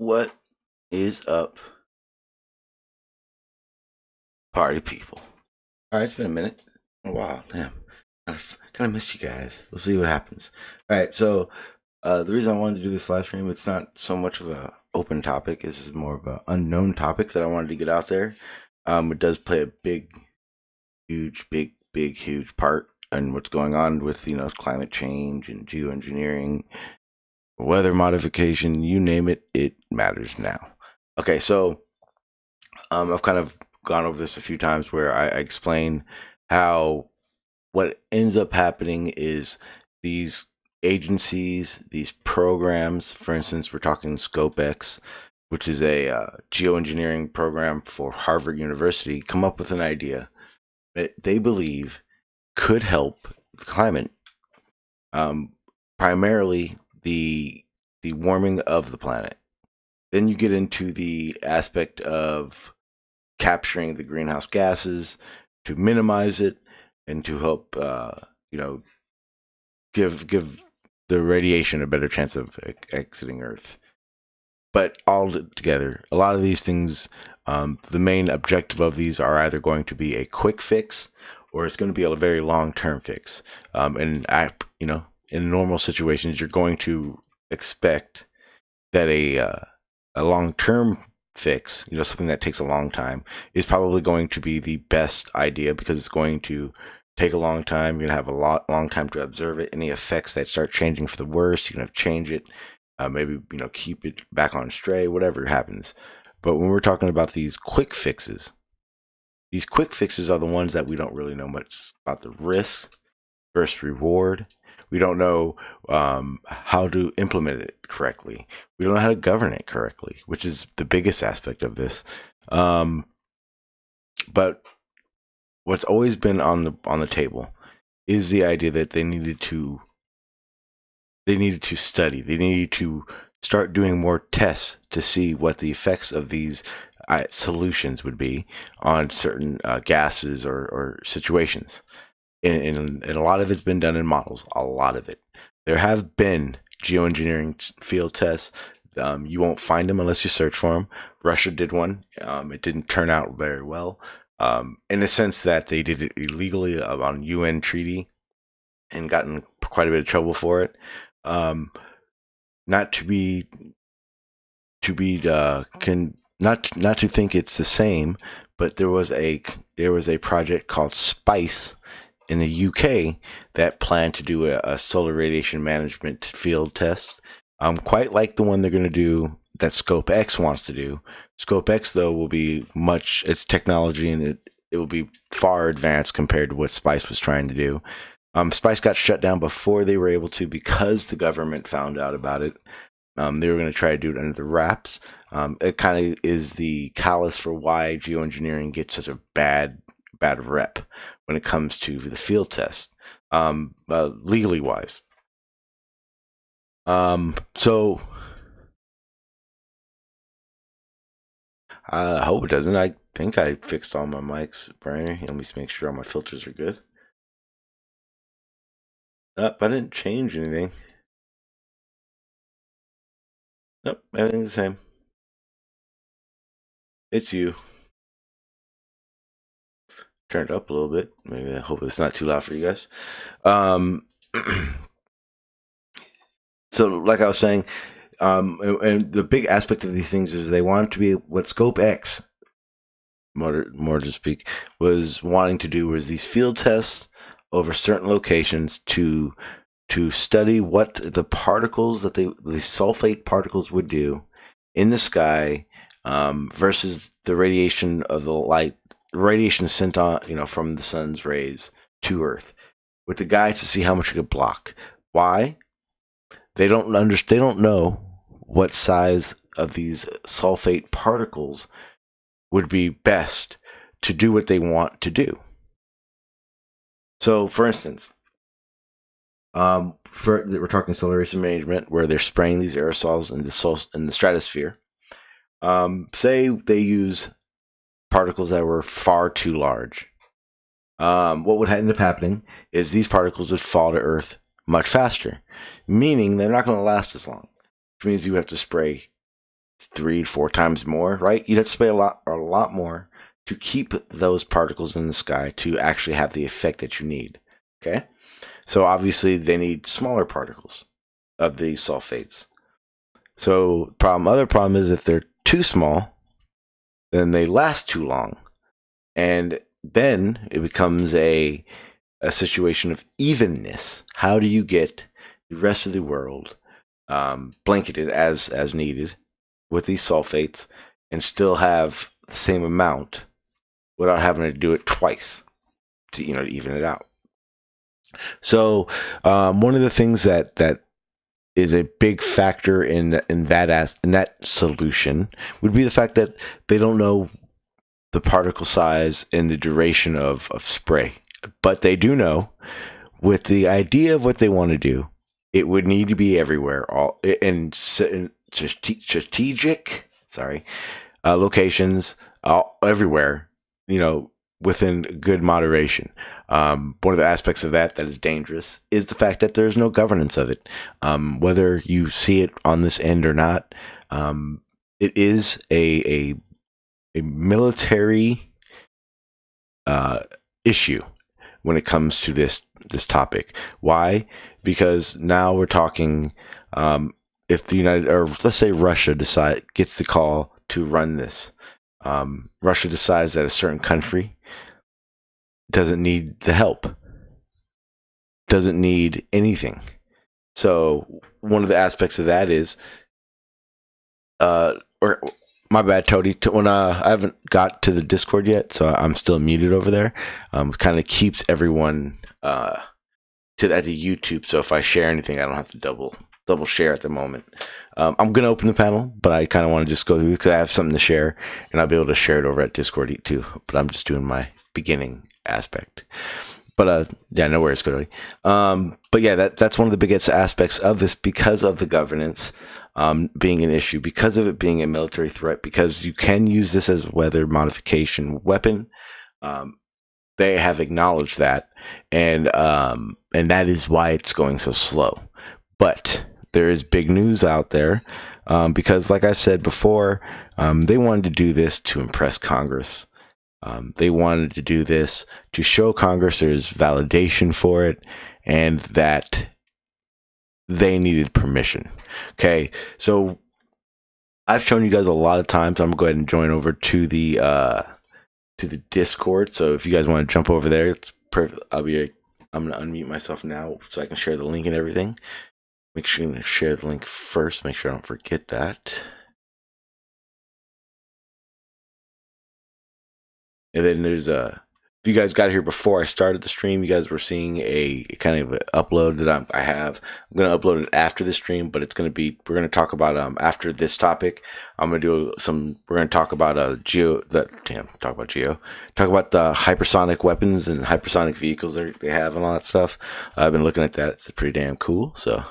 What is up, party people? All right, it's been a minute. Oh, wow, damn. Kind of missed you guys. We'll see what happens. All right, so the reason I wanted to do this live stream, it's not so much of a open topic. This is more of an unknown topic that I wanted to get out there. It does play a huge part in what's going on with climate change and geoengineering, weather modification, you name it, it matters now. Okay, so I've kind of gone over this a few times where I explain how what ends up happening is these agencies, these programs, for instance, we're talking ScopeX, which is a geoengineering program for Harvard University, come up with an idea that they believe could help the climate, primarily the warming of the planet. Then you get into the aspect of capturing the greenhouse gases to minimize it and to help, give the radiation a better chance of exiting Earth. But all together, a lot of these things, the main objective of these are either going to be a quick fix or it's going to be a very long-term fix. In normal situations, you're going to expect that a long-term fix, something that takes a long time, is probably going to be the best idea because it's going to take a long time. You're going to have a long time to observe it. Any effects that start changing for the worse, you're going to change it. Maybe, keep it back on stray, whatever happens. But when we're talking about these quick fixes are the ones that we don't really know much about the risk versus reward. We don't know how to implement it correctly. We don't know how to govern it correctly, which is the biggest aspect of this. But what's always been on the table is the idea that they needed to study. They needed to start doing more tests to see what the effects of these solutions would be on certain gases or situations. And a lot of it's been done in models. A lot of it. There have been geoengineering field tests. You won't find them unless you search for them. Russia did one. It didn't turn out very well, in the sense that they did it illegally on UN treaty and got in quite a bit of trouble for it. Not to think it's the same, but there was a project called SPICE in the UK that planned to do a solar radiation management field test, quite like the one they're going to do that ScopeX wants to do. ScopeX, though, will be its technology, and it will be far advanced compared to what SPICE was trying to do. SPICE got shut down before they were able to because the government found out about it. They were going to try to do it under the wraps. It kind of is the callous for why geoengineering gets such a bad rep when it comes to the field test, legally wise. So I hope it doesn't. I think I fixed all my mics, Brian. Let me just make sure all my filters are good. Nope, I didn't change anything. Nope, everything's the same. It's you. Turn it up a little bit. Maybe I hope it's not too loud for you guys. So, like I was saying, and the big aspect of these things is they want it to be what ScopeX, more to speak, was wanting to do was these field tests over certain locations to study what the particles the sulfate particles would do in the sky versus the radiation of the light, radiation sent on from the sun's rays to Earth, with the guys to see how much it could block. Why? They don't know what size of these sulfate particles would be best to do what they want to do. So, for instance, we're talking solar radiation management, where they're spraying these aerosols in the stratosphere. Say they use particles that were far too large. What would end up happening is these particles would fall to Earth much faster, meaning they're not going to last as long, which means you have to spray 3-4 times more, right? You'd have to spend a lot more to keep those particles in the sky to actually have the effect that you need. Okay, so obviously they need smaller particles of these sulfates. So other problem is if they're too small, then they last too long, and then it becomes a situation of evenness. How do you get the rest of the world blanketed as needed with these sulfates and still have the same amount without having to do it twice to even it out? So one of the things that is a big factor in that solution would be the fact that they don't know the particle size and the duration of spray, but they do know with the idea of what they want to do, it would need to be everywhere, all in strategic locations, everywhere, within good moderation. One of the aspects of that is dangerous is the fact that there's no governance of it. Whether you see it on this end or not, it is a military issue when it comes to this topic. Why? Because now we're talking if the let's say Russia gets the call to run this. Russia decides that a certain country doesn't need the help, doesn't need anything. So one of the aspects of that is, or my bad, Tony. When I haven't got to the Discord yet, so I'm still muted over there. Kind of keeps everyone at the YouTube. So if I share anything, I don't have to double share at the moment. I'm gonna open the panel, but I kind of want to just go through because I have something to share, and I'll be able to share it over at Discord too. But I'm just doing my beginning aspect. But yeah, no worries, Cody. But yeah, that's one of the biggest aspects of this because of the governance being an issue, because of it being a military threat, because you can use this as a weather modification weapon. They have acknowledged that, and that is why it's going so slow. But there is big news out there because, like I said before, they wanted to do this to impress Congress. They wanted to do this to show Congress there's validation for it and that they needed permission. Okay, so I've shown you guys a lot of times. I'm gonna go ahead and join over to the Discord. So if you guys want to jump over there, it's perfect. I'm gonna unmute myself now so I can share the link and everything. Make sure you share the link first. Make sure I don't forget that. And then there's if you guys got here before I started the stream, you guys were seeing a kind of an upload that I have. I'm going to upload it after the stream, but it's going to be, we're going to talk about, after this topic, we're going to talk about talk about the hypersonic weapons and hypersonic vehicles they have and all that stuff. I've been looking at that. It's pretty damn cool. So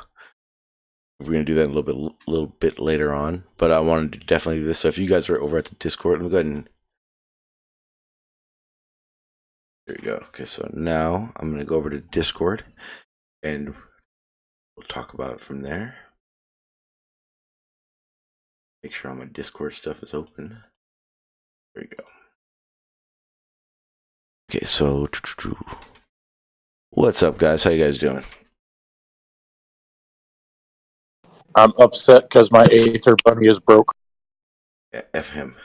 we're going to do that a little bit later on, but I wanted to definitely do this. So if you guys are over at the Discord, let me go ahead and there you go. Okay, so now I'm going to go over to Discord and we'll talk about it from there. Make sure all my Discord stuff is open. There you go. Okay, so what's up, guys? How you guys doing? I'm upset because my Aether bunny is broke. F him.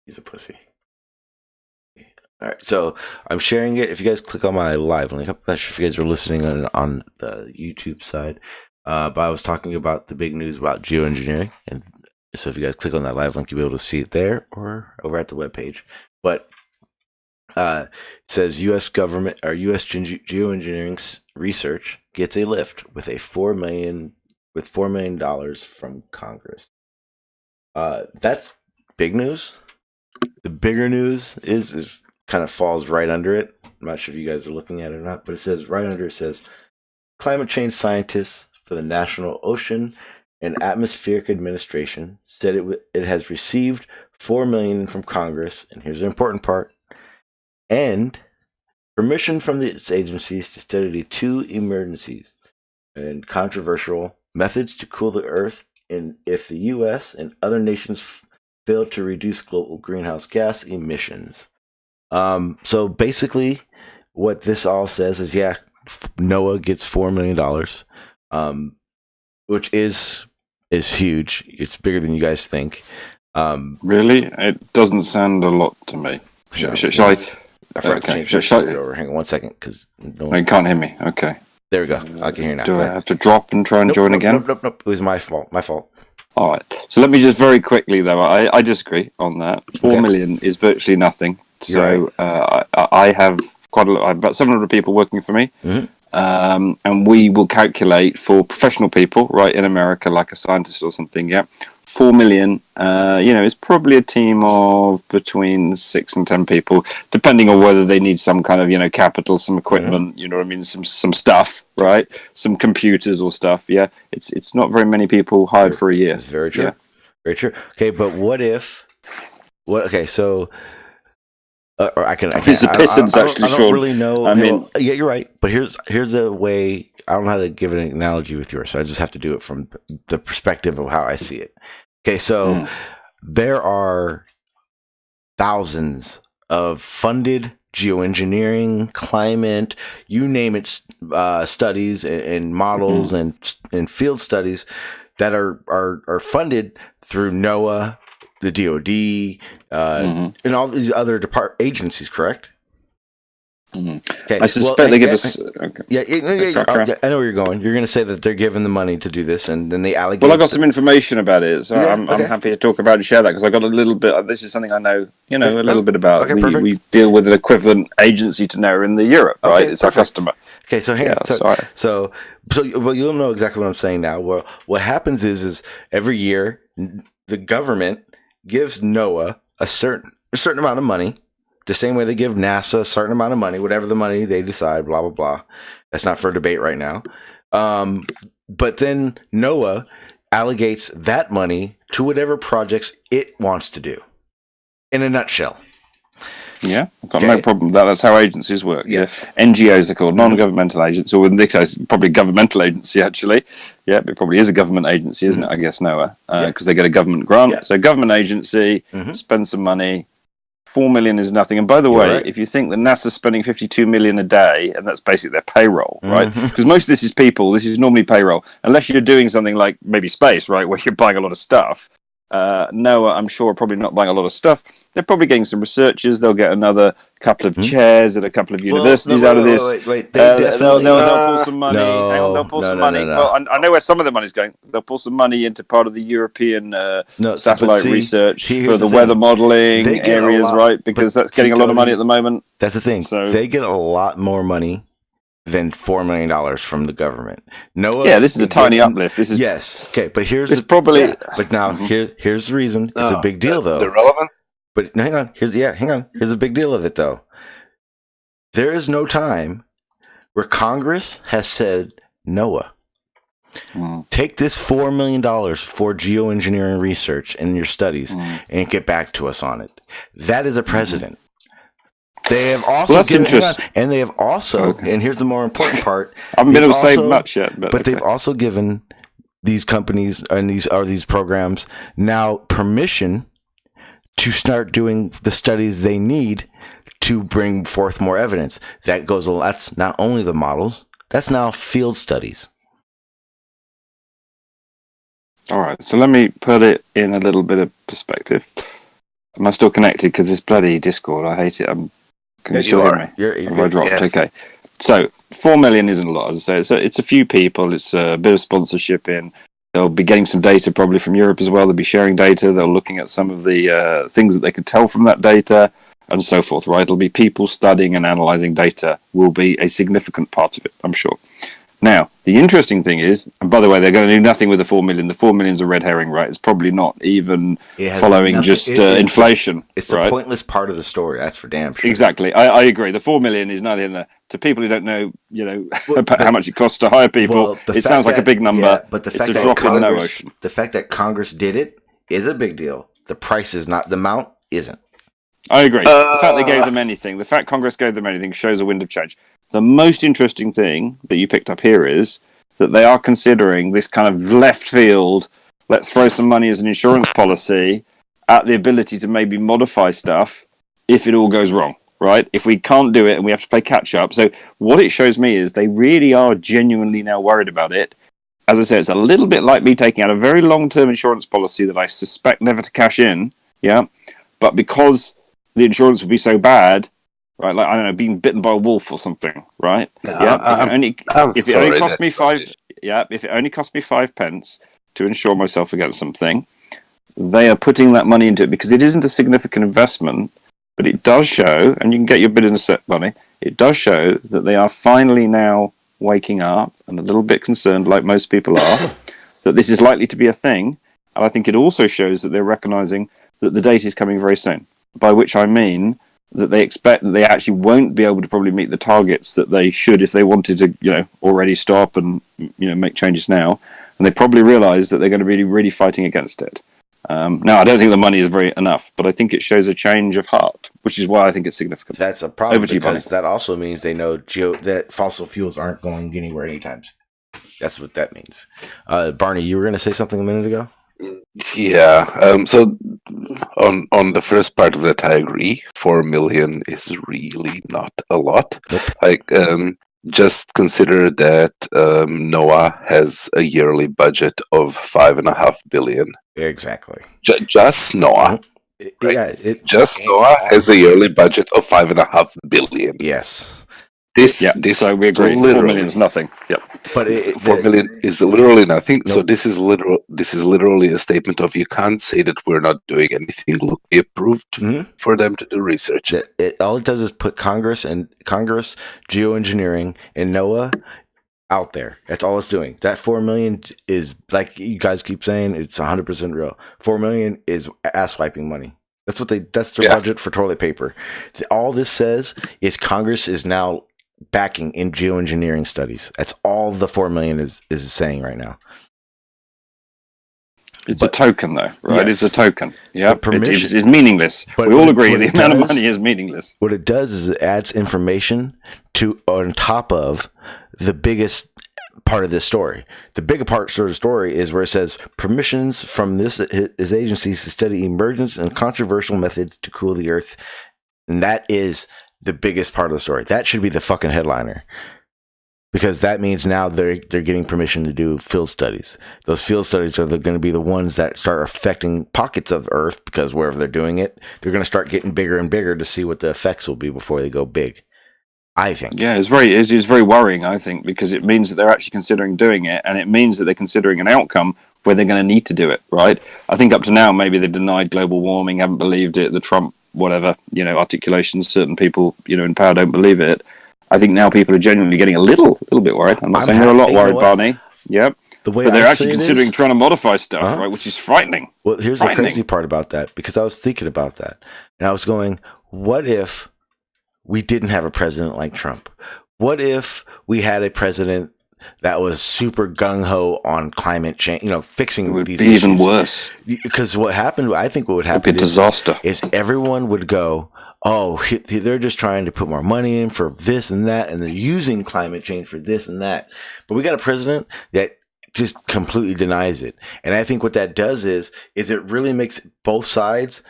He's a pussy. All right, so I'm sharing it. If you guys click on my live link, I'm not sure if you guys are listening on the YouTube side, but I was talking about the big news about geoengineering, and so if you guys click on that live link, you'll be able to see it there or over at the webpage. But it says U.S. government or U.S. geoengineering research gets a lift with $4 million from Congress. That's big news. The bigger news is kind of falls right under it. I'm not sure if you guys are looking at it or not, but it says right under it says climate change scientists for the National Ocean and Atmospheric Administration said it has received $4 million from Congress, and here's the important part, and permission from its agencies to study 2 emergencies and controversial methods to cool the Earth if the U.S. and other nations fail to reduce global greenhouse gas emissions. So basically, what this all says is, yeah, NOAA gets $4 million, which is huge. It's bigger than you guys think. Really? It doesn't sound a lot to me. Shall I? I forgot to change my shirt over. Hang on 1 second, because no, you can't hear me. Okay. There we go. I can hear you now. Do I have to drop and try and join again? Nope. It was my fault. All right. So let me just very quickly, though. I disagree on that. 4 million is virtually nothing. So right. I have quite a lot. I have about 700 people working for me. Mm-hmm. And we will calculate for professional people, right, in America, like a scientist or something, 4 million, is probably a team of between 6 and 10 people, depending on whether they need some kind of, capital, some equipment, you know what I mean, some stuff, right, some computers or stuff, It's not very many people hired for a year. That's very true. Yeah. Very true. Okay, but so... I can. It's a pittance, actually. I don't really know. Yeah, you're right. But here's a way. I don't know how to give an analogy with yours, so I just have to do it from the perspective of how I see it. Okay, so there are thousands of funded geoengineering, climate, you name it, studies and models and field studies that are funded through NOAA, the DoD, and all these other agencies, correct? Okay. I suspect they give us... Okay. Yeah, I know where you're going. You're going to say that they're given the money to do this, and then they allocate... Well, I got some information about it, so I'm happy to talk about it and share that, because I got a little bit... This is something I know, a little bit about. Okay, we deal with an equivalent agency to NOAA in the Europe, right? It's our customer. Okay, so hang on. So you'll know exactly what I'm saying now. Well, what happens is every year, the government gives NOAA a certain amount of money, the same way they give NASA a certain amount of money, whatever the money they decide, blah, blah, blah. That's not for debate right now. But then NOAA allocates that money to whatever projects it wants to do, in a nutshell. Yeah, I've got no problem. That's how agencies work. Yes. NGOs are called non-governmental agencies, or in this case, probably a governmental agency, actually. Yeah, but it probably is a government agency, isn't it? I guess NOAA, because they get a government grant. Yeah. So government agency, spend some money. 4 million is nothing. And by the way, if you think that NASA's spending 52 million a day, and that's basically their payroll, right? Because most of this is people. This is normally payroll, unless you're doing something like maybe space, right, where you're buying a lot of stuff. NOAA, I'm sure, are probably not buying a lot of stuff. They're probably getting some researchers. They'll get another couple of chairs at a couple of universities out of this. Wait. They'll pull some money. Hang on, they'll pull some money. Well, I know where some of the money's going. They'll pull some money into part of the European satellite research for the weather modeling areas, right? Because that's getting a lot of money at the moment. That's the thing. So they get a lot more money than $4 million from the government. NOAA, this is a tiny uplift. This is yes. Okay, but here's but now here's the reason it's a big deal though. Irrelevant. But hang on. Here's a big deal of it though. There is no time where Congress has said NOAA, take this $4 million for geoengineering research and your studies and get back to us on it. That is a precedent. They have also and they have also, and here's the more important part. I haven't been able to say much yet, but they've also given these companies and these programs now permission to start doing the studies they need to bring forth more evidence. That's not only the models, that's now field studies. All right, so let me put it in a little bit of perspective. Am I still connected? Because this bloody Discord, I hate it. Can you still hear me? You're I dropped. Yes. Okay. So 4 million isn't a lot, as I say. It's a few people. It's a bit of sponsorship in. They'll be getting some data probably from Europe as well. They'll be sharing data. They're looking at some of the things that they could tell from that data and so forth, right? It'll be people studying and analyzing data will be a significant part of it, I'm sure. Now, the interesting thing is, and by the way, they're going to do nothing with the 4 million. The 4 million's a red herring, right? It's probably not even following inflation. It's a pointless part of the story. That's for damn sure. Exactly. I agree. The 4 million is neither in there. To people who don't know, how much it costs to hire people, it sounds like a big number. But it's a drop in the ocean. The fact that Congress did it is a big deal. The price is not. The amount isn't. I agree. The fact they gave them anything, the fact Congress gave them anything shows a wind of change. The most interesting thing that you picked up here is that they are considering this kind of left field, let's throw some money as an insurance policy at the ability to maybe modify stuff if it all goes wrong, right? If we can't do it and we have to play catch up. So what it shows me is they really are genuinely now worried about it. As I say, it's a little bit like me taking out a very long-term insurance policy that I suspect never to cash in, yeah? But because the insurance would be so bad, right, like, I don't know, being bitten by a wolf or something, right? No, Yeah, if it only cost me if it only cost me 5 pence to insure myself against something, they are putting that money into it because it isn't a significant investment, but it does show, and you can get your bid in a set money, it does show that they are finally now waking up and a little bit concerned, like most people are, that this is likely to be a thing. And I think it also shows that they're recognizing that the date is coming very soon, by which I mean that they expect that they actually won't be able to probably meet the targets that they should if they wanted to, already stop and, make changes now. And they probably realize that they're going to be really fighting against it. Now, I don't think the money is very enough, but I think it shows a change of heart, which is why I think it's significant. That's a problem Over to you, because Barney. that also means they know that fossil fuels aren't going anywhere anytime soon. That's what that means. Barney, you were going to say something a minute ago? Yeah. So on the first part of that, I agree. 4 million is really not a lot. Nope. Like, just consider that NOAA has a yearly budget of 5.5 billion. Exactly. Just NOAA. Right. Yeah. Just NOAA has a yearly budget of 5.5 billion. Yes. This so we agree. 4 million is nothing. Yep. But 4 million is literally nothing. Nope. So this is literally a statement of you can't say that we're not doing anything. Look, we approved for them to do research. All it does is put Congress, geoengineering, and NOAA out there. That's all it's doing. That 4 million is, like you guys keep saying, it's 100% real. 4 million is ass wiping money. That's their budget for toilet paper. All this says is Congress is now backing in geoengineering studies. That's all the 4 million is saying right now. It's a token, though, right? Yes. It's a token. Yeah, it's meaningless. But we all agree the amount of money is meaningless. What it does is it adds information on top of the biggest part of this story. The bigger part of the story is where it says permissions from his agencies to study emergent and controversial methods to cool the earth, and that is the biggest part of the story. That should be the fucking headliner, because that means now they're getting permission to do field studies. Those field studies are going to be the ones that start affecting pockets of Earth, because wherever they're doing it, they're going to start getting bigger and bigger to see what the effects will be before they go big. I think. Yeah, it's very worrying, I think, because it means that they're actually considering doing it, and it means that they're considering an outcome where they're going to need to do it, right? I think up to now, maybe they've denied global warming, haven't believed it, the Trump, whatever, articulations, certain people, in power don't believe it. I think now people are genuinely getting a little bit worried. I'm not saying they're a lot worried, Barney. Yep. But they're actually considering trying to modify stuff, right, which is frightening. Well, here's the crazy part about that, because I was thinking about that, and I was going, what if we didn't have a president like Trump? What if we had a president that was super gung-ho on climate change, fixing these issues? It would be even worse. Because I think what would happen would be a disaster. Is everyone would go, oh, they're just trying to put more money in for this and that, and they're using climate change for this and that. But we got a president that just completely denies it. And I think what that does is it really makes both sides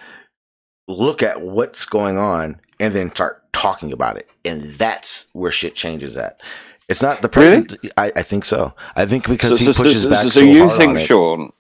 look at what's going on and then start talking about it. And that's where shit changes at. It's not the president. Really? I think so. I think because he pushes back so you hard think, on it. Sean,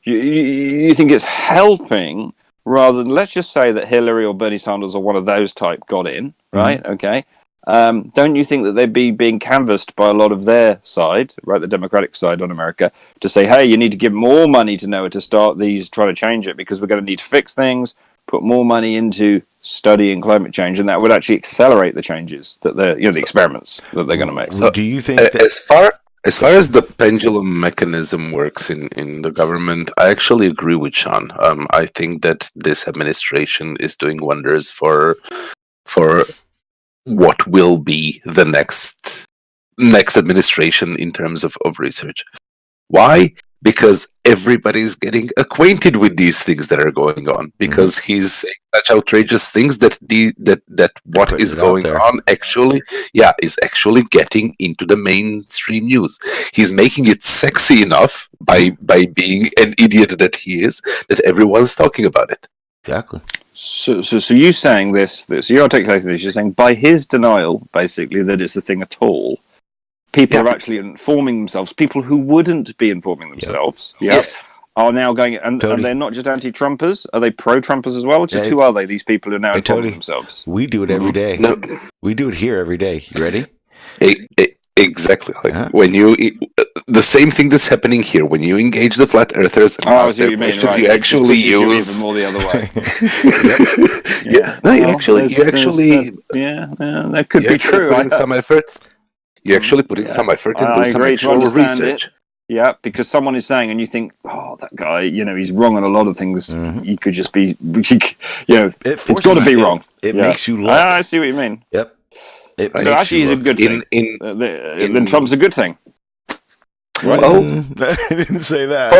you think it's helping rather than, let's just say that Hillary or Bernie Sanders or one of those type got in, right? Mm-hmm. Okay. Don't you think that they'd be being canvassed by a lot of their side, right, the Democratic side on America, to say, hey, you need to give more money to NOAA to start trying to change it, because we're going to need to fix things, put more money into studying climate change, and that would actually accelerate the changes that the experiments that they're going to make. So do you think that as far as the pendulum mechanism works in the government, I actually agree with Sean. I think that this administration is doing wonders for what will be the next administration in terms of research. Why? because everybody's getting acquainted with these things that are going on, because he's saying such outrageous things that what putting is it out going there. on is actually getting into the mainstream news. He's making it sexy enough by being an idiot that he is, that everyone's talking about it. Exactly. So you saying this, you're articulating this, you're saying by his denial, basically, that it's a thing at all, people are actually informing themselves, people who wouldn't be informing themselves, are now going, and they're not just anti-Trumpers, are they pro-Trumpers as well? Just who are they, these people who are now informing themselves? We do it every day. No. We do it here every day. You ready? Exactly. Like when you... the same thing that's happening here. When you engage the flat earthers and ask their questions, you actually use... even more the other way. No, you actually... that could be true. Put in some effort. You actually put in some effort and do some actual research. Yeah, because someone is saying, and you think, oh, that guy, he's wrong on a lot of things. You could just be, it's got to be wrong. It makes you look. I see what you mean. Yep. So actually, he's a good thing. Then Trump's a good thing. Right? Well, I didn't say that.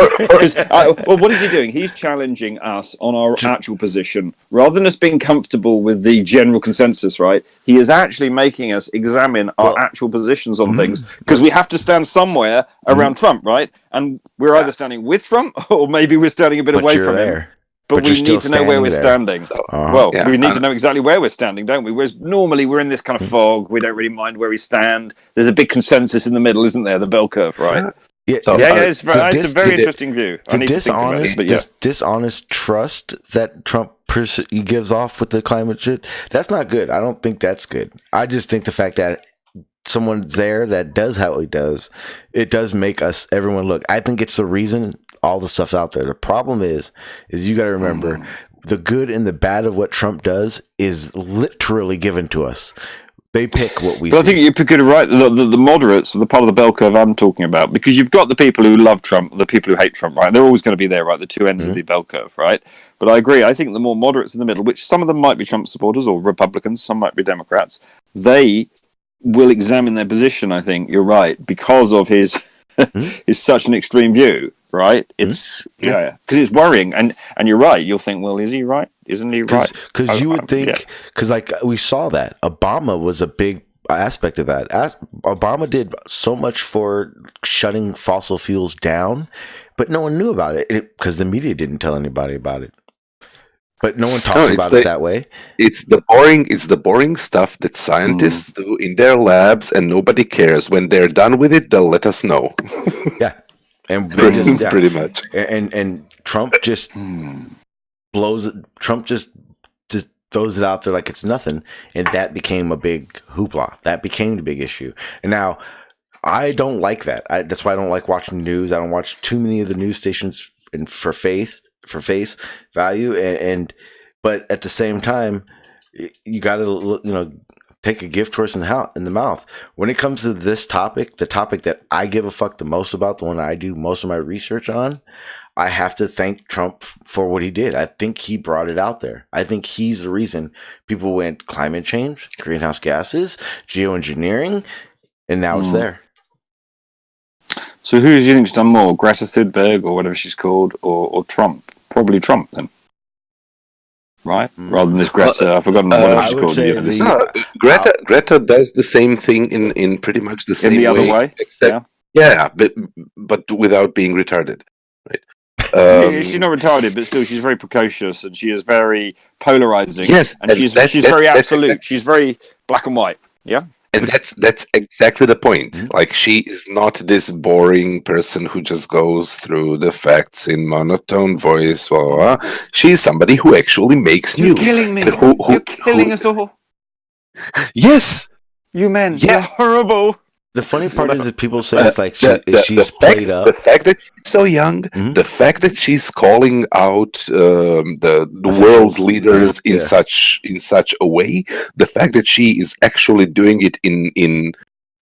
Well, what is he doing? He's challenging us on our actual position. Rather than us being comfortable with the general consensus, right? He is actually making us examine our actual positions on things, because we have to stand somewhere around Trump, right? And we're either standing with Trump, or maybe we're standing a bit away from him. But we need to know where we're standing. We need to know exactly where we're standing, don't we? Whereas normally we're in this kind of fog. We don't really mind where we stand. There's a big consensus in the middle, isn't there? The bell curve, right? It's a very interesting view. The dishonest trust that Trump gives off with the climate shit, that's not good. I don't think that's good. I just think the fact that someone's there that does how he does, it does make everyone look. I think it's the reason all the stuff's out there. The problem is you got to remember the good and the bad of what Trump does is literally given to us. They pick what we see. I think you could right. The moderates, the part of the bell curve I'm talking about, because you've got the people who love Trump, the people who hate Trump, right? They're always going to be there, right? The two ends of the bell curve, right? But I agree. I think the more moderates in the middle, which some of them might be Trump supporters or Republicans, some might be Democrats, they will examine their position. I think you're right, because of his is such an extreme view, right? It's because it's worrying, and you're right. You'll think, well, is he right? Isn't he right? Because you would think, because like we saw that Obama was a big aspect of that. Obama did so much for shutting fossil fuels down, but no one knew about it because the media didn't tell anybody about it. But no one talks about it that way. It's the boring stuff that scientists do in their labs, and nobody cares. When they're done with it, they'll let us know. And pretty much. And Trump just blows it. Trump just throws it out there like it's nothing, and that became a big hoopla. That became the big issue. And now I don't like that. That's why I don't like watching the news. I don't watch too many of the news stations for face value, but at the same time, you got to take a gift horse in the mouth. When it comes to this topic, the topic that I give a fuck the most about, the one I do most of my research on, I have to thank Trump for what he did. I think he brought it out there. I think he's the reason people went climate change, greenhouse gases, geoengineering, and now it's there. So who do you think's done more, Greta Thunberg or whatever she's called, or Trump? Probably Trump then, right? Rather than this Greta, I've forgotten what she's called. Greta does the same thing in pretty much the same in the other way, except but without being retarded, right? She's not retarded, but still, she's very precocious and she is very polarizing. Yes, and she's very absolute. She's very black and white. Yeah. And that's exactly the point. Like, she is not this boring person who just goes through the facts in monotone voice. Blah, blah. She's somebody who actually makes news. You're killing me. You're killing us all. Yes. You men. Yeah. You're horrible. The funny part is that people say it's like she's played up. The fact that she's so young, the fact that she's calling out the world leaders in such a way, the fact that she is actually doing it in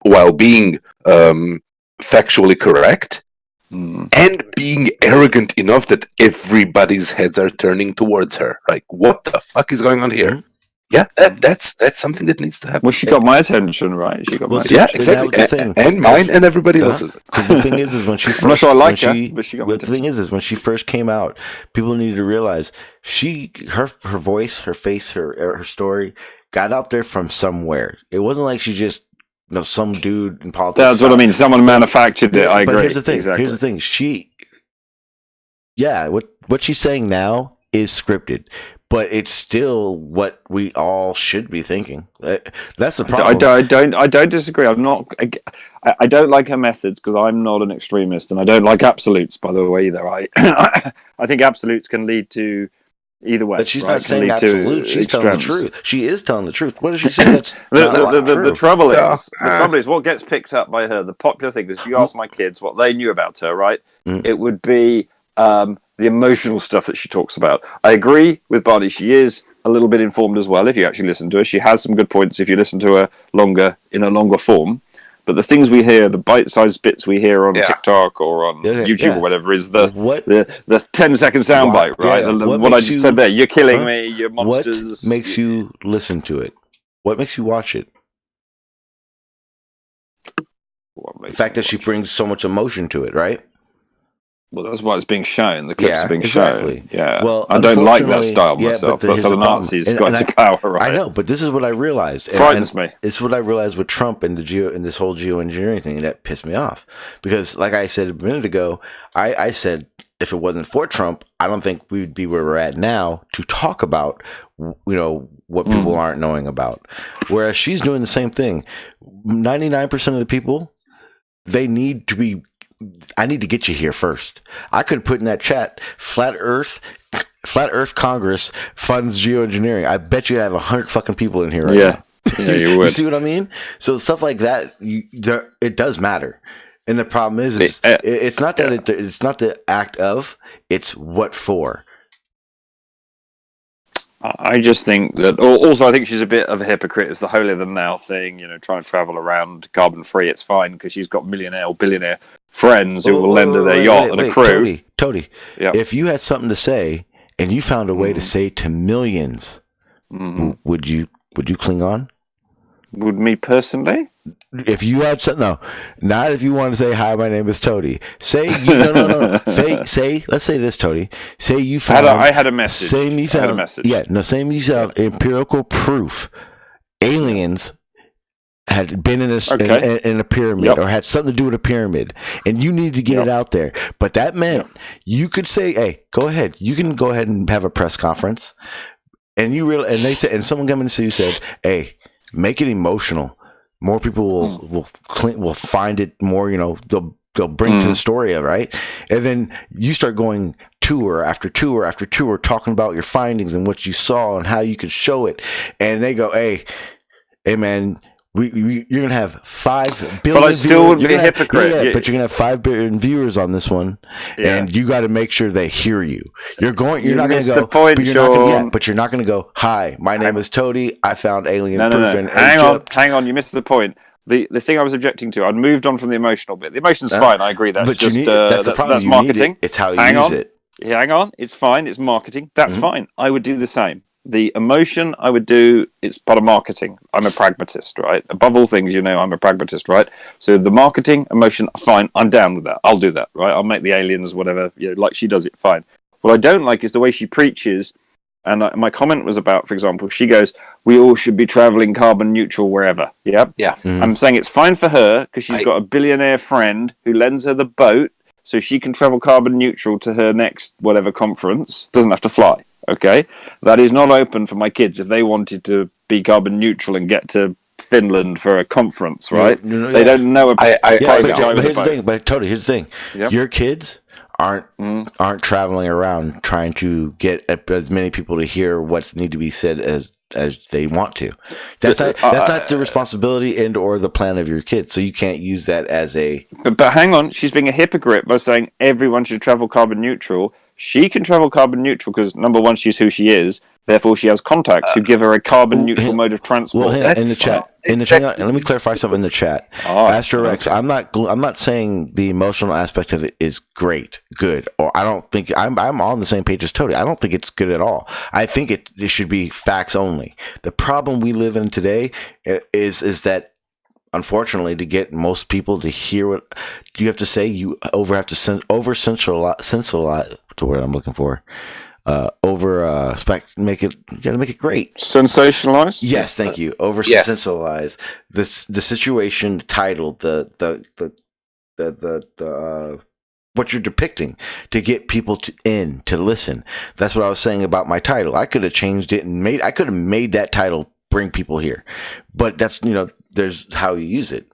while being factually correct and being arrogant enough that everybody's heads are turning towards her. Like, what the fuck is going on here? Yeah, that's something that needs to happen. Well, she got my attention, right? She got my see, attention. Yeah, exactly. that was the thing. And mine and everybody else's. Because the thing is when she first, I'm not sure I like when her, she, but she got my the thing attention. is when she first came out, people needed to realize her voice, her face, her story got out there from somewhere. It wasn't like she just some dude in politics. That's what I mean. Someone manufactured it. I agree. But here's the thing. Exactly. Here's the thing. What she's saying now is scripted, but it's still what we all should be thinking. That's the problem. I don't disagree. I don't like her methods because I'm not an extremist, and I don't like absolutes. By the way, either. I think absolutes can lead to either way. But she's not saying absolute. She's telling the truth. She is telling the truth. What does she say? That's the trouble is, what gets picked up by her. The popular thing is, if you ask my kids what they knew about her, right, it would be the emotional stuff that she talks about. I agree with Barney. She is a little bit informed as well. If you actually listen to her, she has some good points. If you listen to her in a longer form. But the things we hear, the bite-sized bits we hear on TikTok or on YouTube or whatever, is the 10-second soundbite, right? What I just said there. You're killing me. You're monsters. What makes you listen to it? What makes you watch it? The fact that she brings so much emotion to it, right? Well, that's why it's being shown. The clips are being shown. Yeah. Well, I don't like that style myself. That's how the Nazis got to power, right? I know, but this is what I realized. Frightens me. It's what I realized with Trump and this whole geoengineering thing, and that pissed me off. Because, like I said a minute ago, I said if it wasn't for Trump, I don't think we'd be where we're at now to talk about, what people aren't knowing about. Whereas she's doing the same thing. 99% of the people, I need to get you here first. I could put in that chat, Flat Earth Congress funds geoengineering. I bet you'd have 100 fucking people in here right now. Yeah, you would. You see what I mean? So stuff like that, it does matter. And the problem is it's not that it's not the act of, it's what for. I just think that. Also, I think she's a bit of a hypocrite. It's the holier than thou thing. Trying to travel around carbon free. It's fine because she's got millionaire or billionaire friends who will lend her their yacht and a crew. Tony, if you had something to say and you found a way to say to millions, would you cling on? Would me personally? If you had something, no, not if you want to say hi. My name is Tony. Say no. Say let's say this, Tony. Say you found. I had a message. Say you found I had a message. Yeah, no. Say you found empirical proof. Aliens had been in a pyramid or had something to do with a pyramid, and you needed to get it out there. But that meant you could say, "Hey, go ahead. You can go ahead and have a press conference." And they said, and someone came in and said, "Hey, make it emotional. More people will find it more. They'll bring to the story of right." And then you start going tour after tour after tour, talking about your findings and what you saw and how you could show it. And they go, "Hey, man." You're gonna have 5 billion. But I still would be a hypocrite. But you're gonna have 5 billion viewers on this one, and you got to make sure they hear you. You're not gonna go. But you're not gonna go. Hi, my name is Tony. I found alien proof in Egypt. Hang on. You missed the point. The thing I was objecting to. I'd moved on from the emotional bit. The emotion's fine. I agree. That's just that's the problem. That's marketing. It's how you use it. Hang on. It's fine. It's marketing. That's fine. I would do the same. The emotion I would do, it's part of marketing. I'm a pragmatist, right? Above all things, I'm a pragmatist, right? So the marketing, emotion, fine. I'm down with that. I'll do that, right? I'll make the aliens, whatever, like she does it, fine. What I don't like is the way she preaches. And my comment was about, for example, she goes, we all should be traveling carbon neutral wherever. Yeah. I'm saying it's fine for her because she's got a billionaire friend who lends her the boat so she can travel carbon neutral to her next whatever conference. Doesn't have to fly. Okay, that is not open for my kids if they wanted to be carbon neutral and get to Finland for a conference, right? They don't know about But Tony, here's the thing: your kids aren't traveling around trying to get as many people to hear what's need to be said as they want to. That's not the responsibility and or the plan of your kids. So you can't use that as a. But hang on, she's being a hypocrite by saying everyone should travel carbon neutral. She can travel carbon neutral because, number one, she's who she is. Therefore, she has contacts who give her a carbon neutral mode of transport. Well, in the chat, hang on, let me clarify something in the chat. Astro Rex, okay. I'm not saying the emotional aspect of it is great, good, or I don't think I'm on the same page as Toady. I don't think it's good at all. I think it should be facts only. The problem we live in today is that, unfortunately, to get most people to hear what you have to say, you have to over centralize. What's the word I'm looking for? Make it great. Sensationalize? Yes, thank you. Over sensationalize the situation, the title, the what you're depicting to get people to listen. That's what I was saying about my title. I could have changed it and I could have made that title bring people here. But that's, there's how you use it.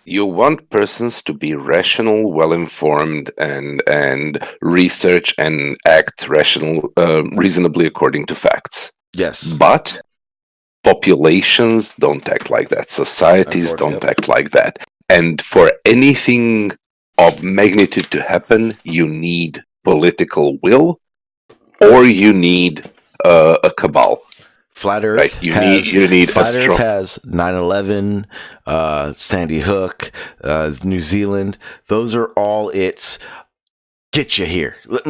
You want persons to be rational, well-informed, and research and act reasonably according to facts. Yes. But populations don't act like that. Societies don't act like that. And for anything of magnitude to happen, you need political will, or you need a cabal. Flat Earth, right. You need Flat Earth has 9/11, Sandy Hook, New Zealand. Those are all its get you here. Look,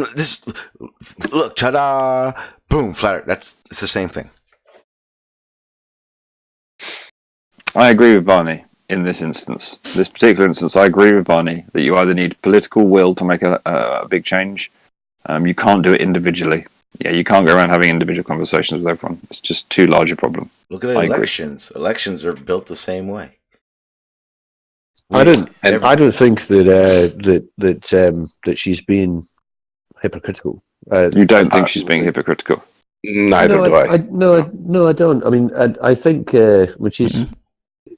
ta-da, boom, Flat Earth. It's the same thing. I agree with Barney in this instance. This particular instance, I agree with Barney that you either need political will to make a big change. You can't do it individually. Yeah, you can't go around having individual conversations with everyone. It's just too large a problem. Look at elections. Elections are built the same way. I don't think that she's being hypocritical. You don't think she's being hypocritical? Neither do I. No, I don't. I mean, I think when she's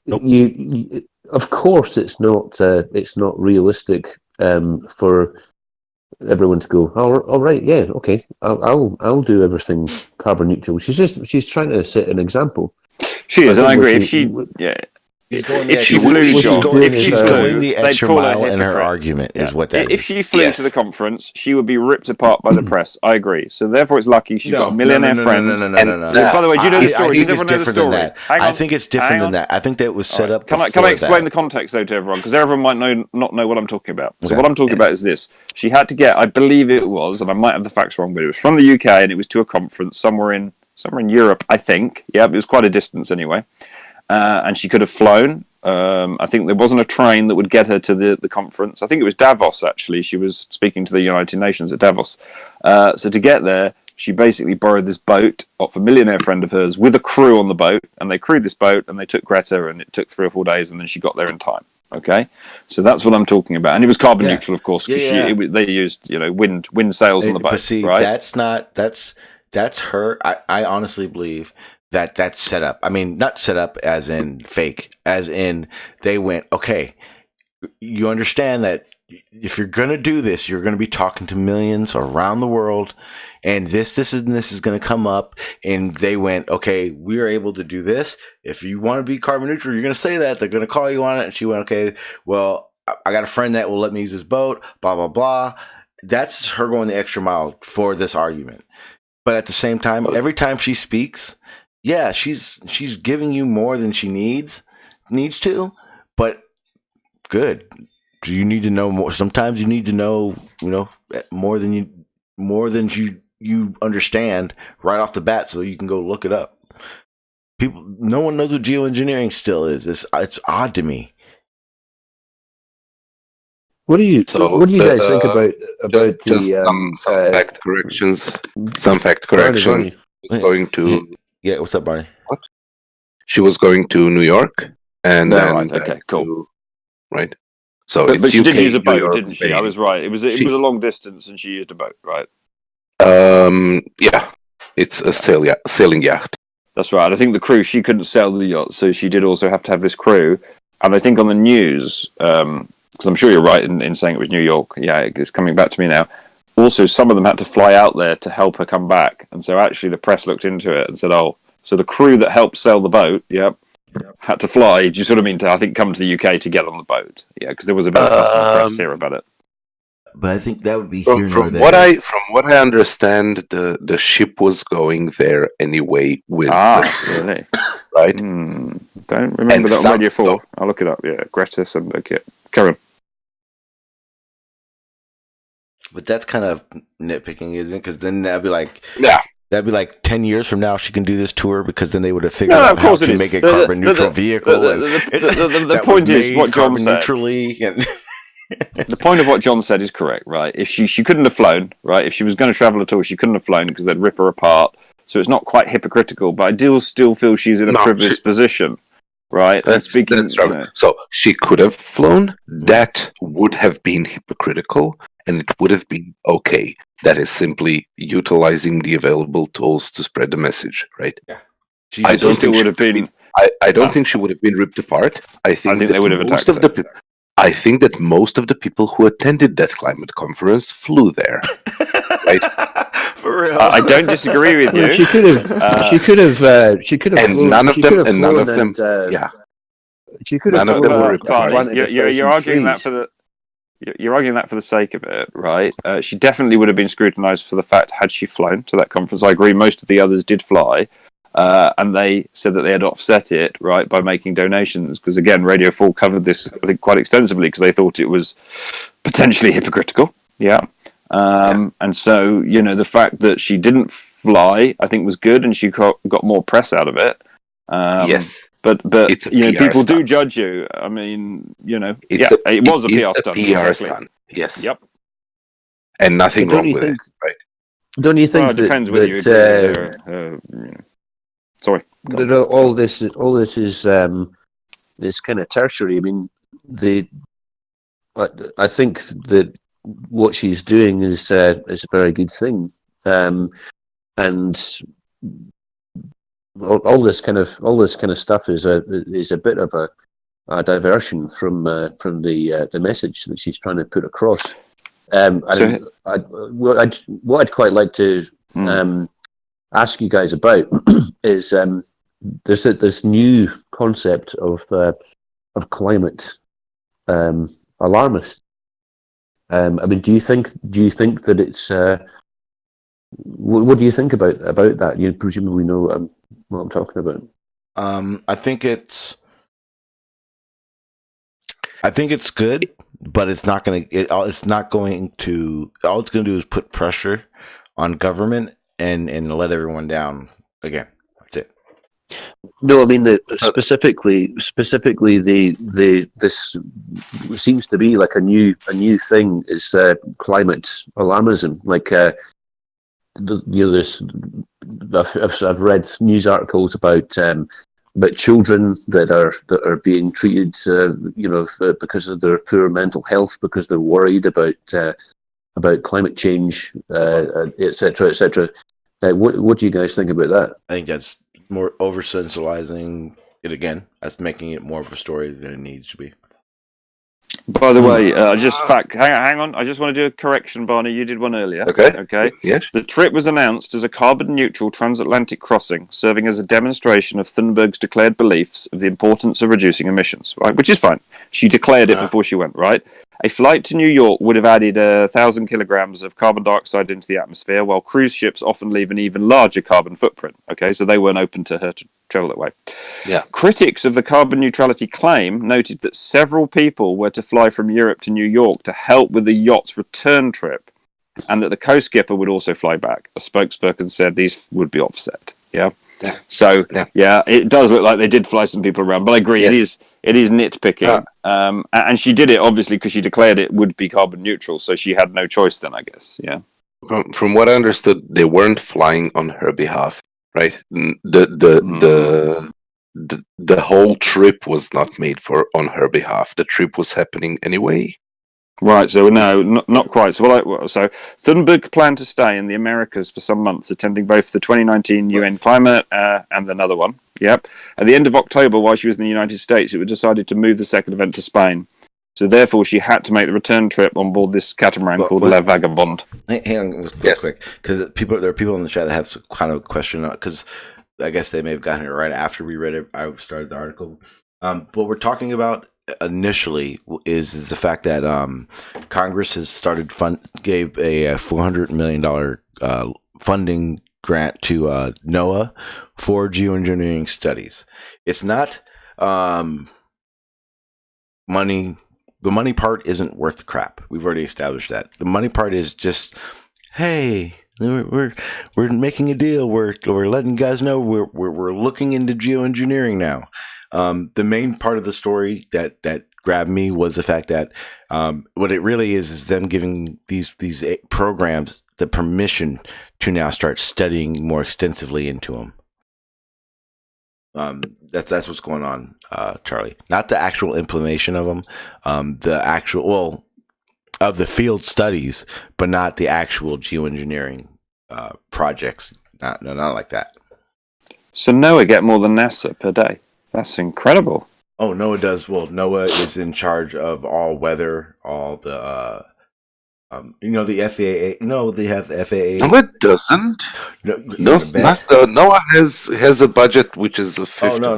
you, of course, it's not realistic for everyone to go, all right, yeah, okay, I'll do everything carbon neutral. She's trying to set an example. She is, and I agree. If she's going the extra mile in her argument is what that is. If she flew to the conference, she would be ripped apart by the press. I agree. So therefore, it's lucky she's got a millionaire friend. No. By the way, do you know the story? I think it's different than that. I think it's different than that. I think that was set up. Can I explain the context though to everyone? Because everyone might not know what I'm talking about. So what I'm talking about is this: she had to get, I believe it was, and I might have the facts wrong, but it was from the UK and it was to a conference somewhere in Europe, I think. Yeah, it was quite a distance anyway. And she could have flown. I think there wasn't a train that would get her to the conference. I think it was Davos, actually. She was speaking to the United Nations at Davos. So to get there, she basically borrowed this boat off a millionaire friend of hers with a crew on the boat. And they crewed this boat and they took Greta, and it took 3 or 4 days, and then she got there in time. Okay? So that's what I'm talking about. And it was carbon neutral, of course, because they used wind sails on the boat. But see, right? that's her. I honestly believe that's set up. I mean, not set up as in fake, as in they went, okay, you understand that if you're going to do this, you're going to be talking to millions around the world, and this is going to come up, and they went, okay, we're able to do this. If you want to be carbon neutral, you're going to say that. They're going to call you on it. And she went, okay, well, I got a friend that will let me use this boat, blah, blah, blah. That's her going the extra mile for this argument. But at the same time, every time she speaks, yeah, she's giving you more than she needs to, but good. Do you need to know more? Sometimes you need to know, more than you understand right off the bat, so you can go look it up. No one knows what geoengineering still is. It's odd to me. What do you guys think about some fact corrections? Some fact correction. Going to what's up, Barney? What? She was going to New York, and then okay, cool. Right. So but she did use a boat, Europe, didn't she? Spain. I was right. It was a long distance, and she used a boat, right? Yeah, it's a sailing yacht. That's right. I think the crew, she couldn't sail the yacht, so she did also have to have this crew. And I think on the news, because I'm sure you're right in saying it was New York. Yeah, it's coming back to me now. Also, some of them had to fly out there to help her come back. And so actually the press looked into it and said, so the crew that helped sail the boat, had to fly, do you sort of mean to, I think, come to the UK to get on the boat? Yeah, because there was a bit of fuss in the press here about it. but I think that would be here nor From there. what I understand, the ship was going there anyway with really? right. Don't remember And that on some- Radio 4. no. I'll look it up. Yeah, Greta Thunberg. Yeah. Karen. But that's kind of nitpicking, isn't it? Because then that'd be like Yeah. 10 years from now she can do this tour, because then they would have figured No, out of how course it to is. make a The- carbon neutral the- vehicle. the that point was is made what John carbon said. neutrally. And The point of what John said is correct, right? If she couldn't have flown, right? If she was going to travel at all, she couldn't have flown because they'd rip her apart. So it's not quite hypocritical, but I do still feel she's in a privileged position, right? And That's right. So she could have flown. That would have been hypocritical, and it would have been okay. That is simply utilizing the available tools to spread the message, right? Yeah. I don't think would have been. I don't think she would have been ripped apart. I think they that would have most attacked of the I think that most of the people who attended that climate conference flew there. Right? For real. I don't disagree with you. She could have. She could have. She could have. And flown, none of she them- could have and none of flown them- and, yeah. She could None have. of them flown were and ripped apart. planted a You're thousand arguing that trees. for the. You're arguing that for the sake of it, right? She definitely would have been scrutinised for the fact had she flown to that conference. I agree. Most of the others did fly, and they said that they had offset it, right, by making donations. Because again, Radio 4 covered this, I think, quite extensively because they thought it was potentially hypocritical. Yeah. And so, the fact that she didn't fly, I think, was good, and she got more press out of it. Yes. But It's a people PR do stunt. judge you. I mean, It was a is PR stunt. PR exactly. stunt. Yes. Yep. And nothing Don't wrong you with think- it. Right. Don't you think Well, it depends that, whether you that, agree. Sorry. that all this is kind of tertiary? I mean, I think that what she's doing is a very good thing, and all this kind of stuff is a bit of a diversion from the message that she's trying to put across. What I'd quite like to ask you guys about is there's this new concept of climate alarmist. I mean, do you think that it's what do you think about that? You presumably know what I'm talking about. I think it's good, but it's not going to. All it's going to do is put pressure on government and let everyone down again. That's it. No, I mean specifically this seems to be like a new thing is climate alarmism. Like I've read news articles about children that are being treated, because of their poor mental health, because they're worried about climate change, etc., etc. What do you guys think about that? I think that's more over sensationalizing it again. That's making it more of a story than it needs to be. By the way, hang on. I just want to do a correction, Barney. You did one earlier. Okay. Yes. The trip was announced as a carbon-neutral transatlantic crossing, serving as a demonstration of Thunberg's declared beliefs of the importance of reducing emissions. Right, which is fine. She declared it before she went. Right. A flight to New York would have added 1,000 kilograms of carbon dioxide into the atmosphere, while cruise ships often leave an even larger carbon footprint. Okay, so they weren't open to her to travel that way. Yeah. Critics of the carbon neutrality claim noted that several people were to fly from Europe to New York to help with the yacht's return trip, and that the co-skipper would also fly back. A spokesperson said these would be offset. Yeah. Yeah. So it does look like they did fly some people around, but I agree it is nitpicking. And she did it obviously because she declared it would be carbon neutral, so she had no choice then, I guess. Yeah. From what I understood, they weren't flying on her behalf, right? The whole trip was not made on her behalf. The trip was happening anyway. Right, so no, not quite. So Thunberg planned to stay in the Americas for some months, attending both the 2019 UN climate and another one. Yep. At the end of October, while she was in the United States, it was decided to move the second event to Spain. So therefore, she had to make the return trip on board this catamaran called La Vagabond. Hang on, real quick, because there are people in the chat that have kind of a question because I guess they may have gotten it right after we read it. I started the article. What we're talking about initially is the fact that Congress has gave a $400 million funding grant to NOAA for geoengineering studies. It's not money. The money part isn't worth the crap. We've already established that. The money part is just, hey, we're making a deal. We're letting guys know we're looking into geoengineering now. The main part of the story that grabbed me was the fact that what it really is them giving these programs the permission to now start studying more extensively into them. That's what's going on, Charlie. Not the actual implementation of them, the actual of the field studies, but not the actual geoengineering projects. Not like that. So NOAA get more than NASA per day. That's incredible. Oh, NOAA does. Well, NOAA is in charge of all weather, all the the FAA. No, they have the FAA. No, it doesn't. No, NOAA has a budget which is a fifth. No.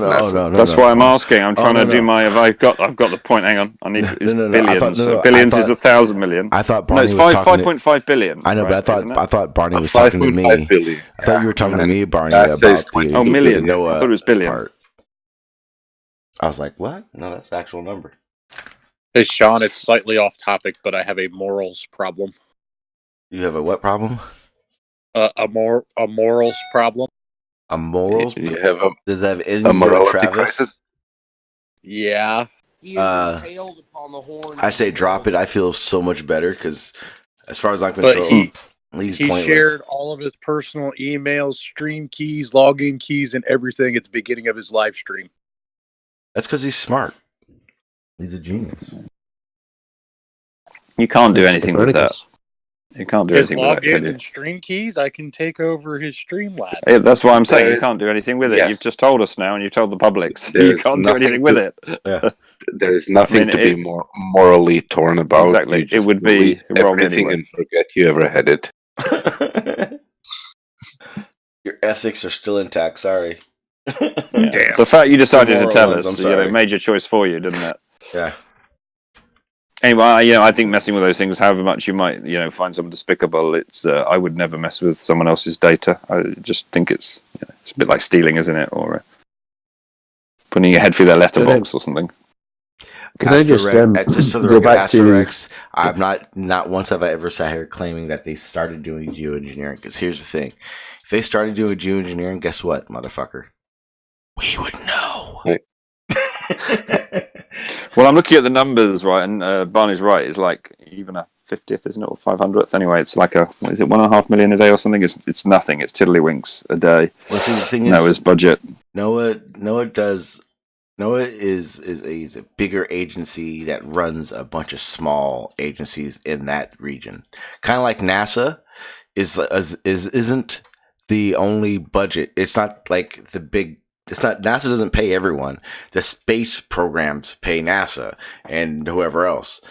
That's why I'm asking. I'm trying to do my. I've got the point. Hang on. I need billions. Billions is 1,000 million. I thought Barney it's was talking 5.5 billion. I know, right, but I thought Barney was talking to me. Billion. I thought you were talking to me, Barney, That about says the million. NOAA I thought it was billion. part. I was like, what? No, that's the actual number. Hey, Sean, it's slightly off topic, but I have a morals problem. You have a what problem? A morals problem. A morals? You have Does that have a anything to do with morality Travis? crisis. Yeah. He is impaled upon the horn. I say drop it. I feel so much better because, as far as I'm But concerned, he he's pointless. shared all of his personal emails, stream keys, login keys, and everything at the beginning of his live stream. That's because he's smart. He's a genius. You can't do anything with that. You can't do His anything with that, can login you? and stream keys, I can take over his Streamlabs. Yeah, that's why I'm saying you can't do anything with it. Yes. You've just told us now, and you've told the public. So you There's can't do nothing anything with it. Yeah. There is nothing I mean, to be more morally torn about. Exactly. You It just would be delete wrong everything anyway. and forget you ever had it. Your ethics are still intact. Sorry. Yeah. Damn. The fact you decided The to tell moral us, ones, I'm sorry. made your choice for you, didn't it? Yeah. Anyway, I think messing with those things, however much you might, find someone despicable, it's I would never mess with someone else's data. I just think it's it's a bit like stealing, isn't it, or putting your head through their letterbox or something. Can I just just for the go record, back Aster to? X, I'm not once have I ever sat here claiming that they started doing geoengineering. Because here's the thing: if they started doing geoengineering, guess what, motherfucker? We would know. Right. Well, I'm looking at the numbers, right, and Barney's right. It's like even a 50th, isn't it, or 500th? Anyway, it's like what is it, 1.5 million a day or something? It's nothing. It's tiddlywinks a day. Well, see, the thing NOAA's is, budget. NOAA is a bigger agency that runs a bunch of small agencies in that region. Kind of like NASA isn't the only budget. It's not like the big. It's not NASA doesn't pay everyone. The space programs pay NASA and whoever else.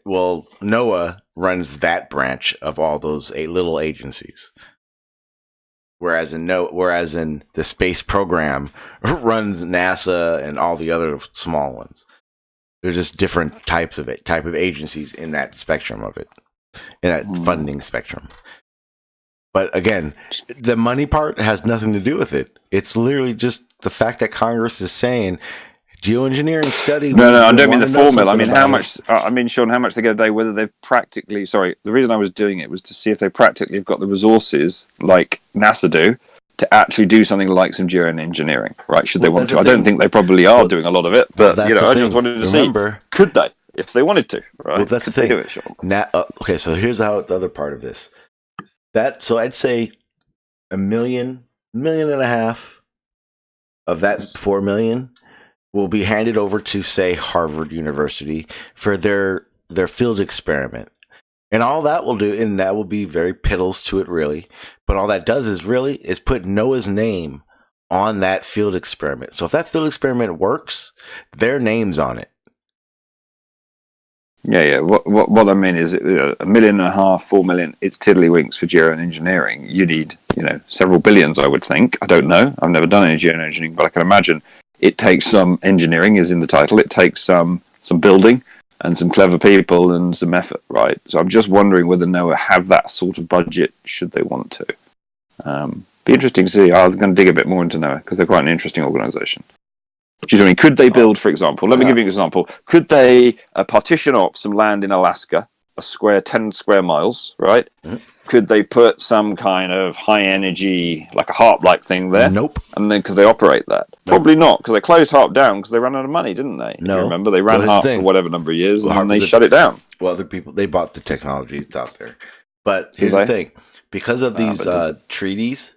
Well, NOAA runs that branch of all those little agencies. Whereas in the space program runs NASA and all the other small ones. They're just different type of agencies in that spectrum of it, in that funding spectrum. But again, the money part has nothing to do with it. It's literally just the fact that Congress is saying geoengineering study. No, I don't mean the formula. I mean how much. Sean, how much they get a day? Whether they've practically. Sorry, the reason I was doing it was to see if they practically have got the resources, like NASA do, to actually do something like some geoengineering. Right? Should they want to? I don't think they probably are doing a lot of it, but I just wanted to see. Could they, if they wanted to? Right? Well, that's the thing. Do it, Sean? Okay, so here's the other part of this. So I'd say $1.5 million of that 4 million will be handed over to, say, Harvard University for their field experiment. And all that will do, and that will be very piddles to it, really. But all that does is put NOAA's name on that field experiment. So if that field experiment works, their name's on it. Yeah. What I mean is, $1.5 million, 4 million. It's tiddlywinks for geoengineering. You need, several billions. I would think. I don't know. I've never done any geoengineering, but I can imagine it takes some engineering. Is in the title. It takes some some building and some clever people and some effort, right? So I'm just wondering whether NOAA have that sort of budget should they want to. Be interesting to see. I'm going to dig a bit more into NOAA because they're quite an interesting organisation. Do you know what I mean? Could they build, for example, let me give you an example. Could they partition off some land in Alaska, 10 square miles, right? Mm-hmm. Could they put some kind of high energy, like a HARP-like thing there? Nope. And then could they operate that? Nope. Probably not, because they closed HARP down because they ran out of money, didn't they? No. Do you remember? They ran HARP for whatever number of years, and then they shut it down. Well, other people, they bought the technology that's out there. But here's the thing. Because of these treaties,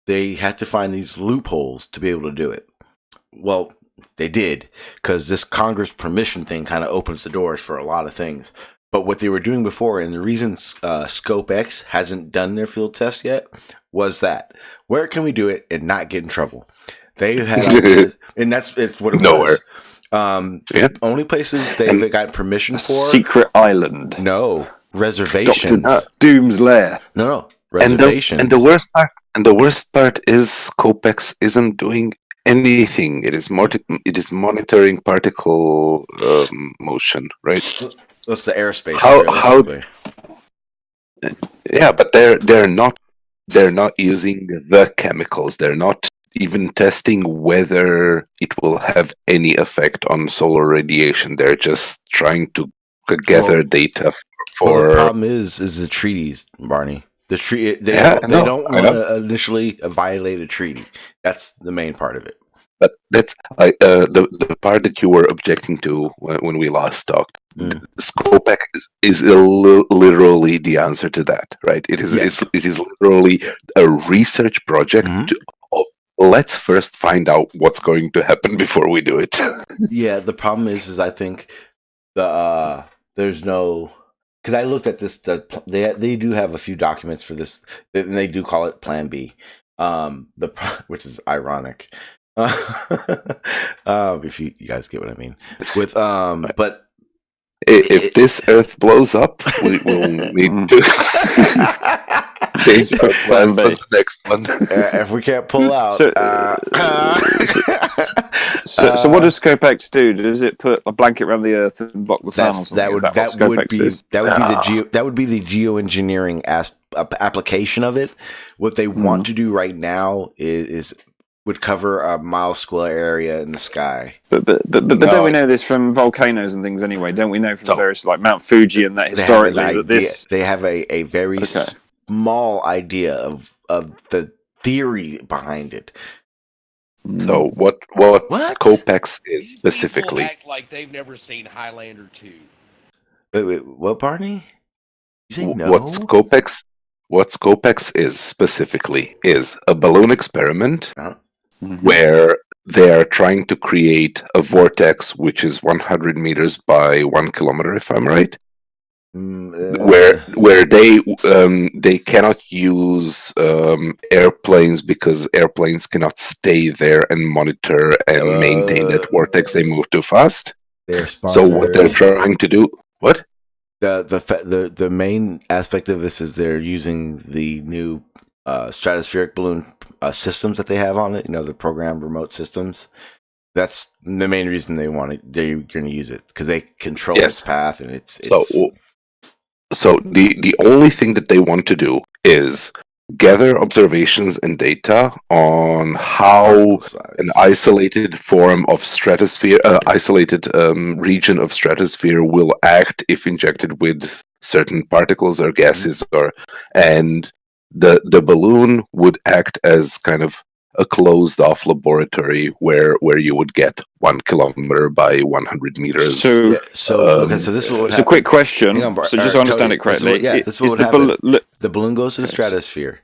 they had to find these loopholes to be able to do it. Well, they did, because this Congress permission thing kind of opens the doors for a lot of things. But what they were doing before, and the reason Scope X hasn't done their field test yet, was that where can we do it and not get in trouble? They had, and it's what it Nowhere. was. Only places they got permission for. Secret island. No. Reservations. Doom's Lair. No. Reservations. And the worst part is Scope X isn't doing anything. It is monitoring particle motion, right? That's the airspace. How? Yeah, but they're not using the chemicals. They're not even testing whether it will have any effect on solar radiation. They're just trying to gather data for. The problem is the treaties, Barney. The treaty. They don't want to initially violate a treaty. That's the main part of it. But that's the part that you were objecting to when we last talked. Scope X is literally the answer to that, right? It is literally a research project. Let's first find out what's going to happen before we do it. Yeah, the problem is I think there's no, because I looked at this. They do have a few documents for this, and they do call it Plan B, which is ironic. If you guys get what I mean. With but if this Earth blows up, we will need to plan for the next one. If we can't pull out. So what does Scope X do? Does it put a blanket around the Earth and block the sun? That would be the geoengineering application of it. What they want to do right now is would cover a mile square area in the sky. But don't we know this from volcanoes and things anyway? Don't we know from various, like Mount Fuji and that historically they have a very small idea of the theory behind it. So what Scope X is specifically? People act like they've never seen Highlander 2. Wait, what, Barney? You say no? What Scope X is specifically is a balloon experiment where they are trying to create a vortex which is 100 meters by 1 kilometer, if I'm right. Where they cannot use airplanes because airplanes cannot stay there and monitor and maintain that vortex. They move too fast. So what they're trying to do? What? The main aspect of this is they're using the new stratospheric balloon systems that they have on it. You know, the programmed remote systems. That's the main reason they're going to use it, because they control its path, and it's so the only thing that they want to do is gather observations and data on how an isolated form of stratosphere, isolated region of stratosphere will act if injected with certain particles or gases, and the balloon would act as kind of a closed-off laboratory where you would get 1 kilometer by 100 meters. So this is what. It's a quick question. So just to understand it correctly, this is what would happen. The balloon goes to the stratosphere.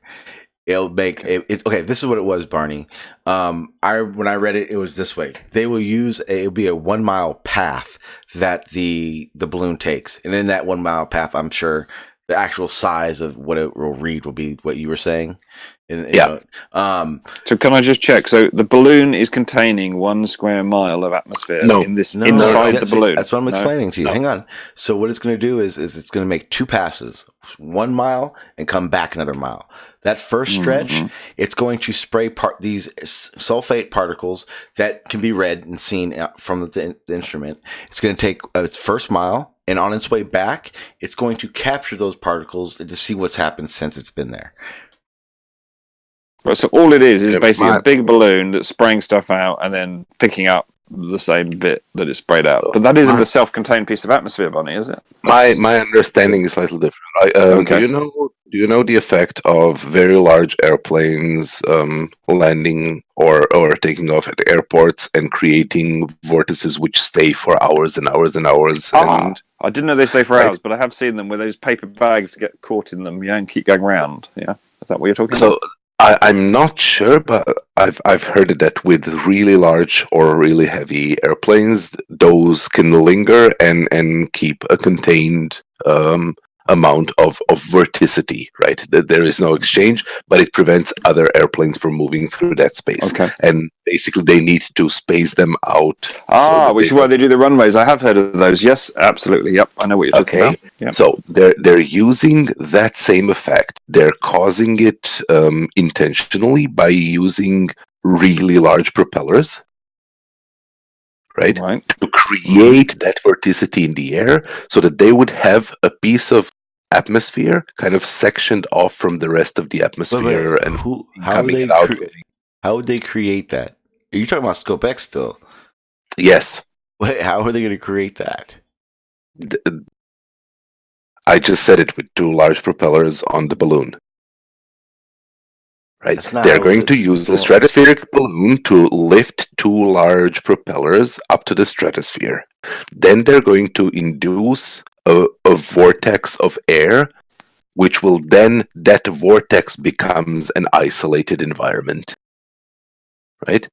It'll make it. Okay, this is what it was, Barney. When I read it, it was this way. They will use it'll be a 1 mile path that the balloon takes, and in that 1 mile path, I'm sure the actual size of what it will read will be what you were saying. And, Yeah. So can I just check? So the balloon is containing 1 square mile of atmosphere inside the balloon. That's what I'm explaining to you. No. Hang on. So what it's going to do is it's going to make 2 passes, 1 mile and come back another mile. That first stretch, it's going to spray these sulfate particles that can be read and seen from the instrument. It's going to take its first mile, and on its way back, it's going to capture those particles to see what's happened since it's been there. Right, so all it is basically a big balloon that's spraying stuff out and then picking up the same bit that it sprayed out. But that isn't a self-contained piece of atmosphere, Bonnie, is it? My understanding is slightly different. Okay. Do you know the effect of very large airplanes landing or taking off at airports and creating vortices which stay for hours and hours and hours? And I didn't know they stay for hours, but I have seen them where those paper bags get caught in them, and keep going round. Yeah, is that what you're talking about? I'm not sure, but I've heard that with really large or really heavy airplanes, those can linger and keep a contained amount of vorticity, right? There is no exchange, but it prevents other airplanes from moving through that space. Okay. And basically, they need to space them out. Which is why they do the runways. I have heard of those. Yes, absolutely. Yep, I know what you're talking about. Yep. So they're using that same effect. They're causing it intentionally by using really large propellers. Right? To create that vorticity in the air so that they would have a piece of atmosphere kind of sectioned off from the rest of the atmosphere. And how would they create that? Are you talking about Scope X still? Yes. How are they going to create that? I just said it with 2 large propellers on the balloon. Right. They're going to use a stratospheric balloon to lift 2 large propellers up to the stratosphere. Then they're going to induce a vortex of air, which will then, that vortex becomes an isolated environment. Right?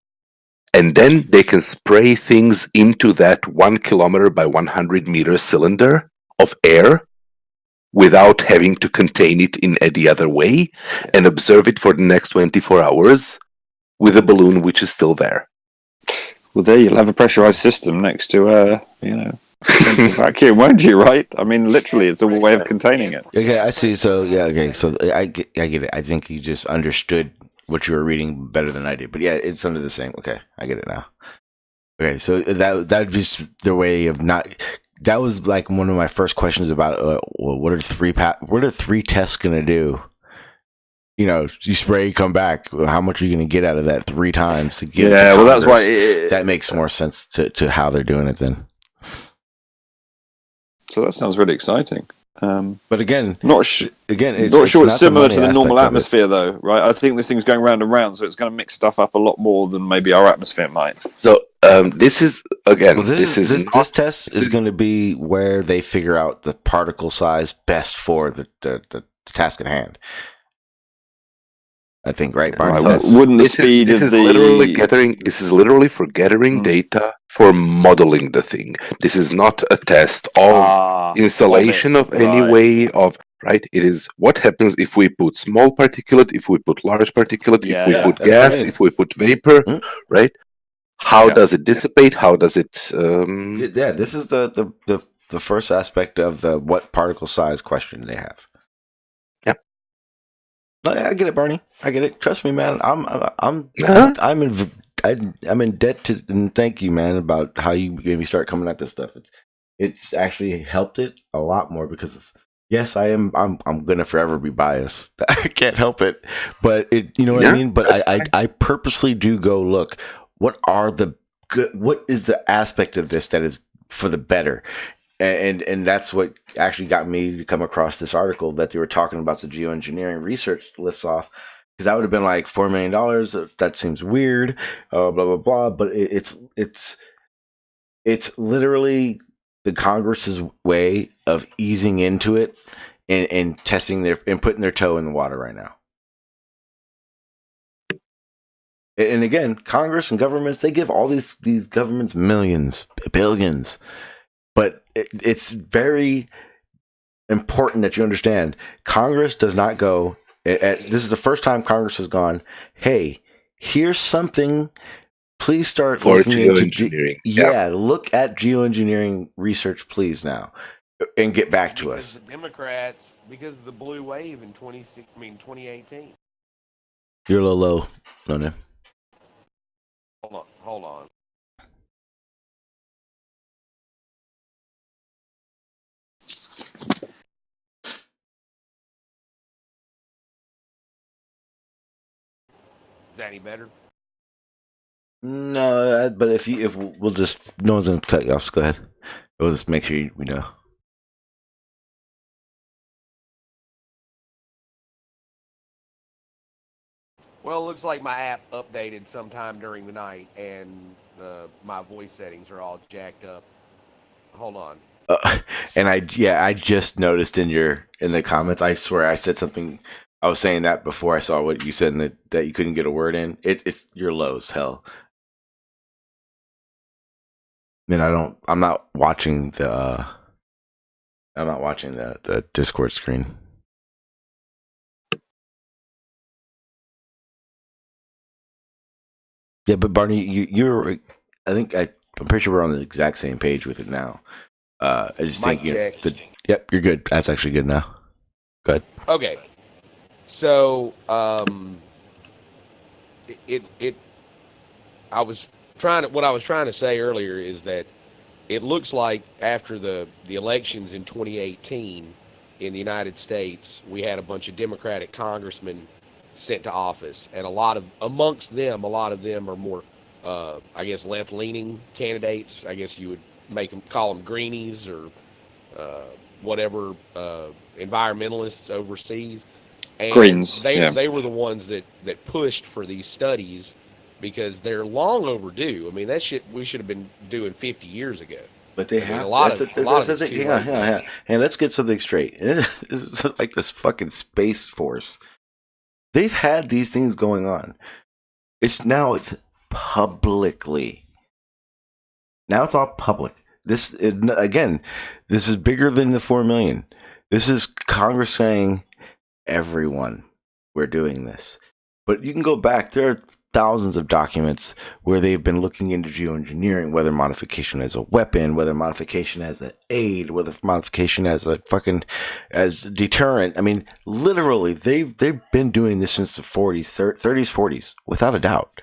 And then they can spray things into that 1 kilometer by 100 meter cylinder of air without having to contain it in any other way, and observe it for the next 24 hours with a balloon which is still there. Well, there you'll have a pressurized system next to vacuum, won't you? Right? I mean, literally, it's a way of containing it. Okay, I see. So so I get it. I think you just understood what you were reading better than I did. But yeah, it's under the same. Okay, I get it now. Okay, so that just the way of not. That was like one of my first questions about what are 3 tests gonna do? You know, you spray, you come back. How much are you gonna get out of that 3 times to get? Yeah, well, that's why that makes more sense to how they're doing it then. So that sounds really exciting. But again, it's not sure it's similar to the normal atmosphere, though, right? I think this thing's going round and round, so it's going to mix stuff up a lot more than maybe our atmosphere might. So this is again. Well, this test is going to be where they figure out the particle size best for the task at hand. I think, right, Barney? Wouldn't the speed this is literally for gathering data for modeling the thing. This is not a test of installation of any way of. Right, it is what happens if we put small particulate, if we put large particulate, if we put gas, if we put vapor, right? How does it dissipate? How does it? This is the first aspect of the what particle size question they have. Yeah, I get it, Bernie. I get it. Trust me, man. I'm in debt to and thank you, man, about how you made me start coming at this stuff. It's actually helped it a lot more because. Yes, I am. I'm gonna forever be biased. I can't help it, but you know what I mean. But I purposely do go look. What is the aspect of this that is for the better, and that's what actually got me to come across this article that they were talking about the geoengineering research lifts off because that would have been like $4 million. That seems weird. Blah blah blah. But it's literally the Congress's way of easing into it and testing and putting their toe in the water right now. And again, Congress and governments, they give all these governments millions, billions, but it's very important that you understand. Congress does not go. This is the first time Congress has gone, hey, here's something. Please start For looking into geoengineering. look at geoengineering research, please now, and get back to because us. the Democrats, because of the blue wave in 2018. You're a little low, no name. Hold on. Is that any better? No, but if we'll just, no one's gonna cut you off. So go ahead. We'll just make sure we know. Well, it looks like my app updated sometime during the night, and my voice settings are all jacked up. Hold on. And I just noticed in the comments. I swear I said something. I was saying that before I saw what you said, and that you couldn't get a word in. It's you're low as hell. I mean, I'm not watching the Discord screen. Yeah, but Barney, you're. I'm pretty sure we're on the exact same page with it now. I just Mic think check. yep, you're good. That's actually good now. Go ahead. Okay. So, what I was trying to say earlier is that it looks like after the elections in 2018 in the United States, we had a bunch of Democratic congressmen sent to office, and amongst them, a lot of them are more, I guess, left-leaning candidates. I guess you would call them greenies or whatever, environmentalists overseas. And Greens, they were the ones that pushed for these studies because they're long overdue. I mean, that shit we should have been doing 50 years ago. But they a lot of the thing. Hang on. Hey, let's get something straight. This is like this fucking Space Force. They've had these things going on. It's publicly. Now it's all public. This is bigger than the 4 million. This is Congress saying, everyone, we're doing this. But you can go back. There are thousands of documents where they've been looking into geoengineering, whether modification as a weapon, whether modification as an aid, whether modification as as deterrent. I mean, literally, they've been doing this since the 40s, 30s, 40s, without a doubt.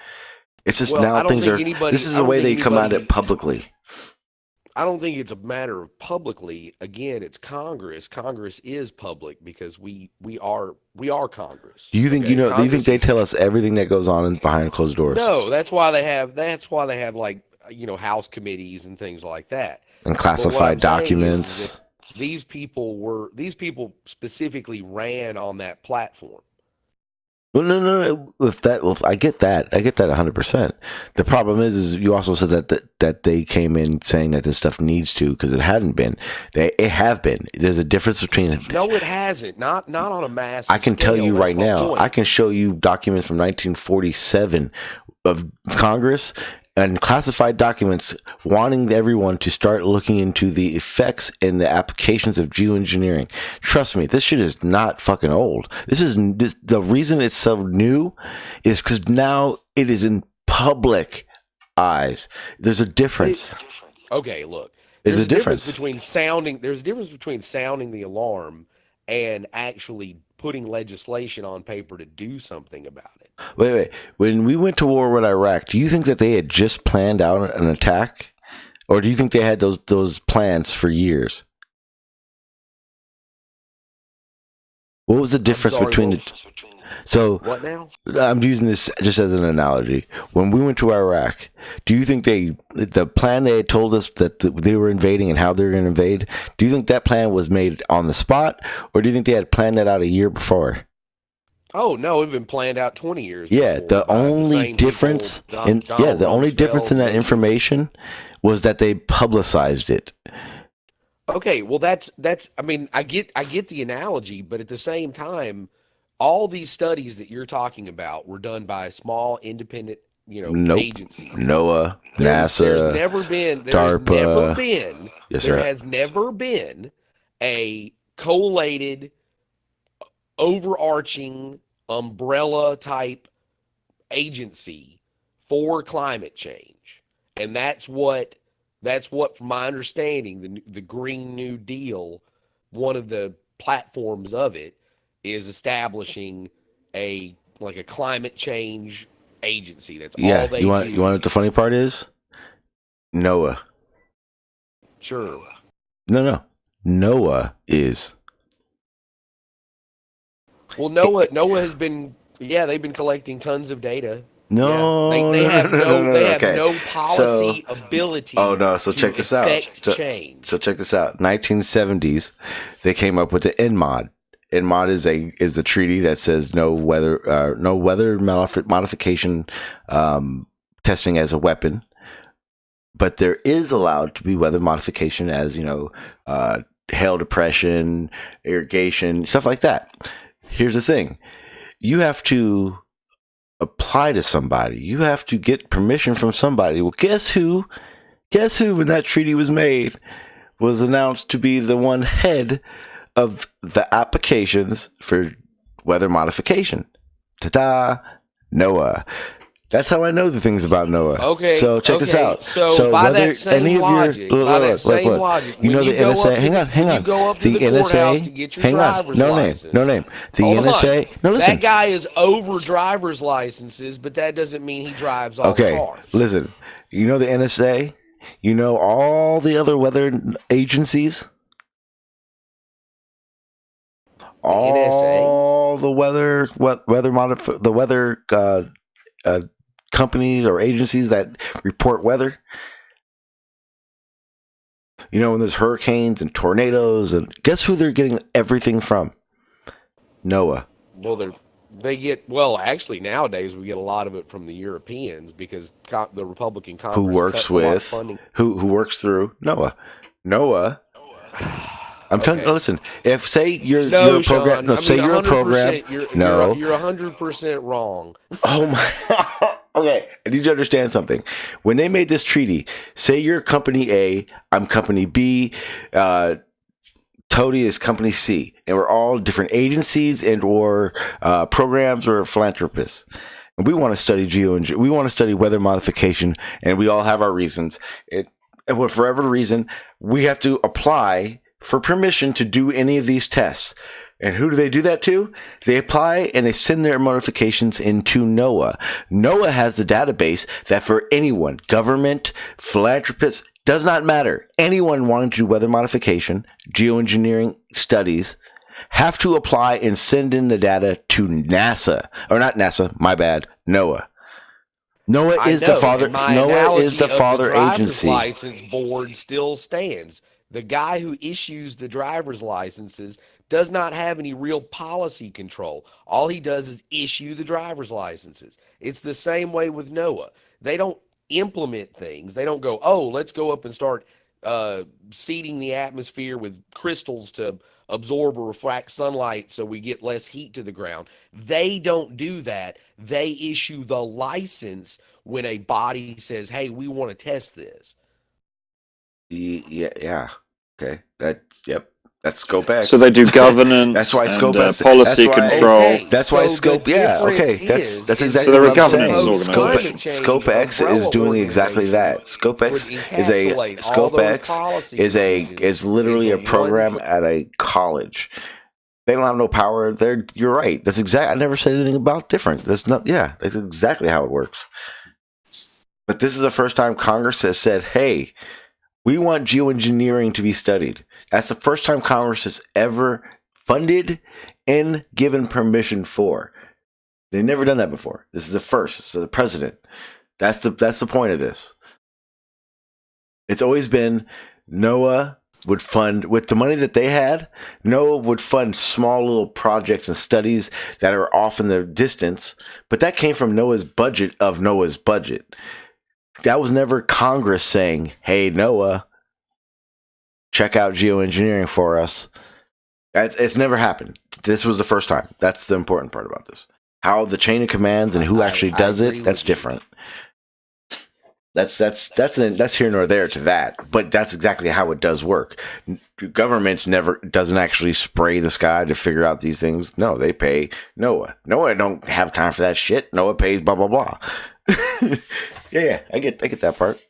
It's just now things are. This is the way they come at it publicly. I don't think it's a matter of publicly. Again, it's Congress. Congress is public because we are Congress. Do you think do you think they tell us everything that goes on behind closed doors? No, that's why they have like House committees and things like that. And classified documents. These people specifically ran on that platform. Well, no. I get that. I get that 100%. The problem is you also said that they came in saying that this stuff needs to, because it hadn't been. It have been. There's a difference between. No, it hasn't. Not on a massive. I can scale. tell you That's right now. point. I can show you documents from 1947 of Congress and classified documents wanting everyone to start looking into the effects and the applications of geoengineering. Trust me, this shit is not fucking old. The reason it's so new is because now it is in public eyes. There's a difference. Okay, look. There's a difference between sounding. There's a difference between sounding the alarm and actually putting legislation on paper to do something about it. Wait. When we went to war with Iraq, do you think that they had just planned out an attack? Or do you think they had those plans for years? What was the difference between So what now? I'm using this just as an analogy. When we went to Iraq, do you think the plan they had told us that they were invading and how they were going to invade, do you think that plan was made on the spot, or do you think they had planned that out a year before? Oh no, it'd been planned out 20 years. Yeah, the only difference in that information was that they publicized it. Okay, well that's I mean, I get the analogy, but at the same time, all these studies that you're talking about were done by small independent, agencies. NOAA, NASA, There's never been DARPA. There has never been a collated, overarching umbrella type agency for climate change. And that's what, from my understanding, the Green New Deal, one of the platforms of it is establishing a climate change agency. That's all they You want do. you want what the funny part is? NOAA. Sure. No. NOAA is. Well, NOAA has been, they've been collecting tons of data. No, Yeah. They have okay. no policy ability. Oh no! So to check this out. affect change. So check this out. 1970s, they came up with the NMOD. NMOD is the treaty that says no weather modification testing as a weapon, but there is allowed to be weather modification as hail depression, irrigation, stuff like that. Here's the thing: you have to apply to somebody. You have to get permission from somebody. Well, guess who? When that treaty was made, was announced to be the one head of the applications for weather modification. Ta-da! NOAA. That's how I know the things about NOAA. Okay. So check this out. So by that same logic, look, you know the NSA. Hang on. You go up to the courthouse to get your driver's license. No name. The Hold NSA. on. No, listen. That guy is over driver's licenses, but that doesn't mean he drives all the cars. Listen. You know the NSA. You know all the other weather agencies. All the weather companies or agencies that report weather. You know, when there's hurricanes and tornadoes, and guess who they're getting everything from? NOAA. Well, actually nowadays we get a lot of it from the Europeans because the Republican Congress who works with funding. Who works through NOAA. I'm telling you, listen, if say you're a program, you're a program. You're 100% wrong. Oh my. Okay, I need you to understand something. When they made this treaty, say you're company A, I'm company B, Toady is company C, and we're all different agencies and or programs or philanthropists. And we want to study we want to study weather modification, and we all have our reasons. And for whatever reason, we have to apply for permission to do any of these tests. And who do they do that to? They apply and they send their modifications into NOAA. NOAA has the database that for anyone, government, philanthropists, does not matter. Anyone wanting to do weather modification, geoengineering studies, have to apply and send in the data to NASA. Or not NASA, my bad, NOAA. NOAA is the father. NOAA is the father agency. The license board still stands. The guy who issues the driver's licenses does not have any real policy control. All he does is issue the driver's licenses. It's the same way with NOAA. They don't implement things. They don't go, oh, let's go up and start seeding the atmosphere with crystals to absorb or refract sunlight so we get less heat to the ground. They don't do that. They issue the license when a body says, hey, we want to test this. Yeah. Okay. Yep. That's Scope X. So they do governance. That's why Scope X. Policy control. Okay, that's why Scope. Yeah. Okay. That's exactly so what I'm saying. organization. Scope X is doing exactly that. Scope X is literally a program at a college. They don't have no power. You're right. That's exactly. I never said anything about different. That's exactly how it works. But this is the first time Congress has said, "Hey, we want geoengineering to be studied." That's the first time Congress has ever funded and given permission for. They've never done that before. This is the first. So the president. That's the point of this. It's always been NOAA would fund, with the money that they had, NOAA would fund small little projects and studies that are off in the distance, but that came from NOAA's budget of NOAA's budget. That was never Congress saying, hey, NOAA, check out geoengineering for us. It's never happened. This was the first time. That's the important part about this. How the chain of commands and who actually does it, that's different. That's here nor there to that, but that's exactly how it does work. Governments doesn't actually spray the sky to figure out these things. No, they pay NOAA. NOAA don't have time for that shit. NOAA pays blah blah blah. yeah, I get that part.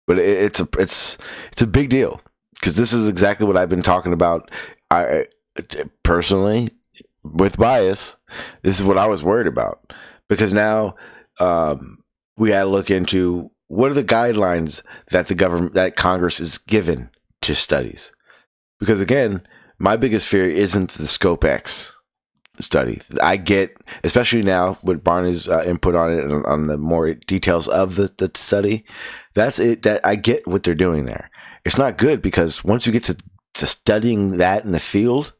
But it's a big deal because this is exactly what I've been talking about. I personally, with bias, this is what I was worried about. Because now we got to look into what are the guidelines that that Congress is given to studies. Because again, my biggest fear isn't the Scope X study. I get, especially now with Barney's input on it and on the more details of the study. That's it. That I get what they're doing there. It's not good because once you get to studying that in the field,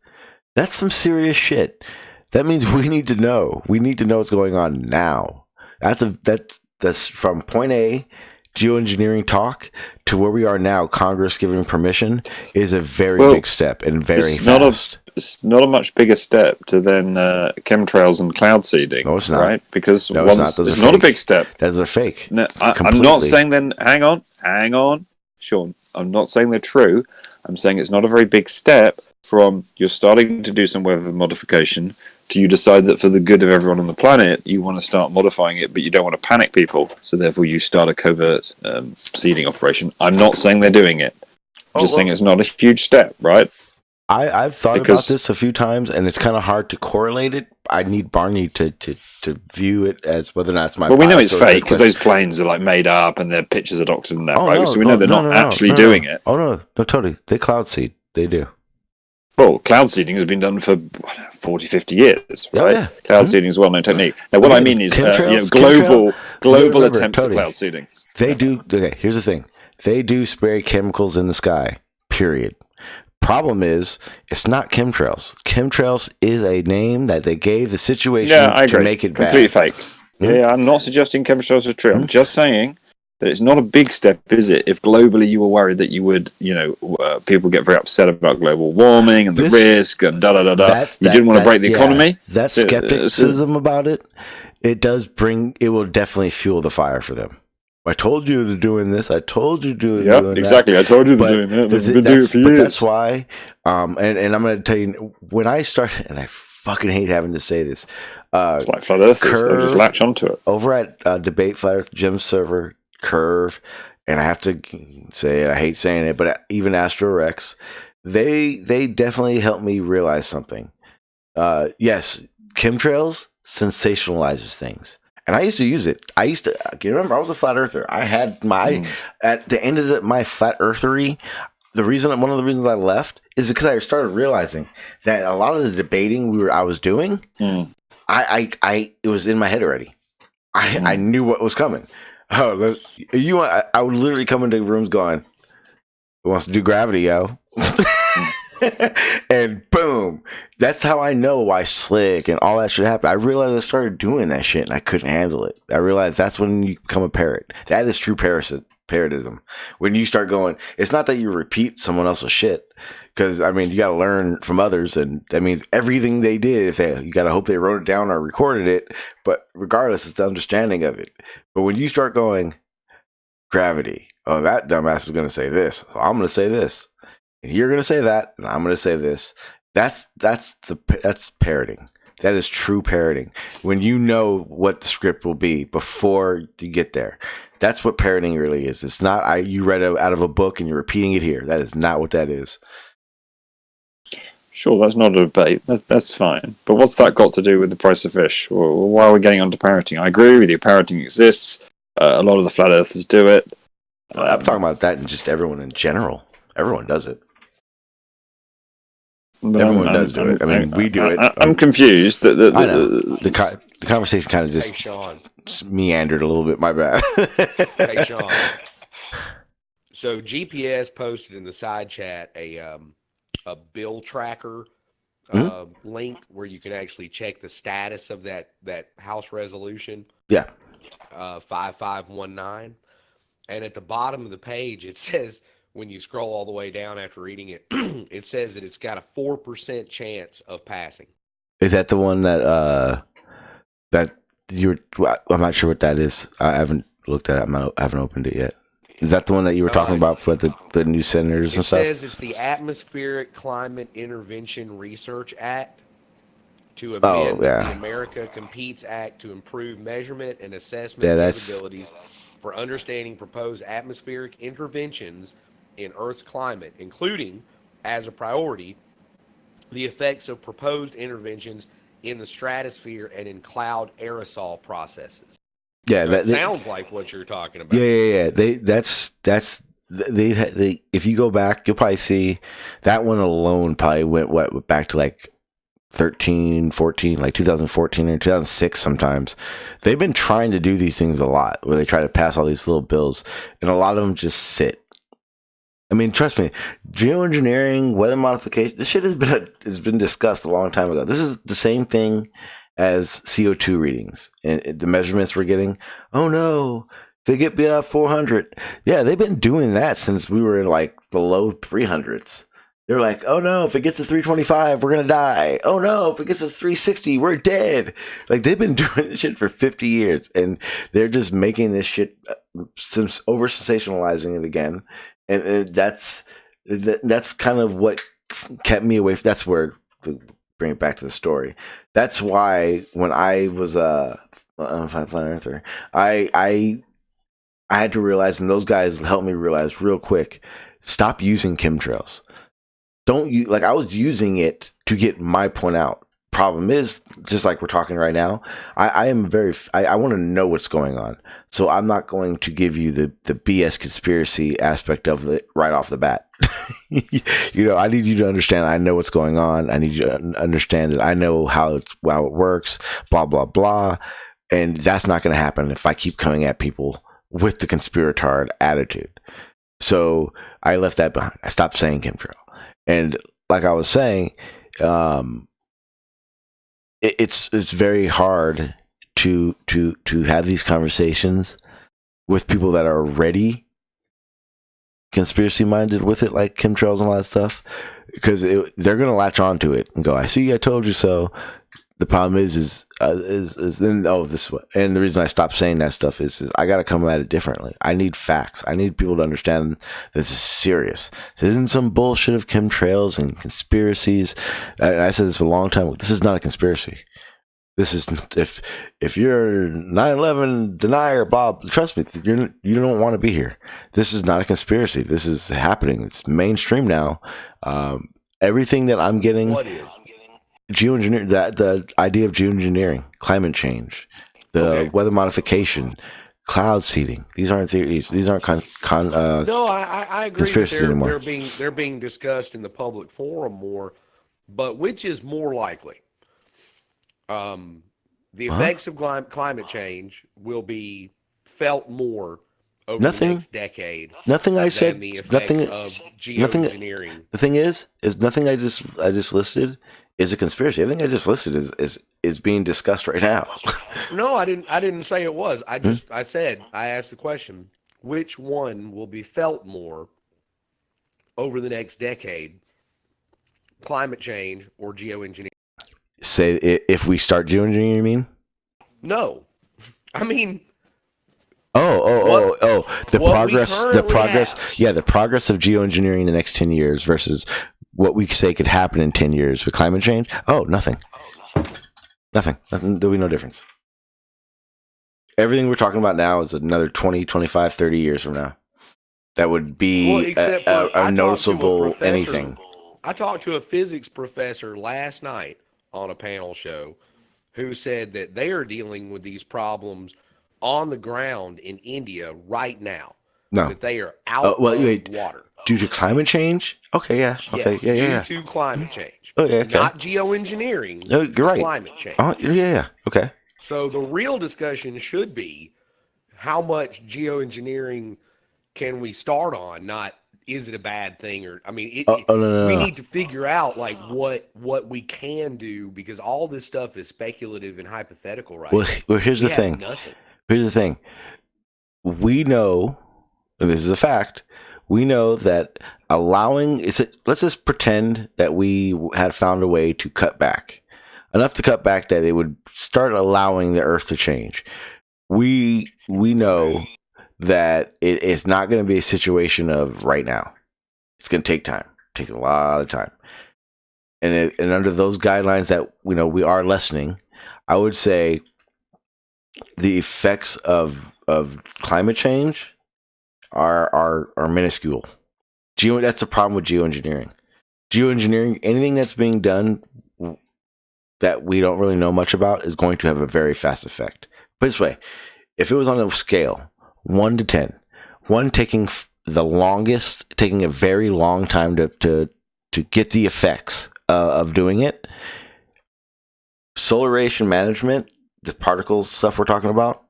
that's some serious shit. That means we need to know. We need to know what's going on now. That's from point A, geoengineering talk, to where we are now. Congress giving permission is a very big step and very fast. It's not a much bigger step to then chemtrails and cloud seeding. No, it's not. Right? Because no, it's not a big step. Those are fake. No, I'm not saying then. Hang on, Sean. I'm not saying they're true. I'm saying it's not a very big step from you're starting to do some weather modification to you decide that for the good of everyone on the planet, you want to start modifying it, but you don't want to panic people. So therefore you start a covert seeding operation. I'm not saying they're doing it. I'm just saying it's not a huge step, right? I've thought about this a few times, and it's kind of hard to correlate it. I need Barney to view it as whether or not it's my. Well, we know it's fake because those planes are like made up, and their pictures are doctored and that, right? No, so we know they're not actually doing it. Oh no, totally. They cloud seed. They do. Well, cloud seeding has been done for 40, 50 years, right? Oh, yeah. Cloud seeding is a well-known technique. Now, what I mean is, global attempts at cloud seeding. They do. Okay, here's the thing. They do spray chemicals in the sky. Period. Problem is, it's not chemtrails. Chemtrails is a name that they gave the situation to make it completely bad. fake. Yeah, I'm not suggesting chemtrails are true. I'm just saying that it's not a big step, is it? If globally you were worried that you would, people get very upset about global warming and the risk and you didn't want to break the economy. That skepticism about it, it will definitely fuel the fire for them. I told you they're doing this. I told you doing that. Exactly. I told you they're doing that. They've been doing it for years. But that's why, and I'm going to tell you, when I started, and I fucking hate having to say this. It's like Flat Earthers. They'll just latch onto it. Over at Debate Flat Earth Jim's server, Curve, and I have to say it, I hate saying it, but even Astro Rex, they definitely helped me realize something. Yes, chemtrails sensationalizes things. And I used to use it. Can you remember? I was a flat earther. I had at the end of my flat earthery, one of the reasons I left is because I started realizing that a lot of the debating I was doing, it was in my head already. I knew what was coming. I would literally come into rooms going, "Who wants to do gravity, yo?" And boom, that's how I know why slick and all that shit happened. I realized I started doing that shit and I couldn't handle it. I realized that's when you become a parrot. That is true parrotism. When you start going, it's not that you repeat someone else's shit, because you got to learn from others, and that means everything they did. You got to hope they wrote it down or recorded it. But regardless, it's the understanding of it. But when you start going, gravity, oh, that dumbass is going to say this, so I'm going to say this. And you're going to say that, and I'm going to say this. That's parroting. That is true parroting. When you know what the script will be before you get there. That's what parroting really is. It's not you read it out of a book and you're repeating it here. That is not what that is. Sure, that's not a debate. That's fine. But what's that got to do with the price of fish? Why are we getting onto parroting? I agree with you. Parroting exists. A lot of the flat earthers do it. I'm talking about that and just everyone in general. Everyone does it. Everyone does do it. We do it. I'm confused. The conversation kind of just Sean. meandered a little bit. My bad. Hey, Sean. So GPS posted in the side chat a bill tracker link where you can actually check the status of that House resolution. Yeah. 5519. And at the bottom of the page, it says, when you scroll all the way down after reading it, it says that it's got a 4% chance of passing. Is that the one that I'm not sure what that is. I haven't looked at it. I haven't opened it yet. Is that the one that you were talking about for the new senators and stuff? It says it's the Atmospheric Climate Intervention Research Act to amend the America Competes Act to improve measurement and assessment capabilities for understanding proposed atmospheric interventions in Earth's climate, including, as a priority, the effects of proposed interventions in the stratosphere and in cloud aerosol processes. Yeah, So that sounds like what you're talking about. Yeah. They if you go back, you'll probably see that one alone probably went back to like 13, 14, like 2014 or 2006 sometimes. They've been trying to do these things a lot where they try to pass all these little bills, and a lot of them just sit. I mean, trust me, geoengineering, weather modification, this shit has been discussed a long time ago. This is the same thing as CO2 readings and the measurements we're getting. Oh no, they get beyond 400. Yeah, they've been doing that since we were in like the low 300s. They're like, oh no, if it gets to 325, we're going to die. Oh no, if it gets to 360, we're dead. Like, they've been doing this shit for 50 years, and they're just making this shit, over sensationalizing it again. And that's kind of what kept me away. That's where, to bring it back to the story. That's why when I was a flat earther, I had to realize, and those guys helped me realize real quick, stop using chemtrails. Don't use, like, I was using it to get my point out. Problem is, just like we're talking right now, I want to know what's going on. So I'm not going to give you the BS conspiracy aspect of it right off the bat. I need you to understand I know what's going on. I need you to understand that I know how it works, blah, blah, blah. And that's not going to happen if I keep coming at people with the conspiratard attitude. So I left that behind. I stopped saying chemtrail. And like I was saying, it's very hard to have these conversations with people that are already conspiracy minded with it, like chemtrails and all that stuff, because they're going to latch onto it and go, "I see, I told you so." The problem is then this way. And the reason I stopped saying that stuff is I got to come at it differently. I need facts. I need people to understand this is serious. This isn't some bullshit of chemtrails and conspiracies. And I said this for a long time. This is not a conspiracy. This is, if you're 9/11 denier, Bob, trust me, you don't want to be here. This is not a conspiracy. This is happening. It's mainstream now. Everything that I'm getting. What is? Geoengineering, the idea of geoengineering, climate change, the weather modification, cloud seeding. These aren't theories. These aren't no, I agree that they're being discussed in the public forum more. But which is more likely? The effects of climate change will be felt more over the next decade. Nothing I said. The effects of geoengineering. The thing is nothing I just listed is a conspiracy. Everything I just listed is being discussed right now. No, I didn't say it was. I asked the question, which one will be felt more over the next decade? Climate change or geoengineering? Say if we start geoengineering, you mean? No. I mean, the progress of geoengineering in the next 10 years versus what we say could happen in 10 years with climate change. Nothing. There'll be no difference. Everything we're talking about now is another 20, 25, 30 years from now. That would be a noticeable anything. I talked to a physics professor last night on a panel show who said that they are dealing with these problems on the ground in India right now. No. That they are out of water. Due to climate change? Okay, yeah. Okay, yes, due to climate change. Oh, yeah, okay. Not geoengineering. No, you're right. Climate change. Yeah. Okay. So the real discussion should be how much geoengineering can we start on, not is it a bad thing, or I mean, we need to figure out like what we can do, because all this stuff is speculative and hypothetical right now. Well, here's the thing. Here's the thing. We know, and this is a fact, we know that let's just pretend that we had found a way to cut back. enough to cut back that it would start allowing the Earth to change. We know that it's not going to be a situation of right now. It's going to take time, take a lot of time. And under those guidelines that we are lessening, I would say the effects of climate change are minuscule. That's the problem with geoengineering. Geoengineering, anything that's being done that we don't really know much about is going to have a very fast effect. Put it this way, if it was on a scale 1 to 10, 1 taking the longest, taking a very long time to get the effects of doing it, solar radiation management, the particles stuff we're talking about,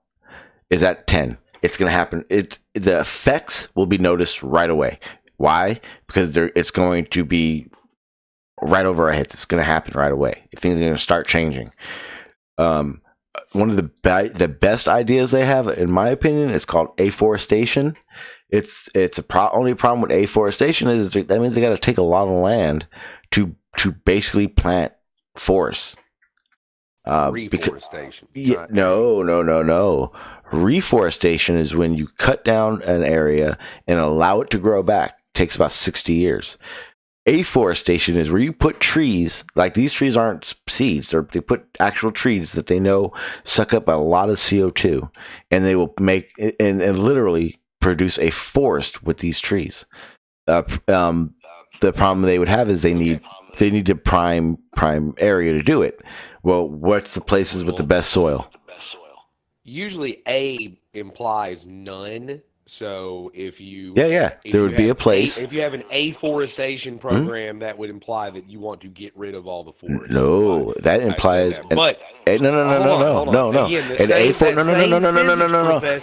is at 10. It's going to happen. The effects will be noticed right away. Why? Because it's going to be right over our heads. It's going to happen right away. Things are going to start changing. One of the best ideas they have, in my opinion, is called afforestation. Only problem with afforestation is that means they got to take a lot of land to basically plant forests. Reforestation. No. Reforestation is when you cut down an area and allow it to grow back. It takes about 60 years. Afforestation is where you put trees, like these trees aren't seeds, they put actual trees that they know suck up a lot of CO2, and they will make and literally produce a forest with these trees. The problem they would have is they need to prime area to do it. Well, what's the places with the best soil? Usually A implies none. So if you there would be a place. If you have an afforestation program, that would imply that you want to get rid of all the forests. No, that implies. But no. Again,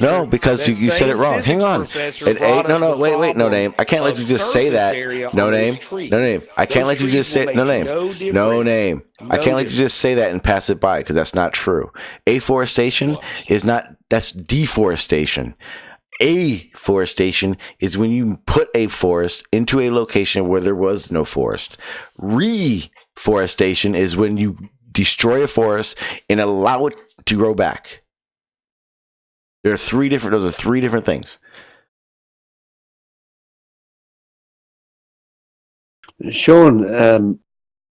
No, because you said it wrong. Hang on. Wait, no name. I can't let you just say that. No name. I can't let you just say no name. No name. I can't let you just say that and pass it by because that's not true. Afforestation is not. That's deforestation. Afforestation is when you put a forest into a location where there was no forest. Reforestation is when you destroy a forest and allow it to grow back. Those are three different things. Sean,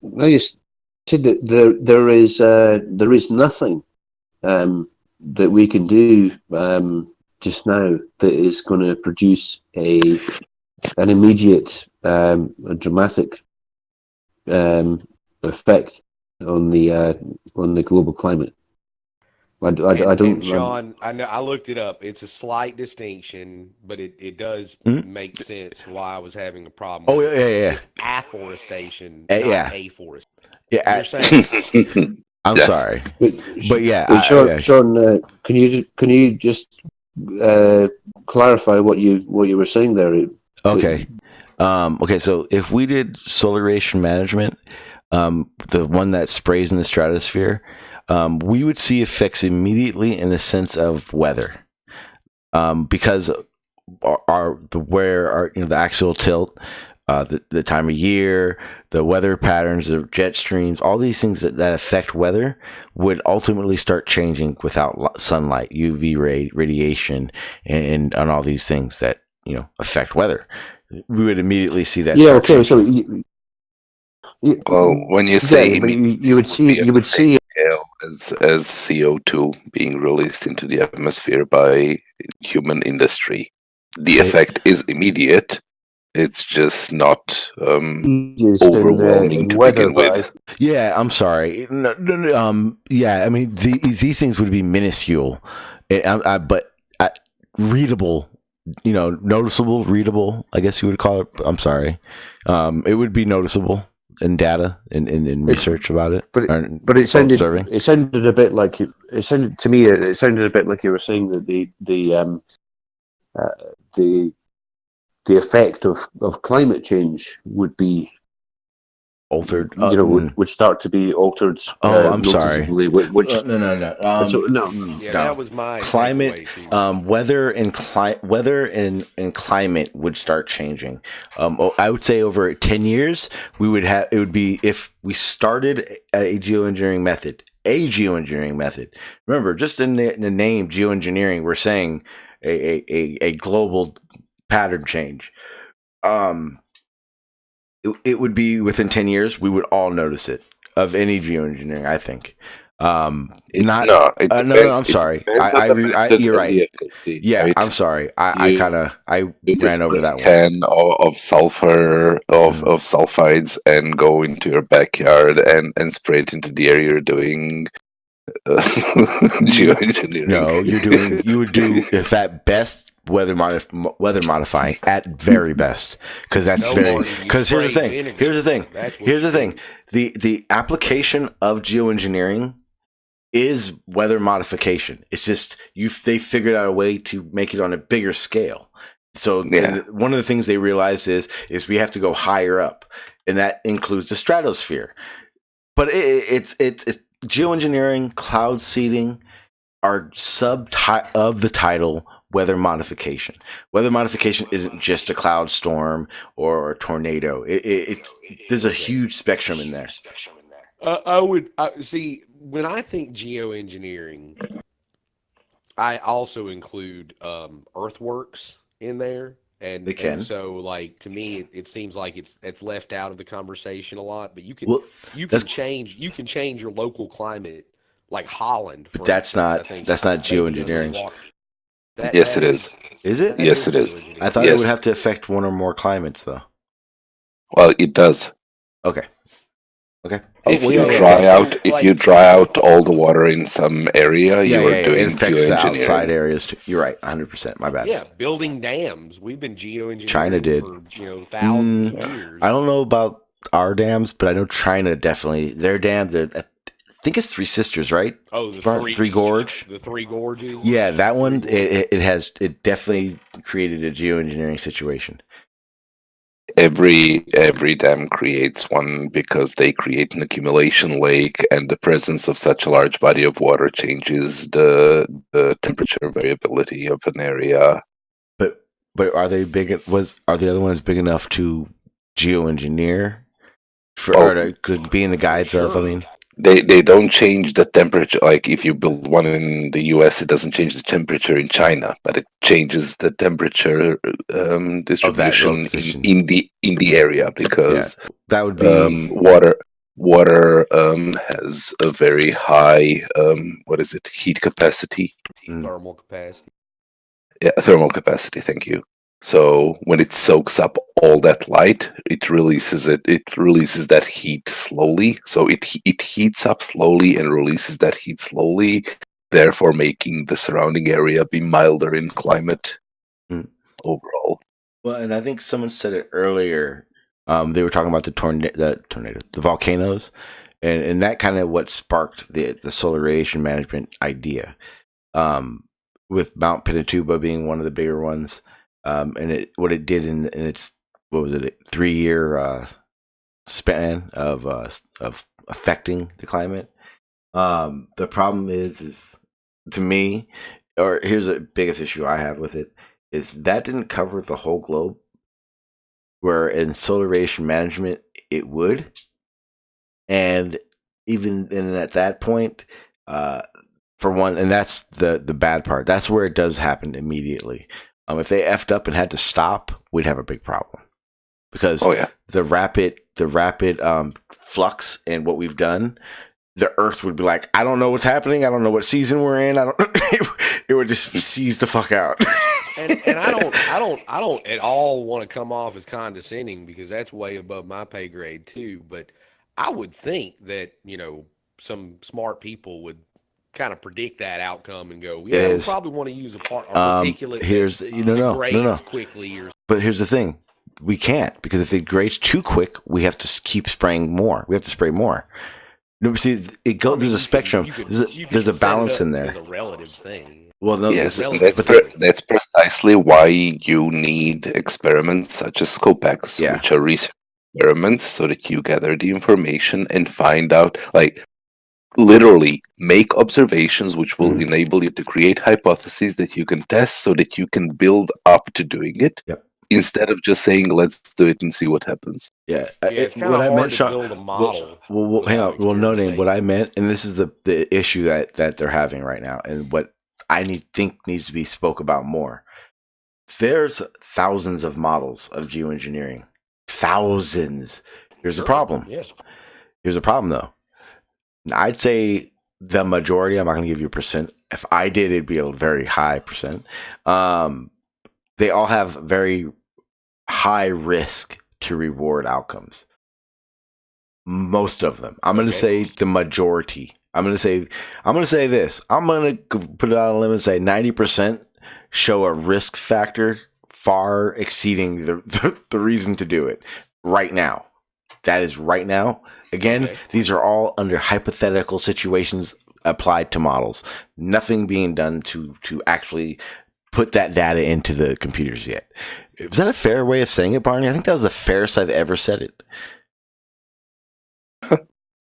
now you said that there is nothing that we can do just now that is going to produce an immediate, dramatic effect on the global climate. I don't. Sean, I know I looked it up. It's a slight distinction, but it does make sense why I was having a problem. Oh yeah. It's afforestation, not afforestation. Yeah, you're saying. I'm sorry, but yeah. Sean, can you just clarify what you were saying there? Okay. So if we did solar radiation management, the one that sprays in the stratosphere, we would see effects immediately in the sense of weather, because the axial tilt, the time of year, the weather patterns, the jet streams, all these things that affect weather would ultimately start changing without sunlight, UV radiation, and all these things that affect weather. We would immediately see that. Yeah. Okay. So. Well, when you say you would see as CO2 being released into the atmosphere by human industry, the effect is immediate. It's just not overwhelming to begin with. Yeah, I'm sorry. Yeah, I mean these things would be minuscule, but readable. Noticeable, readable. I guess you would call it. I'm sorry. It would be noticeable in data in research about it. But it sounded a bit like it sounded to me. It sounded a bit like you were saying that the effect of climate change would be altered. Would start to be altered. I'm sorry. No. No. That was my climate. takeaway, too. Weather and climate would start changing. I would say over 10 years, it would be if we started a geoengineering method. Remember, just in the name geoengineering, we're saying a global pattern change. It would be within 10 years, we would all notice it of any geoengineering, I think. I'm sorry. You're right. Yeah, right? I'm sorry. I ran over that one. Can of sulfur of sulfides and go into your backyard and spray it into the area you're doing geoengineering. No, you would do if at best weather modifying at very best, because here's the thing. The application of geoengineering is weather modification. It's just they figured out a way to make it on a bigger scale. So one of the things they realize is we have to go higher up, and that includes the stratosphere. But it's geoengineering, cloud seeding are of the title weather modification. Weather modification isn't just a cloud storm or a tornado. There's a huge spectrum in there. I would see when I think geoengineering, I also include earthworks in there, and so like to me, it seems like it's left out of the conversation a lot. But you can change your local climate, like Holland. But that's not geoengineering. Yes, it is. Is it? Yes, it is. I thought it would have to affect one or more climates, though. Well, it does. Okay. If you dry out all the water in some area, you are doing it affects the geoengineering. outside areas too. You're right, 100%. My bad. Yeah, building dams. We've been geoengineering. China did for thousands of years. I don't know about our dams, but I know China definitely. Their dam, I think it's Three Sisters, right? Oh, the Three Gorge. The Three Gorges. Yeah, that one. It definitely created a geoengineering situation. Every dam creates one because they create an accumulation lake, and the presence of such a large body of water changes the temperature variability of an area. But are they big? Are the other ones big enough to geoengineer or to be in the guides of? I mean, they don't change the temperature. Like if you build one in the US, it doesn't change the temperature in China, but it changes the temperature distribution in the area, because that would be water has a very high heat capacity, thermal capacity. Yeah, thermal capacity. Thank you. So when it soaks up all that light, it releases that heat slowly. So it heats up slowly and releases that heat slowly, therefore making the surrounding area be milder in climate overall. Well, and I think someone said it earlier. They were talking about the volcanoes, and that kind of what sparked the solar radiation management idea, with Mount Pinatubo being one of the bigger ones. And what it did in its 3-year span of affecting the climate. The problem is to me, or here's the biggest issue I have with it, is that didn't cover the whole globe. Where in solar radiation management it would, and even at that point, for one, and that's the bad part. That's where it does happen immediately. If they effed up and had to stop, we'd have a big problem, because the rapid flux and what we've done, the Earth would be like, I don't know what's happening. I don't know what season we're in. It would just seize the fuck out. and I don't at all want to come off as condescending, because that's way above my pay grade too. But I would think that some smart people would kind of predict that outcome and go, we probably want to use a particulate degrades quickly. But here's the thing. We can't, because if it degrades too quick, we have to keep spraying more. We have to spray more. No, see, there's a spectrum. There's a balance in there. It's a relative thing. Well, no, yes, that's precisely why you need experiments such as ScopeX, which are research experiments so that you gather the information and find out, like, literally make observations which will enable you to create hypotheses that you can test so that you can build up to doing it. Yep. Instead of just saying, let's do it and see what happens. Yeah, it's kind what of I hard meant, to Sean. build a model. Well, hang on. without Well, no name. What I experimentation. meant, and this is the issue that they're having right now, and what I think needs to be spoke about more. There's thousands of models of geoengineering. Thousands. Here's the Sure, problem. Yes. Here's the problem, though. I'd say the majority. I'm not going to give you a percent. If I did, it'd be a very high percent. They all have very high risk to reward outcomes. Most of them. I'm going to say the majority. I'm going to say this. I'm going to put it on a limb and say 90% show a risk factor far exceeding the reason to do it right now. That is right now. Again, these are all under hypothetical situations applied to models. Nothing being done to actually put that data into the computers yet. Was that a fair way of saying it, Barney? I think that was the fairest I've ever said it.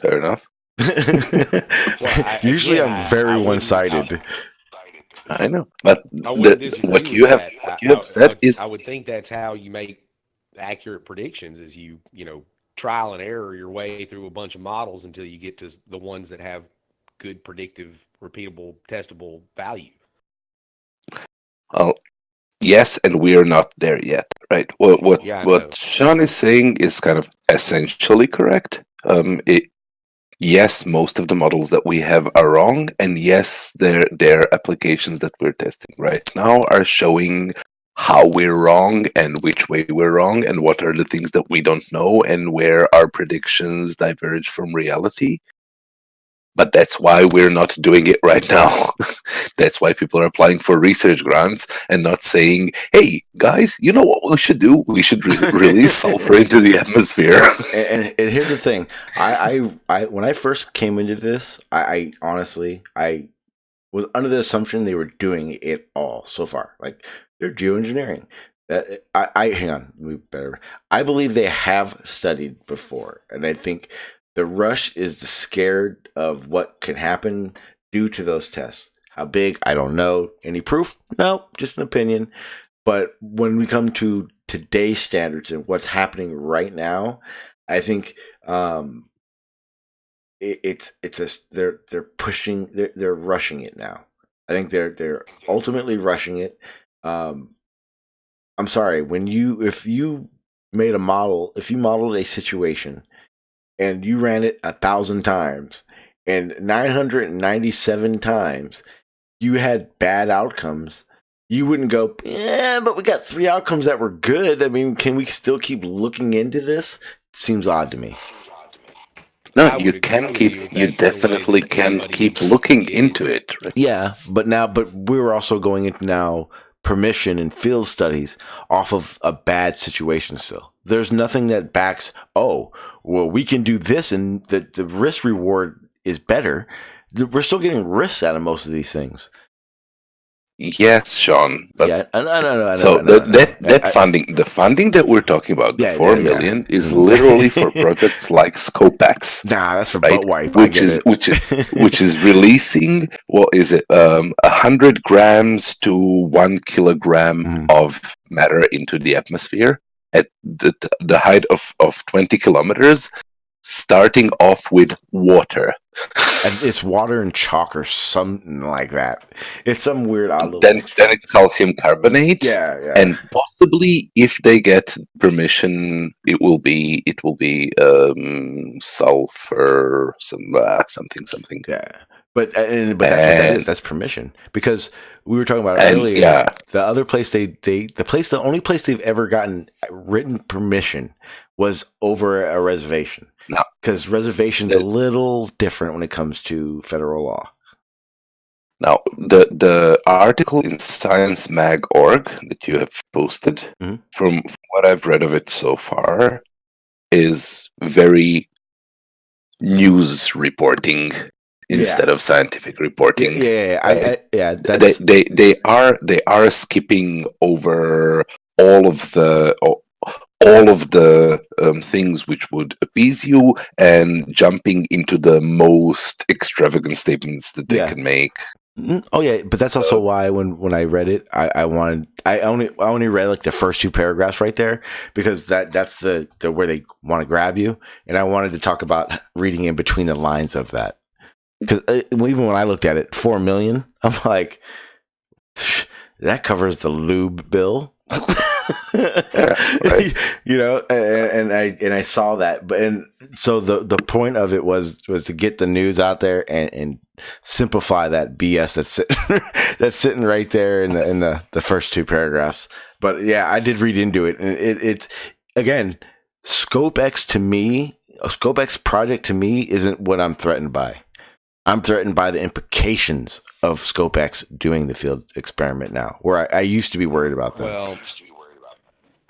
Fair enough. Usually I'm very one-sided. I know, but I wouldn't disagree what with you have that. what you have said is I would think that's how you make accurate predictions, is you trial and error your way through a bunch of models until you get to the ones that have good predictive, repeatable, testable value. well, yes, and we are not there yet, right? What Yeah, I know. Sean is saying is kind of essentially correct. Yes, most of the models that we have are wrong, and yes, their applications that we're testing right now are showing how we're wrong and which way we're wrong and what are the things that we don't know and where our predictions diverge from reality. But that's why we're not doing it right now. That's why people are applying for research grants and not saying, hey, guys, you know what we should do? We should release sulfur into the atmosphere. And here's the thing. I when I first came into this, I honestly, I was under the assumption they were doing it all so far. Like, they're geoengineering. I hang on. I believe they have studied before, and I think the rush is scared of what can happen due to those tests. How big? I don't know. Any proof? No, just an opinion. But when we come to today's standards and what's happening right now, I think they're pushing, they're rushing it now. I think they're ultimately rushing it. I'm sorry, if you modeled a situation and you ran it 1,000 times and 997 times you had bad outcomes, you wouldn't go, yeah, but we got 3 outcomes that were good. I mean, can we still keep looking into this? It seems odd to me. No, you definitely can keep looking into it. Right? Yeah, but we're also going into now permission and field studies off of a bad situation still. There's nothing that backs, oh, well, we can do this and the risk reward is better. We're still getting risks out of most of these things. Yes, Sean. But yeah, I know. So that funding, the funding that we're talking about, the 4 million, is literally for projects like ScopeX. Nah, that's for right? butt wipe. Which is releasing, what is it, 100 grams to 1 kilogram of matter into the atmosphere at the height of 20 kilometers, starting off with water. And it's water and chalk or something like that. It's some weird odd little. Then it's calcium carbonate. Yeah. And possibly, if they get permission, it will be sulfur, something. Yeah, but that's what that is. That's permission, because we were talking about earlier. Yeah. The other place the only place they've ever gotten written permission was over a reservation. No, because reservation's a little different when it comes to federal law. Now, the article in sciencemag.org that you have posted, from what I've read of it so far, is very news reporting instead of scientific reporting. They are skipping over all of the all of the things which would appease you and jumping into the most extravagant statements that they Yeah. can make. Oh yeah, but that's also why when I read it, I only read like the first two paragraphs right there, because that's the where they want to grab you, and I wanted to talk about reading in between the lines of that, because even when I looked at it, 4 million, I'm like, that covers the lube bill. Right. You know, and I saw that, but and so the point of it was to get the news out there and simplify that BS that's sitting right there in the first two paragraphs. But yeah, I did read into it, and it again, ScopeX to me, a ScopeX project to me isn't what I'm threatened by. I'm threatened by the implications of ScopeX doing the field experiment now, where I used to be worried about them. Well,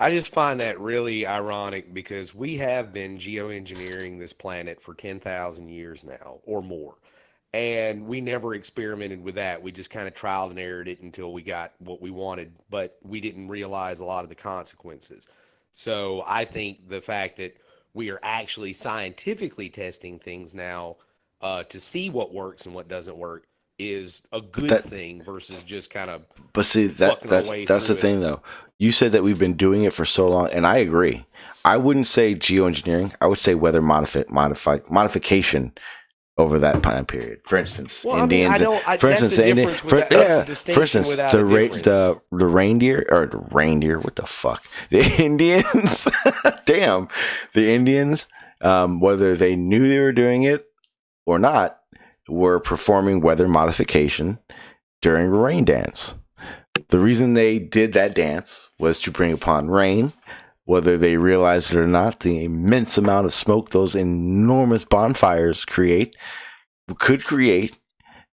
I just find that really ironic because we have been geoengineering this planet for 10,000 years now or more. And we never experimented with that. We just kind of trialed and errored it until we got what we wanted, but we didn't realize a lot of the consequences. So I think the fact that we are actually scientifically testing things now to see what works and what doesn't work is a good that- thing versus just kind of But see, fucking our way that's the through it. thing, though. You said that we've been doing it for so long, and I agree. I wouldn't say geoengineering. I would say weather modification over that time period. For instance, Well, I mean, Indians. I don't. for That's instance, a difference for, without, that's a for distinction instance, without the a ra- difference. the reindeer or the reindeer. What the fuck? The Indians. Damn, the Indians. Whether they knew they were doing it or not, were performing weather modification during a rain dance. The reason they did that dance was to bring upon rain. Whether they realized it or not, the immense amount of smoke those enormous bonfires could create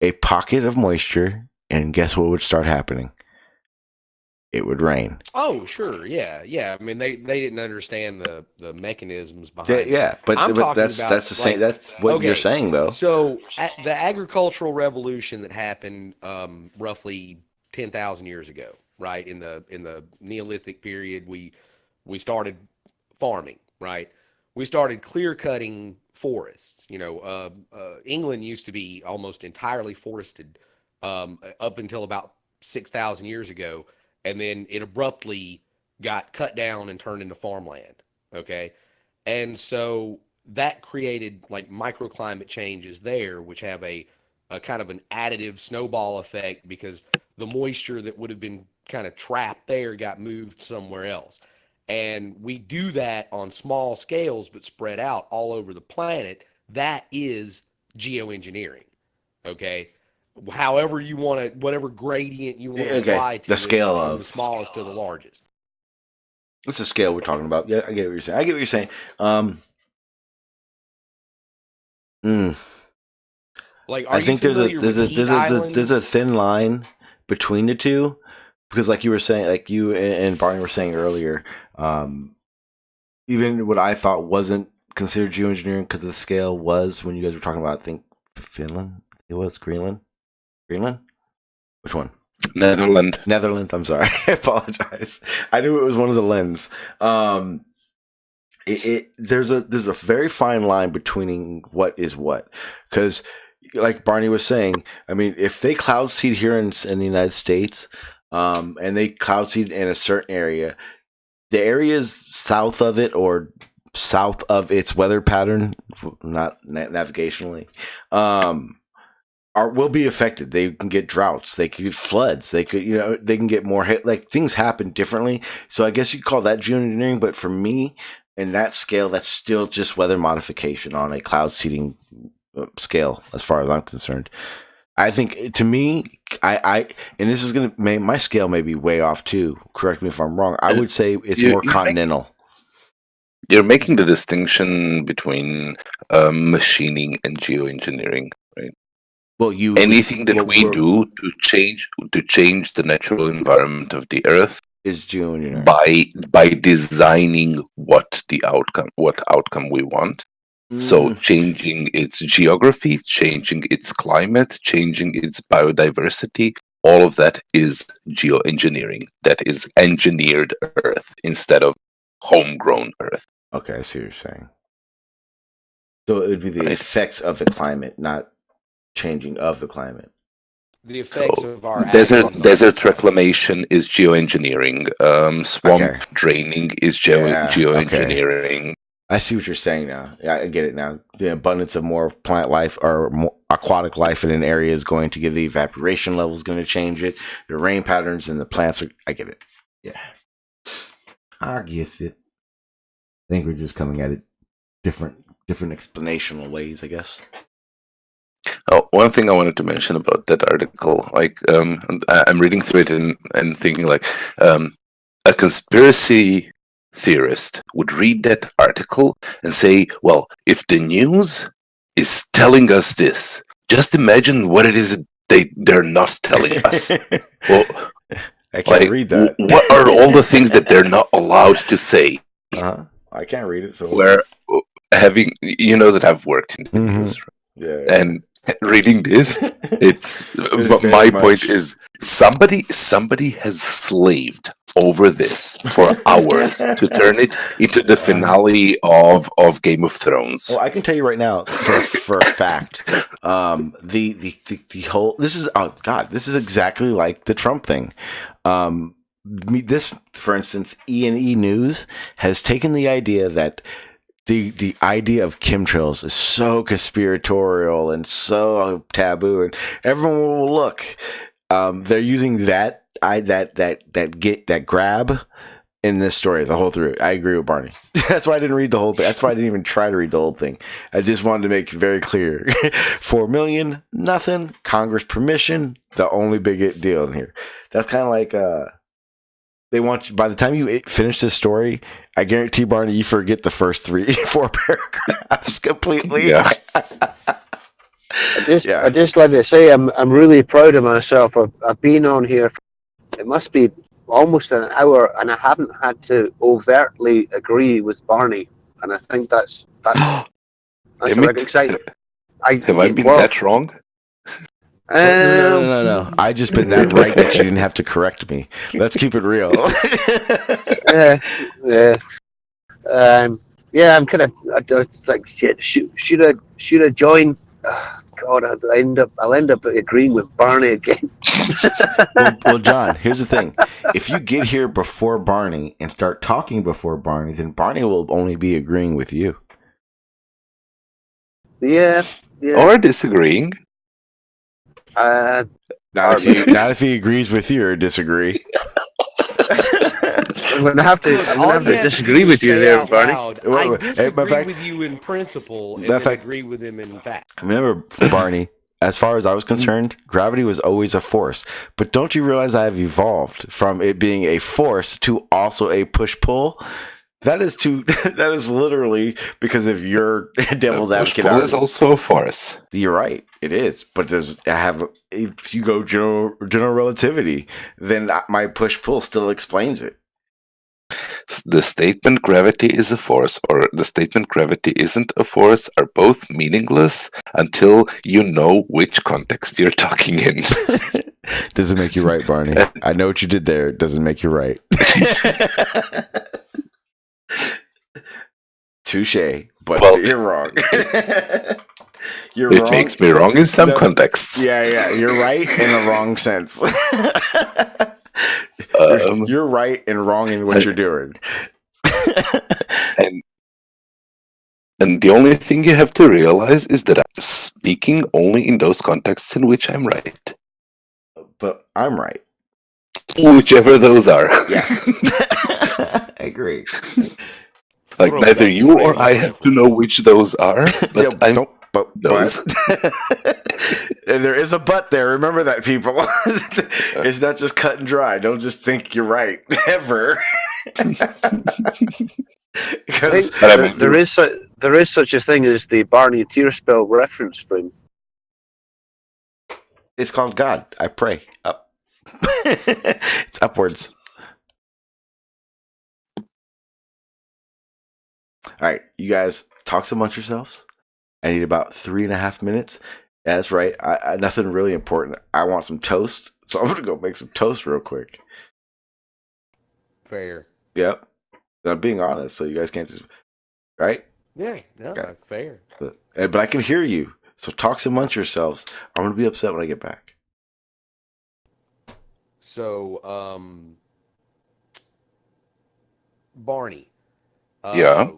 a pocket of moisture, and guess what would start happening? It would rain. Oh, sure, yeah. I mean, they didn't understand the mechanisms behind it. Yeah, but I'm talking that's about, that's the same. like, That's what you're okay, saying, though. So the agricultural revolution that happened roughly 10,000 years ago, right? In the Neolithic period, we started farming, right? We started clear cutting forests. England used to be almost entirely forested up until about 6,000 years ago, and then it abruptly got cut down and turned into farmland. Okay, and so that created like microclimate changes there, which have a kind of an additive snowball effect because the moisture that would have been kind of trapped there got moved somewhere else. And we do that on small scales, but spread out all over the planet. That is geoengineering. Okay. However you want to, whatever gradient you want to apply to the scale it, from of the smallest to the largest. What's the scale we're talking about? Yeah, I get what you're saying. Like, I think there's a thin line between the two, because like you were saying, like you and Barney were saying earlier, even what I thought wasn't considered geoengineering because of the scale was when you guys were talking about, I think Finland, it was Greenland, which one? Netherlands. I'm sorry, I apologize. I knew it was one of the lands. There's a very fine line between what is what, because like Barney was saying, I mean, if they cloud seed here in the United States, and they cloud seed in a certain area, the areas south of it or south of its weather pattern, not navigationally, will be affected. They can get droughts. They could get floods. They can get more like things happen differently. So I guess you call that geoengineering, but for me, in that scale, that's still just weather modification on a cloud seeding scale, as far as I'm concerned. I think, to me, and this is going to, my scale may be way off too. Correct me if I'm wrong. I would say it's more continental. You're making the distinction between machining and geoengineering, right? Well, anything that we do to change the natural environment of the Earth is geoengineering by designing what outcome we want. So changing its geography, changing its climate, changing its biodiversity, all of that is geoengineering. That is engineered Earth instead of homegrown Earth. Okay, I see what you're saying. So it would be the Right. effects of the climate, not changing of the climate. The effects of our Desert actions. desert reclamation is geoengineering. Swamp Okay. draining is Yeah, geoengineering. I see what you're saying now. Yeah, I get it now. The abundance of more plant life or more aquatic life in an area is going to give the evaporation levels going to change it. The rain patterns and the plants are. I get it. Yeah, I guess it. I think we're just coming at it different explanational ways, I guess. Oh, one thing I wanted to mention about that article, like I'm reading through it and thinking like a conspiracy theorist would read that article and say, well, if the news is telling us this, just imagine what it is they're not telling us. Well, I can't read that. What are all the things that they're not allowed to say? I can't read it. So where having, you know, that I've worked in the news, yeah. and reading this, it's my point is somebody has slaved over this for hours to turn it into the finale of Game of Thrones. Well, I can tell you right now for a fact, the whole this is exactly like the Trump thing. This, for instance, E&E News has taken the idea that the idea of chemtrails is so conspiratorial and so taboo, and everyone will look. They're using that grab in this story the whole through. I agree with Barney. That's why I didn't read the whole thing. That's why I didn't even try to read the whole thing. I just wanted to make it very clear. 4 million, nothing. Congress permission, the only big deal in here. That's kind of like they want you, by the time you finish this story, I guarantee, Barney, you forget the first 3-4 paragraphs completely. I just like to say I'm really proud of myself. I've been on here it must be almost an hour, and I haven't had to overtly agree with Barney, and I think that's really exciting. Have I been that wrong? No. I just been that right that you didn't have to correct me. Let's keep it real. I'm kind of it's like shit. Should I join? God, I'll end up agreeing with Barney again. well, John, here's the thing: if you get here before Barney and start talking before Barney, then Barney will only be agreeing with you. Yeah. Or disagreeing. Not if he agrees with you or disagree. I'm gonna have to disagree with you there, Barney. I disagree with you in principle and then agree with him in fact. Remember, Barney, as far as I was concerned, gravity was always a force. But don't you realize I have evolved from it being a force to also a push-pull? That is literally because of your devil's advocate. Push-pull is also a force. You're right. It is. But if you go general relativity, then my push-pull still explains it. The statement gravity is a force or the statement gravity isn't a force are both meaningless until you know which context you're talking in. Doesn't make you right, Barney. I know what you did there. It doesn't make you right. Touche, but you're wrong. It makes me wrong in some contexts. Yeah, you're right in the wrong sense. You're right and wrong in what you're doing. And the only thing you have to realize is that I'm speaking only in those contexts in which I'm right. But I'm right. Whichever those are. Yes. I agree. Like neither you or I have to know which those are, but those. There is a but there. Remember that, people. It's not just cut and dry. Don't just think you're right ever. Because there is such a thing as the Barney tear spell reference frame. It's called God. I pray up. It's upwards. All right, you guys talk amongst yourselves. I need about 3.5 minutes. That's right. I nothing really important. I want some toast, so I'm gonna go make some toast real quick. Fair. Yep. I'm being honest, so you guys can't just right. Yeah, no, Okay. that's fair. But I can hear you. So talk amongst yourselves. I'm gonna be upset when I get back. So, Barney, Yeah.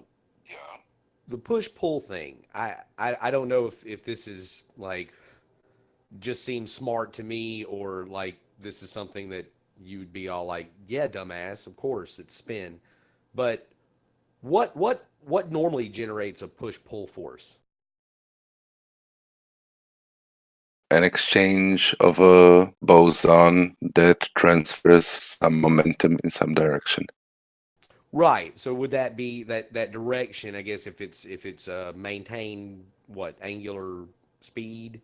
the push pull thing. I don't know if this is like just seems smart to me or like this is something that you'd be all like, yeah, dumbass, of course it's spin. But what normally generates a push pull force? An exchange of a boson that transfers some momentum in some direction. Right. So would that be that direction? I guess if it's maintained what angular speed?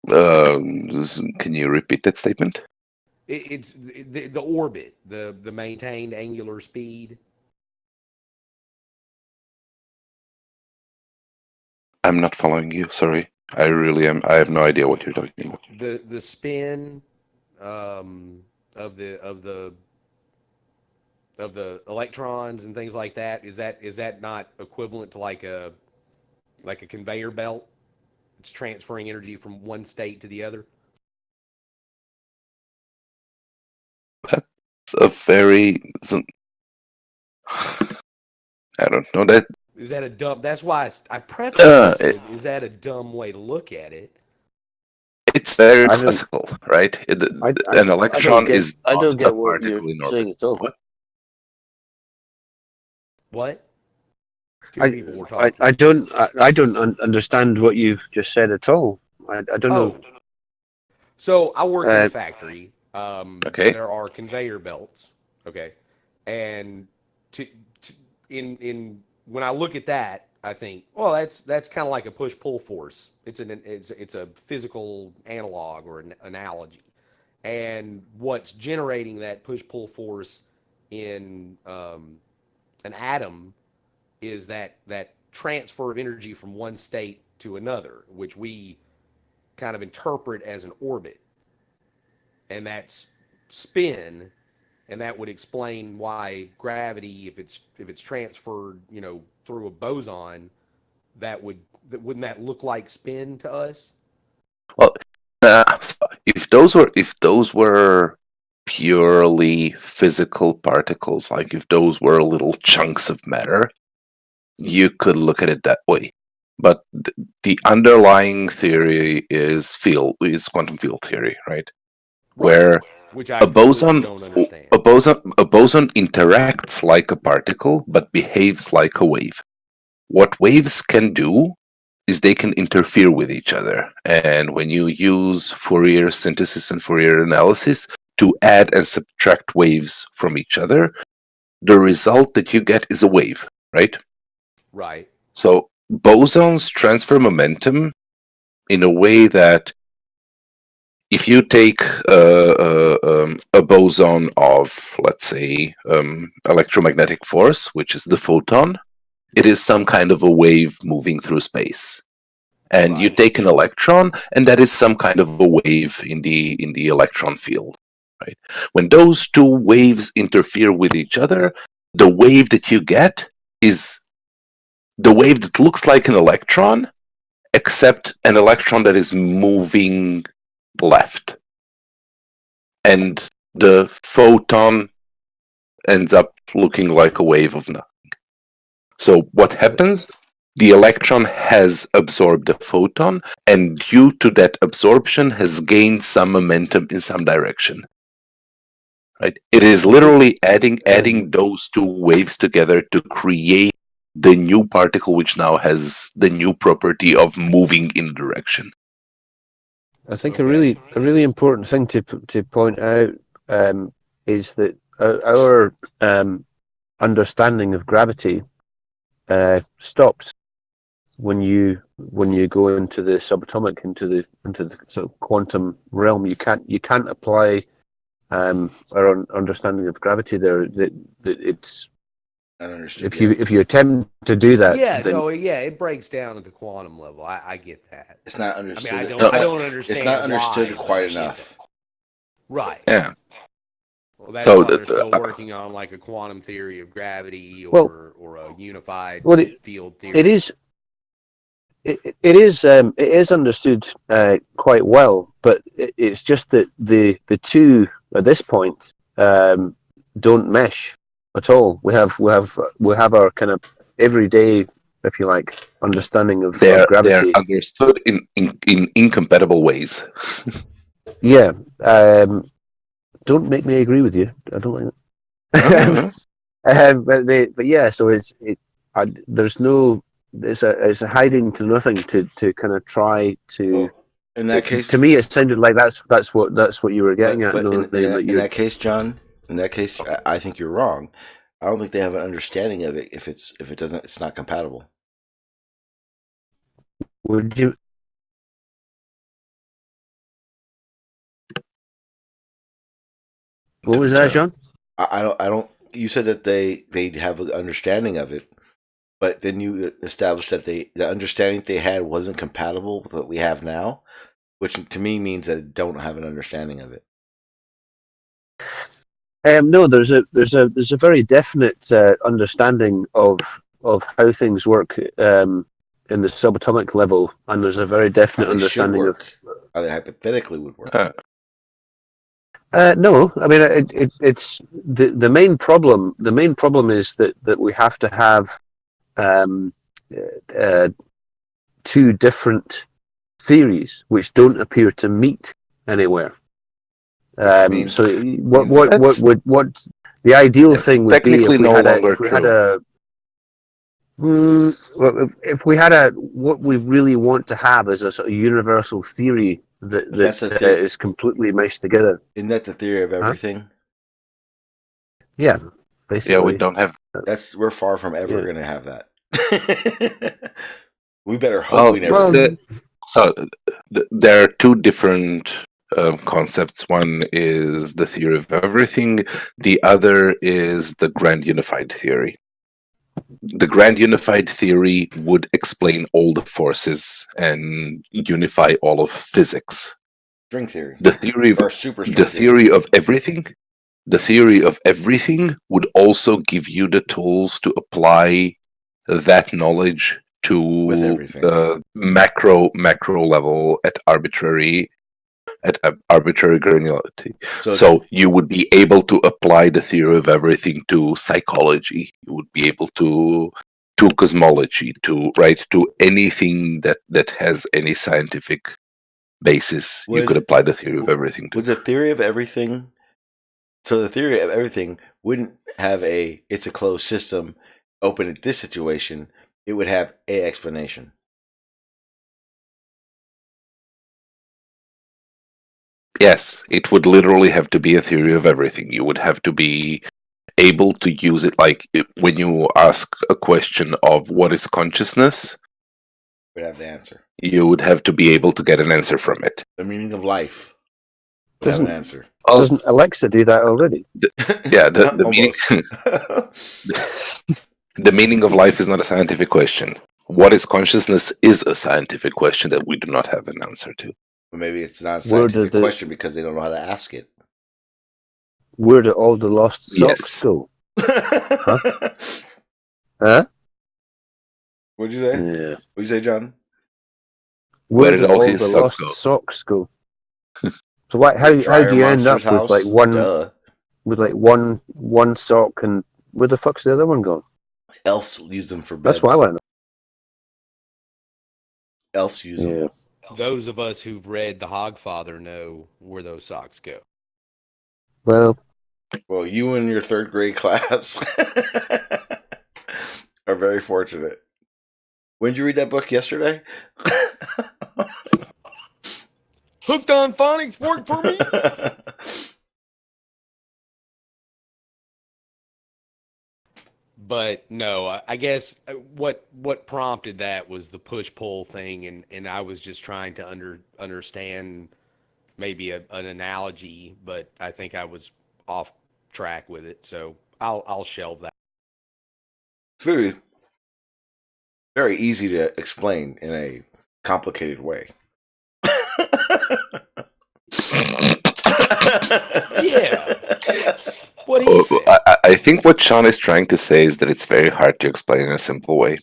Can you repeat that statement? It's the orbit, the maintained angular speed. I'm not following you. Sorry. I really am. I have no idea what you're talking about. The spin of the electrons and things like that. Is that not equivalent to like a conveyor belt? It's transferring energy from one state to the other. That's a very. I don't know that. Is that a dumb? That's why I preface this with, is that a dumb way to look at it? It's very I don't- classical, right? I An electron is I not don't a get what you're particle in orbit. saying at all. What? What? Two people were talking. I don't understand what you've just said at all. I don't know. So I work in a factory. Okay. There are conveyor belts. Okay, and in when I look at that, I think, well, that's kind of like a push pull force. It's a physical analog or an analogy, and what's generating that push pull force in an atom is that transfer of energy from one state to another, which we kind of interpret as an orbit, and that's spin, and that would explain why gravity, if it's transferred, through a boson, wouldn't that look like spin to us? Well, if those were purely physical particles, like if those were little chunks of matter, you could look at it that way. But the underlying theory is quantum field theory, right? Where Which I a completely boson don't understand. a boson interacts like a particle but behaves like a wave. What waves can do is they can interfere with each other, and when you use Fourier synthesis and Fourier analysis to add and subtract waves from each other, the result that you get is a wave, right? Right. So bosons transfer momentum in a way that if you take a boson of, let's say, electromagnetic force, which is the photon, it is some kind of a wave moving through space. And you take an electron, and that is some kind of a wave in the electron field. Right? When those two waves interfere with each other, the wave that you get is the wave that looks like an electron, except an electron that is moving left. And the photon ends up looking like a wave of nothing. So what happens? The electron has absorbed the photon, and due to that absorption has gained some momentum in some direction. Right? It is literally adding those two waves together to create the new particle, which now has the new property of moving in a direction. I think a really important thing to point out is that our understanding of gravity stops when you go into the subatomic, into the sort of quantum realm. You can't apply our understanding of gravity there. That it's I don't understand. if you attempt to do that, it breaks down at the quantum level. I get that. It's not understood. I mean, I don't understand. It's not understood why, quite but I get enough. that. Right. Yeah. Well, that's So why they're still working on like a quantum theory of gravity Well- or a unified Well, field theory. it is. It is understood quite well, but it's just that the two at this point don't mesh at all. We have our kind of everyday, if you like, understanding of they're gravity. understood in incompatible ways. Yeah. Don't make me agree with you. I don't like that. But yeah, so there's no. It's a hiding to nothing to kind of try to. Well, in that case, to me, it sounded like that's what you were getting at. but No, in that case, John, in that case, I think you're wrong. I don't think they have an understanding of it if it's not compatible. would you? What was that, John? I don't. You said that they have an understanding of it, but then you established that the understanding they had wasn't compatible with what we have now, which to me means that they don't have an understanding of it. No, there's a very definite understanding of how things work in the subatomic level, and there's a very definite How they should understanding of. work. How they hypothetically would work. No, I mean it's the main problem. The main problem is that we have to have two different theories which don't appear to meet anywhere. So what the ideal thing would be if we had a what we really want to have is a sort of universal theory that is completely meshed together. Isn't that the theory of everything? Yeah, basically. Yeah, we don't have. We're far from ever going to have that. We better hope we never. So there are two different concepts. One is the theory of everything. The other is the grand unified theory. The grand unified theory would explain all the forces and unify all of physics. String theory. The theory of everything. The theory of everything would also give you the tools to apply that knowledge to the macro level at arbitrary granularity. So you would be able to apply the theory of everything to psychology. You would be able to cosmology, to anything that has any scientific basis. You could apply the theory of everything to. Would the theory of everything? So the theory of everything wouldn't have it's a closed system open at this situation. It would have a explanation. Yes, it would literally have to be a theory of everything. You would have to be able to use it like when you ask a question of what is consciousness, would have the answer. You would have to be able to get an answer from it. The meaning of life. Would have an answer. Doesn't Alexa do that already? The meaning. The meaning of life is not a scientific question. What is consciousness is a scientific question that we do not have an answer to. But maybe it's not a scientific question because they don't know how to ask it. Where do all the lost socks go? Huh? Huh? What'd you say? Yeah. What'd you say, John? Where did all his the socks lost go? Socks go? So how do you end up with like one sock, and where the fuck's the other one gone? Elves use them for beds. That's what I want to know. Elves use them. Those of us who've read The Hogfather know where those socks go. Well, you and your third grade class are very fortunate. When did you read that book? Yesterday? Hooked on Phonics worked for me. But no, I guess what prompted that was the push-pull thing, and I was just trying to understand maybe an analogy, but I think I was off track with it, so I'll shelve that. It's very, very easy to explain in a complicated way. Yeah. What he said. I think what Sean is trying to say is that it's very hard to explain in a simple way.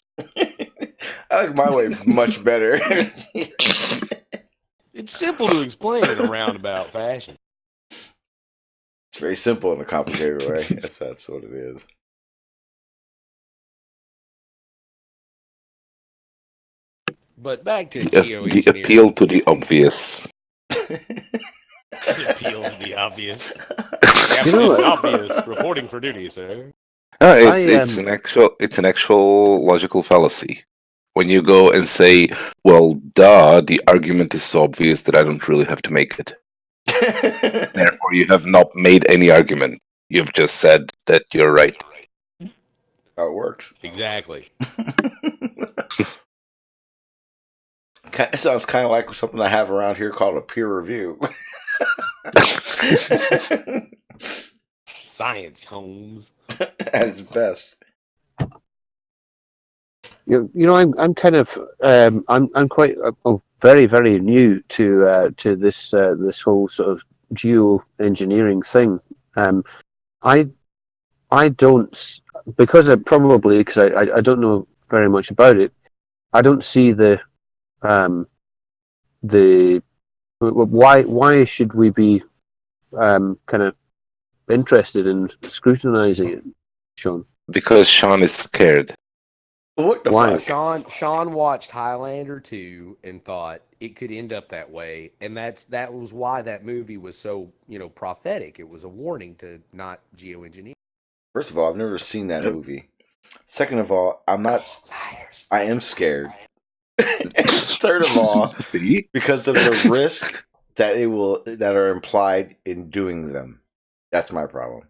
I like my way much better. It's simple to explain in a roundabout fashion. It's very simple in a complicated way. That's what it is. But back to The geoengineering. appeal to the obvious. The appeal to the obvious. You know, Obvious. Reporting for duty, sir. It's an actual logical fallacy. When you go and say, well, duh, the argument is so obvious that I don't really have to make it. Therefore, you have not made any argument. You've just said that you're right. How it works. Exactly. It sounds kind of like something I have around here called a peer review. Science, Holmes. At its best. you know, I'm kind of I'm quite very very new to this this whole sort of geoengineering thing. I don't, because I don't know very much about it. I don't see the why should we be kind of interested in scrutinizing it, Sean? Because Sean is scared. What the Why? fuck? Sean watched Highlander 2 and thought it could end up that way, and that was why that movie was so, prophetic. It was a warning to not geoengineer. First of all, I've never seen that movie. Second of all, I am scared. And third of all, See? because of the risk that are implied in doing them. That's my problem.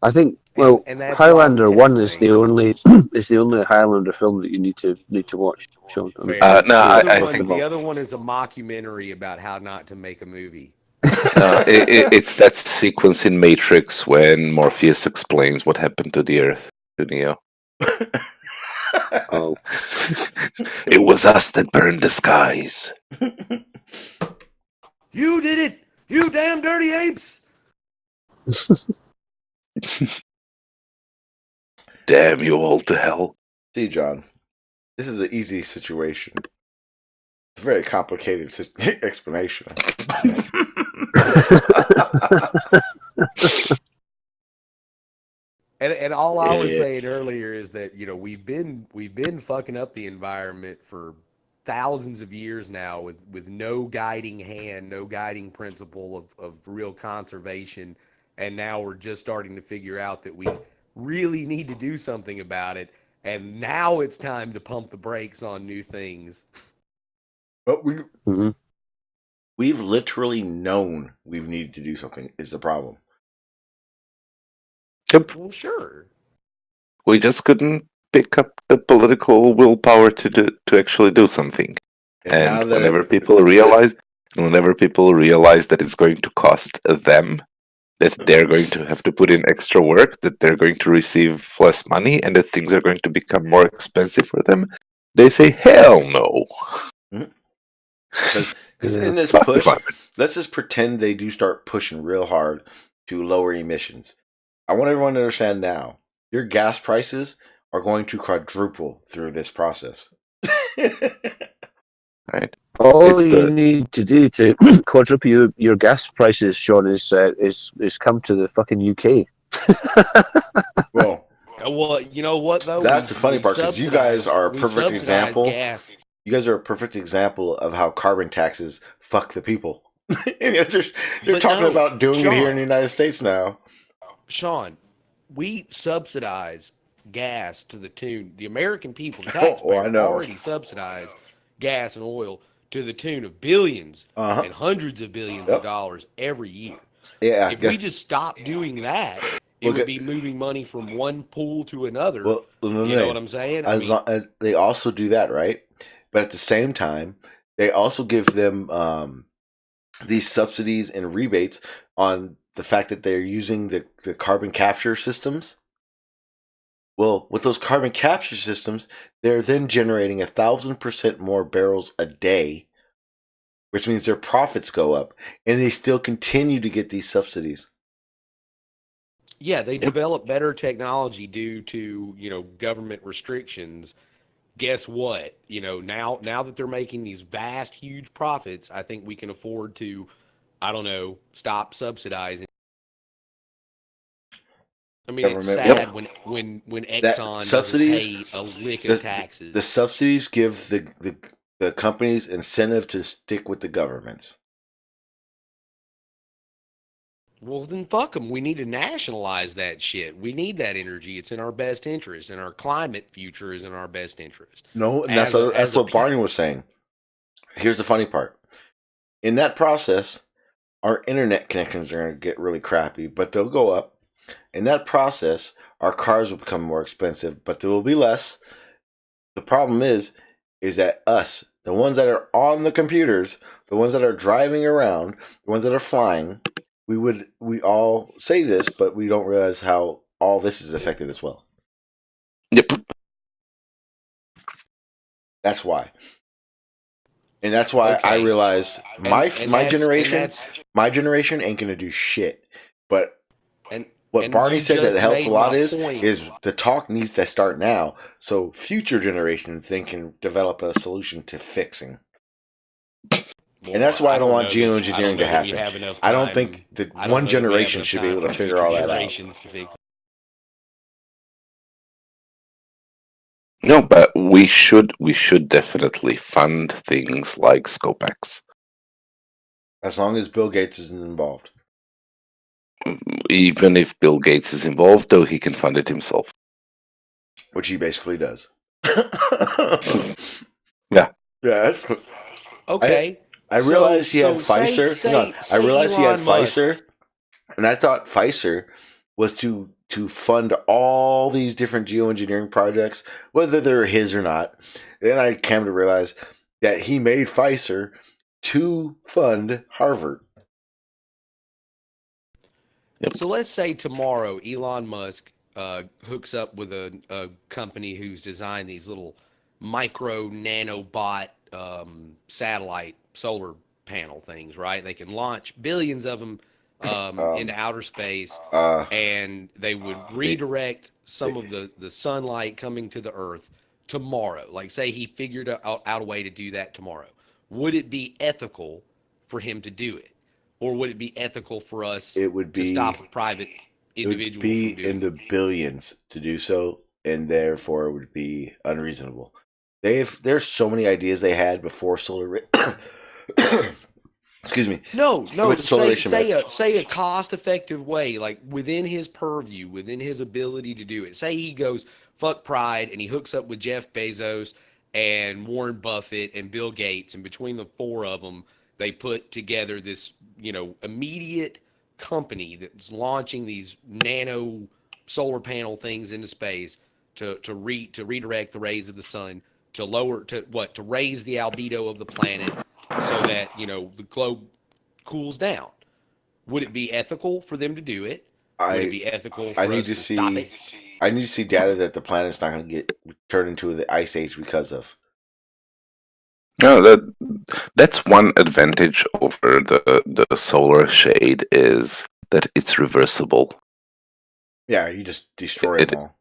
I think And that's Highlander why we One test is the things. only is the only Highlander film that you need to watch, Sean. Fair. No, I The think other one is a mockumentary about how not to make a movie. it's that sequence in Matrix when Morpheus explains what happened to the Earth to Neo. Oh, It was us that burned the skies. You did it! You damn dirty apes! Damn you all to hell. See, John, this is an easy situation. It's a very complicated explanation. And all I was saying earlier is that we've been fucking up the environment for thousands of years now with no guiding hand, no guiding principle of real conservation, and now we're just starting to figure out that we really need to do something about it, and now it's time to pump the brakes on new things. But mm-hmm. we've literally known we've needed to do something is the problem. Yep. Well, sure. We just couldn't pick up the political willpower to actually do something. And whenever people realize that it's going to cost them, that they're going to have to put in extra work, that they're going to receive less money, and that things are going to become more expensive for them, they say, hell no. Because in this push, let's just pretend they do start pushing real hard to lower emissions. I want everyone to understand now, your gas prices are going to quadruple through this process. Right. All you need to do to quadruple your gas prices, Sean, is come to the fucking UK. Well, you know what though? That's the funny part, because you guys are a perfect example. Gas. You guys are a perfect example of how carbon taxes fuck the people. They're talking about doing it here in the United States now. Sean, we subsidize gas to the tune. The American people, the taxpayer, already subsidize gas and oil to the tune of billions and hundreds of billions of dollars every year. Yeah, if we just stop doing that, it would be moving money from one pool to another. Well, you know what I'm saying? They also do that, right? But at the same time, they also give them these subsidies and rebates on the fact that they're using the carbon capture systems. Well, with those carbon capture systems, they're then generating 1,000% more barrels a day which means their profits go up, and they still continue to get these subsidies. Yeah, they develop better technology due to, government restrictions. Guess what? Now that they're making these vast, huge profits, I think we can afford to, I don't know, stop subsidizing. I mean, it's Government, sad when that Exxon doesn't pay subsidies, a lick of taxes. the subsidies give the companies incentive to stick with the governments. Well, then fuck them. We need to nationalize that shit. We need that energy. It's in our best interest, and our climate future is in our best interest. No, and As that's a what Barney was saying. Here's the funny part. In that process, our internet connections are going to get really crappy, but they'll go up. In that process, our cars will become more expensive, but there will be less. The problem is that us, the ones that are on the computers, the ones that are driving around, the ones that are flying, we all say this, but we don't realize how all this is affected as well. Yep. That's why. And that's why I realized my generation ain't gonna do shit. But what Barney said that helped a lot is the talk needs to start now, so future generations can develop a solution to fixing. And that's why I don't want geoengineering to happen. I don't think that one generation should be able to figure all that out. No, but we should definitely fund things like ScopeX. As long as Bill Gates isn't involved. Even if Bill Gates is involved, though, he can fund it himself. Which he basically does. Yeah. Yeah. Okay. I realized he had Pfizer. I realized he had Pfizer, and I thought Pfizer was to fund all these different geoengineering projects, whether they're his or not. Then I came to realize that he made Pfizer to fund Harvard. Yep. So let's say tomorrow Elon Musk hooks up with a company who's designed these little micro nanobot satellite solar panel things, right? They can launch billions of them into outer space, and they would redirect some of the sunlight coming to the Earth tomorrow. Like, say he figured out a way to do that tomorrow. Would it be ethical for him to do it? Or would it be ethical for us to stop a private individual from doing it? It would be in the billions to do so, and therefore it would be unreasonable. There's so many ideas they had before solar. Excuse me. No. Say a cost-effective way, like within his purview, within his ability to do it. Say he goes fuck pride and he hooks up with Jeff Bezos and Warren Buffett and Bill Gates, and between the four of them, they put together this, immediate company that's launching these nano solar panel things into space to redirect the rays of the sun to raise the albedo of the planet so that, the globe cools down. Would it be ethical for them to do it? Would it be ethical for us to stop it? I need to see data that the planet's not going to get turned into the ice age because of. No, that's one advantage over the solar shade is that it's reversible. Yeah, you just destroy them all.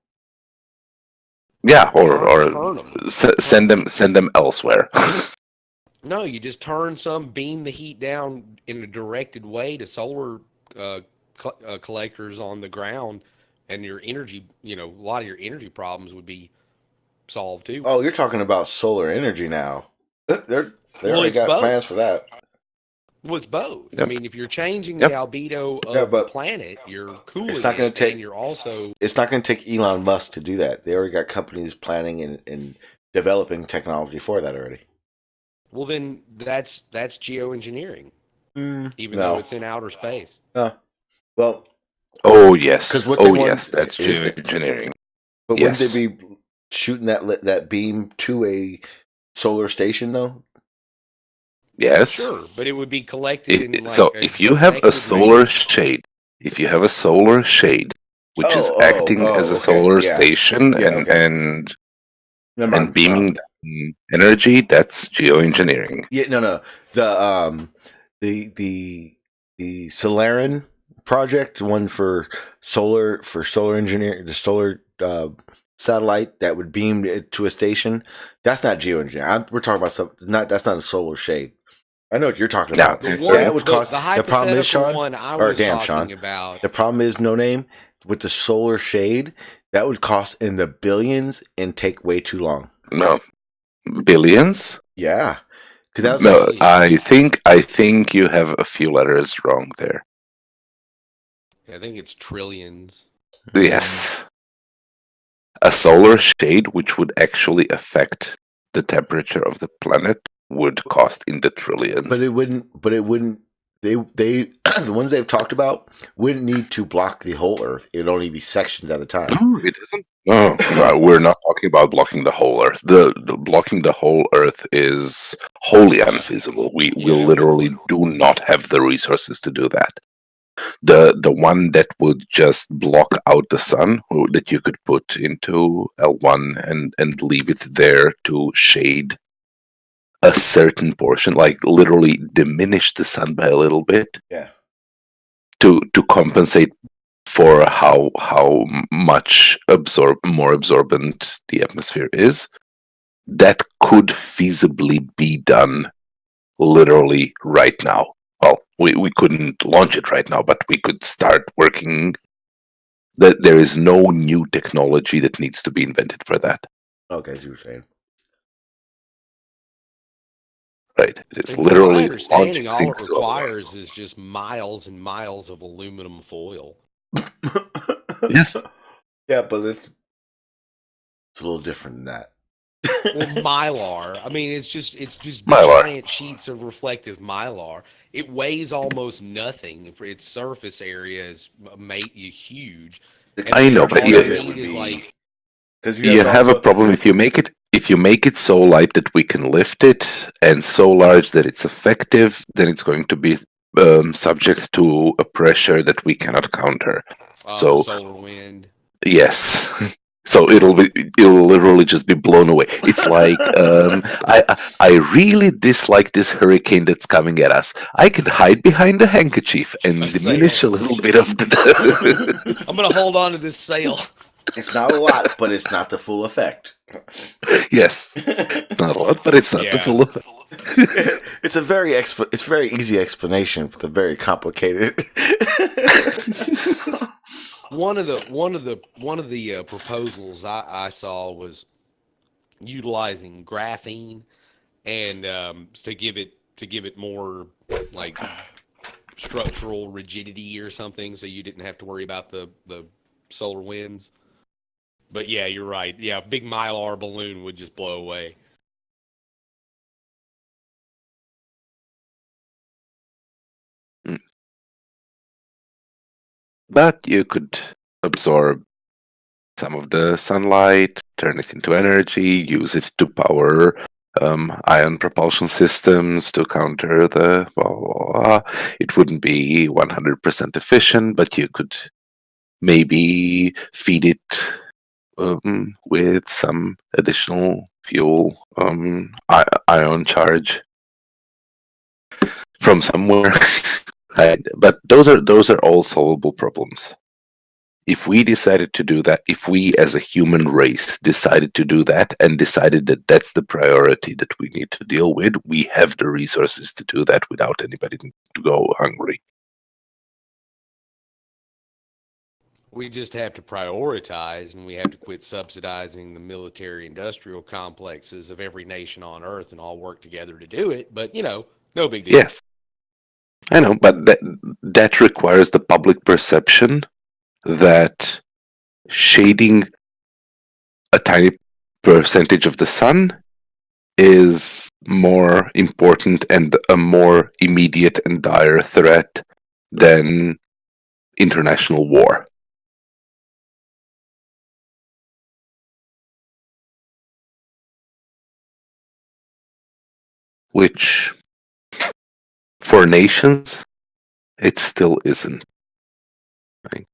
Yeah, or send them elsewhere. No, you just beam the heat down in a directed way to solar collectors on the ground, and your energy, a lot of your energy problems would be solved too. Oh, you're talking about solar energy now. They already got plans for that. Well, it's both. Yep. I mean, if you're changing the albedo of the planet, you're cooling it's not going to take. And you're also. It's not going to take Elon Musk to do that. They already got companies planning and developing technology for that already. Well, then that's geoengineering, even though it's in outer space. Well. Oh yes. That's geoengineering. But wouldn't they be shooting that beam to a solar station though? Yes. Sure, but it would be collected in so if you have a solar shade, which is acting as a solar station and beaming energy, that's geoengineering. Yeah, no. The Solarin project, one for solar engineering, the solar satellite that would beam it to a station. That's not geoengineering. We're talking about something. That's not a solar shade. I know what you're talking No. about. The Yeah, one, it would cost. the The problem is, hypothetical Sean, one I or was damn, talking Sean. about. The problem is, no name, with the solar shade, that would cost in the billions and take way too long. No. Billions? Yeah, because that was No, like I think you have a few letters wrong there. I think it's trillions. Yes. A solar shade, which would actually affect the temperature of the planet, would cost in the trillions. But it wouldn't. They the ones they've talked about wouldn't need to block the whole Earth. It'd only be sections at a time. No, it isn't. No, we're not talking about blocking the whole Earth. The blocking the whole Earth is wholly unfeasible. We literally do not have the resources to do that. The one that would just block out the sun, that you could put into L1 and leave it there to shade a certain portion, like literally diminish the sun by a little bit. Yeah. To compensate for how much more absorbent the atmosphere is, that could feasibly be done literally right now. Well, we couldn't launch it right now, but we could start working. There is no new technology that needs to be invented for that. Okay, I see what you're saying. Right. It is From literally my understanding, all it launching things requires is just miles and miles of aluminum foil. Yes. Yeah, but it's a little different than that. Well, mylar. I mean, it's just Mylar. giant sheets of reflective mylar. It weighs almost nothing. For its surface area is huge. And I know, but all you- you need is like Because You have a problem if you make it so light that we can lift it, and so large that it's effective, then it's going to be subject to a pressure that we cannot counter. So solar wind. yes, so it'll literally just be blown away. It's like I really dislike this hurricane that's coming at us. I can hide behind a handkerchief and A diminish sail. a little bit of the. I'm gonna hold on to this sail. It's not a lot, but it's not the full effect. Yes, not a lot, but it's not the Yeah. full effect. It's a very easy explanation for the very complicated. One of the proposals I saw was utilizing graphene and to give it more like structural rigidity or something, so you didn't have to worry about the solar winds. But yeah, you're right. Yeah, a big mylar balloon would just blow away. But you could absorb some of the sunlight, turn it into energy, use it to power ion propulsion systems to counter the blah, blah, blah. It wouldn't be 100% efficient, but you could maybe feed it with some additional fuel, ion charge from somewhere. But those are all solvable problems. If we decided to do that, if we as a human race decided to do that and decided that that's the priority that we need to deal with, we have the resources to do that without anybody to go hungry. We just have to prioritize, and we have to quit subsidizing the military-industrial complexes of every nation on Earth and all work together to do it. But, no big deal. Yes, I know, but that requires the public perception that shading a tiny percentage of the sun is more important and a more immediate and dire threat than international war. Which, for nations, it still isn't. Right?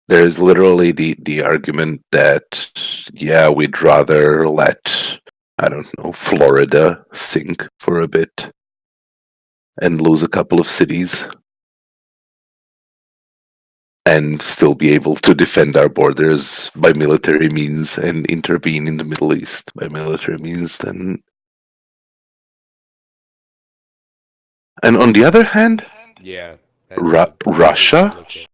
There's literally the argument that, yeah, we'd rather let I don't know, Florida sink for a bit and lose a couple of cities and still be able to defend our borders by military means and intervene in the Middle East by military means, then. And on the other hand, Yeah, that's a good way to Russia look at it.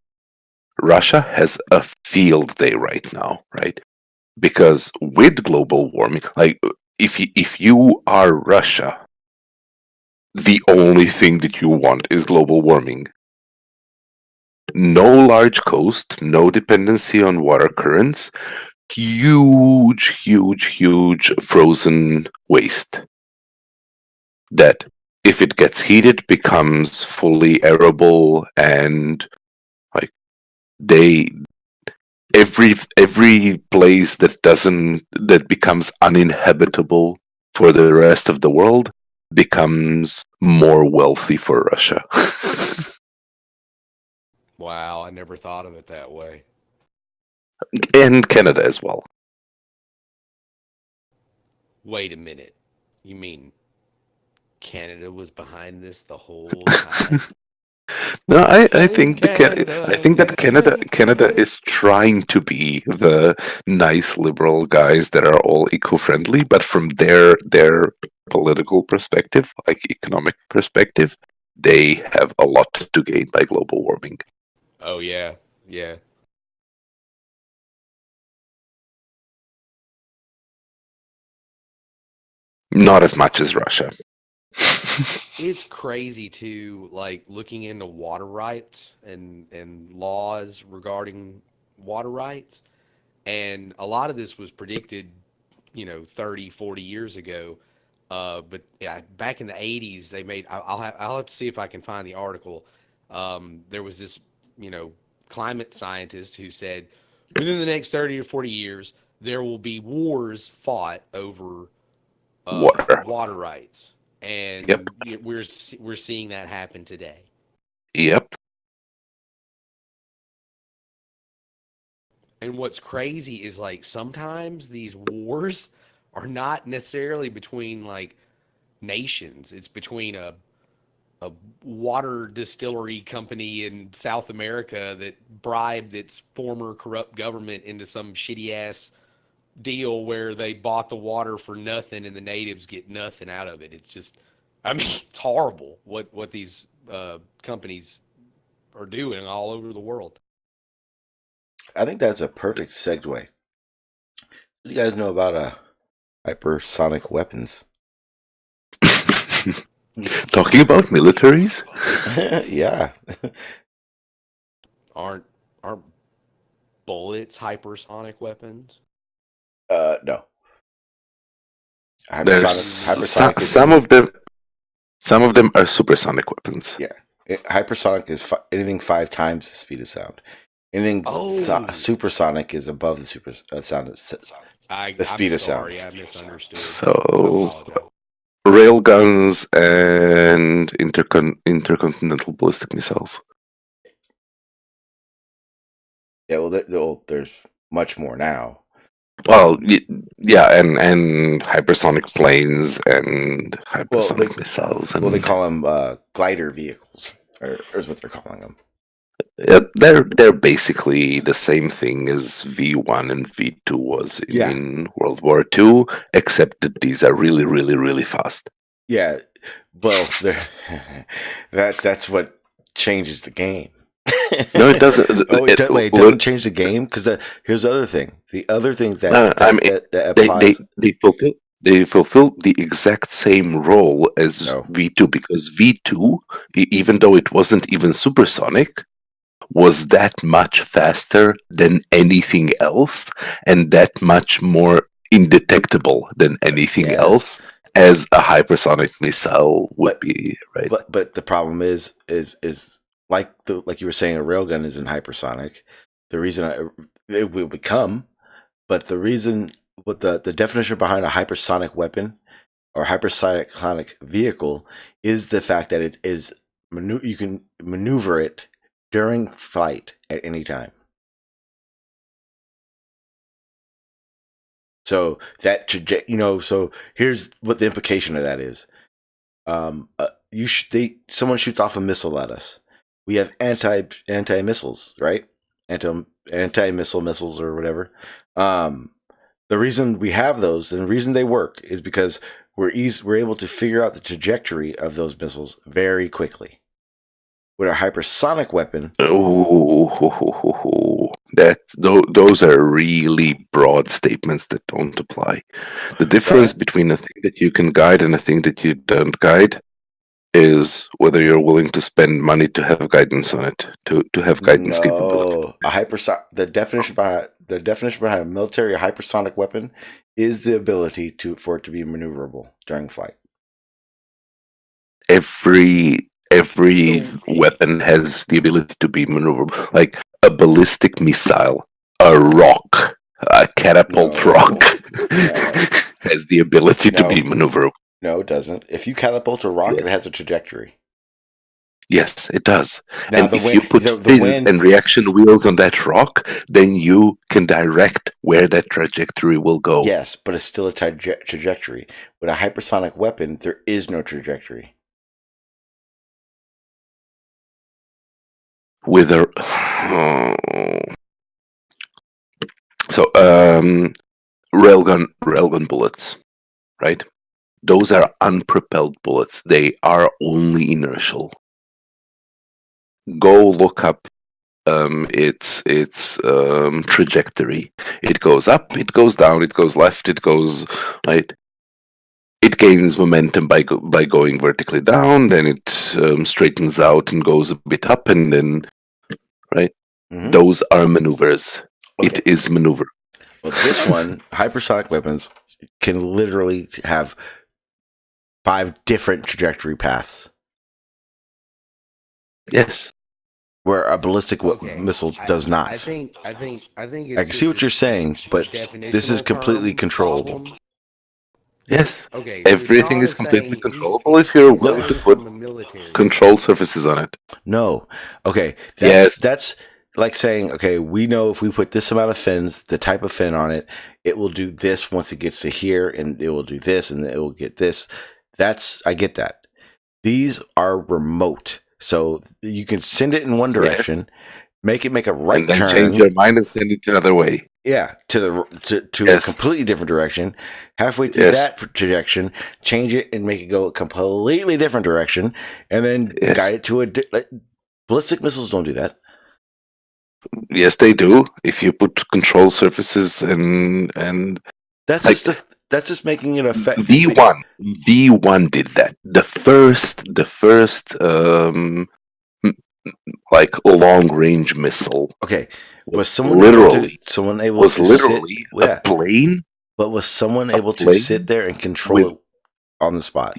Russia has a field day right now, right? Because with global warming, like if you are Russia, the only thing that you want is global warming. No large coast, no dependency on water currents, huge frozen waste that, if it gets heated, becomes fully arable, and like they every place that becomes uninhabitable for the rest of the world becomes more wealthy for Russia. Wow, I never thought of it that way. And Canada as well. Wait a minute. You mean Canada was behind this the whole time? No, I Blame think I think that Canada. Canada is trying to be the nice liberal guys that are all eco-friendly, but from their political perspective, like economic perspective, they have a lot to gain by global warming. Oh yeah, yeah. Not as much as Russia. It's crazy too, like looking into water rights and laws regarding water rights. And a lot of this was predicted, 30, 40 years ago. But yeah, back in the 80s, they made, I'll have to see if I can find the article. There was this, you know, climate scientist who said within the next 30 or 40 years, there will be wars fought over Water. water rights. Yep. And we're seeing that happen today. Yep. And what's crazy is like sometimes these wars are not necessarily between like nations. It's between a water distillery company in South America that bribed its former corrupt government into some shitty ass deal where they bought the water for nothing and the natives get nothing out of it. It's just, I mean, it's horrible what these companies are doing all over the world. I think that's a perfect segue. What do you guys know about hypersonic weapons? Talking about militaries? Yeah. Aren't bullets hypersonic weapons? No. There's Hypersonic is some of them are supersonic weapons. yeah. Hypersonic is anything 5 times the speed of sound. Anything supersonic is above the sound. The speed of sound. I misunderstood. So railguns and intercontinental ballistic missiles. Yeah, well, there's much more now. Well, yeah, and hypersonic planes and hypersonic missiles. And, well, they call them glider vehicles, or is what they're calling them. They're basically the same thing as V1 and V2 was in World War II, except that these are really, really, really fast. Yeah, well, that's what changes the game. No, it doesn't. It doesn't change the game because here's the other thing. The other things that applies. They fulfill the exact same role as V2, because V2, even though it wasn't even supersonic, was that much faster than anything else and that much more indetectable than anything else as a hypersonic missile would be, right? But the problem is like you were saying, a railgun isn't hypersonic. The reason it will become, but the reason, what the definition behind a hypersonic weapon or hypersonic vehicle is the fact that it is you can maneuver it during flight at any time. So that so here's what the implication of that is. Someone shoots off a missile at us. We have anti missiles, right? Anti missile missiles or whatever. The reason we have those and the reason they work is because we're able to figure out the trajectory of those missiles very quickly. With a hypersonic weapon, those are really broad statements that don't apply. The difference between a thing that you can guide and a thing that you don't guide is whether you're willing to spend money to have guidance on it, to have guidance capability. The definition behind a military hypersonic weapon is the ability for it to be maneuverable during flight. Every weapon has the ability to be maneuverable, like a ballistic missile, a rock, a catapult rock has the ability to be maneuverable. No, it doesn't. If you catapult a rock, Yes. it has a trajectory. Yes, it does. Now, and if you put fizz and reaction wheels on that rock, then you can direct where that trajectory will go. Yes, but it's still a trajectory. With a hypersonic weapon, there is no trajectory. With a railgun bullets, right? Those are unpropelled bullets. They are only inertial. Go look up its trajectory. It goes up, it goes down, it goes left, it goes right. It gains momentum by going vertically down, then it straightens out and goes a bit up, and then right. Mm-hmm. Those are maneuvers. Okay. It is maneuver. Well, this one, hypersonic weapons can literally have 5 different trajectory paths. Yes. Where a ballistic missile does not. I think it's I can see what you're saying, but this is completely controlled. Yes. Okay. Everything is completely controllable if you're willing to put control surfaces on it. No. Okay. That's like saying, okay, we know if we put this amount of fins, the type of fin on it, it will do this once it gets to here, and it will do this, and it will get this. I get that. These are remote. So you can send it in one direction, make a right and then turn, change your mind and send it another way. Yeah, to a completely different direction. Halfway through that direction, change it and make it go a completely different direction, and then guide it to ballistic missiles don't do that. Yes, they do. If you put control surfaces and that's just making it effective. V1 did that. The first like long range missile. Okay, was someone able to literally a plane? But was someone able to sit there and control it on the spot?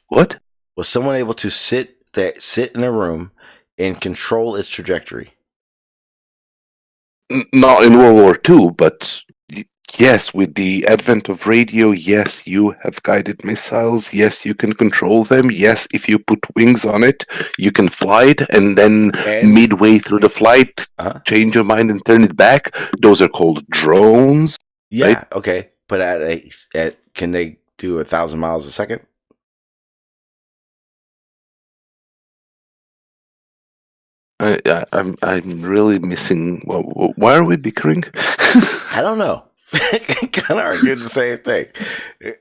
What? Was someone able to sit in a room and control its trajectory? Not in World War II, but yes, with the advent of radio, yes, you have guided missiles. Yes, you can control them. Yes, if you put wings on it, you can fly it, and then midway through the flight, change your mind and turn it back. Those are called drones. Yeah, right? Okay, but can they do 1,000 miles a second? I'm really missing. Why are we bickering? I don't know. Kind of arguing the same thing.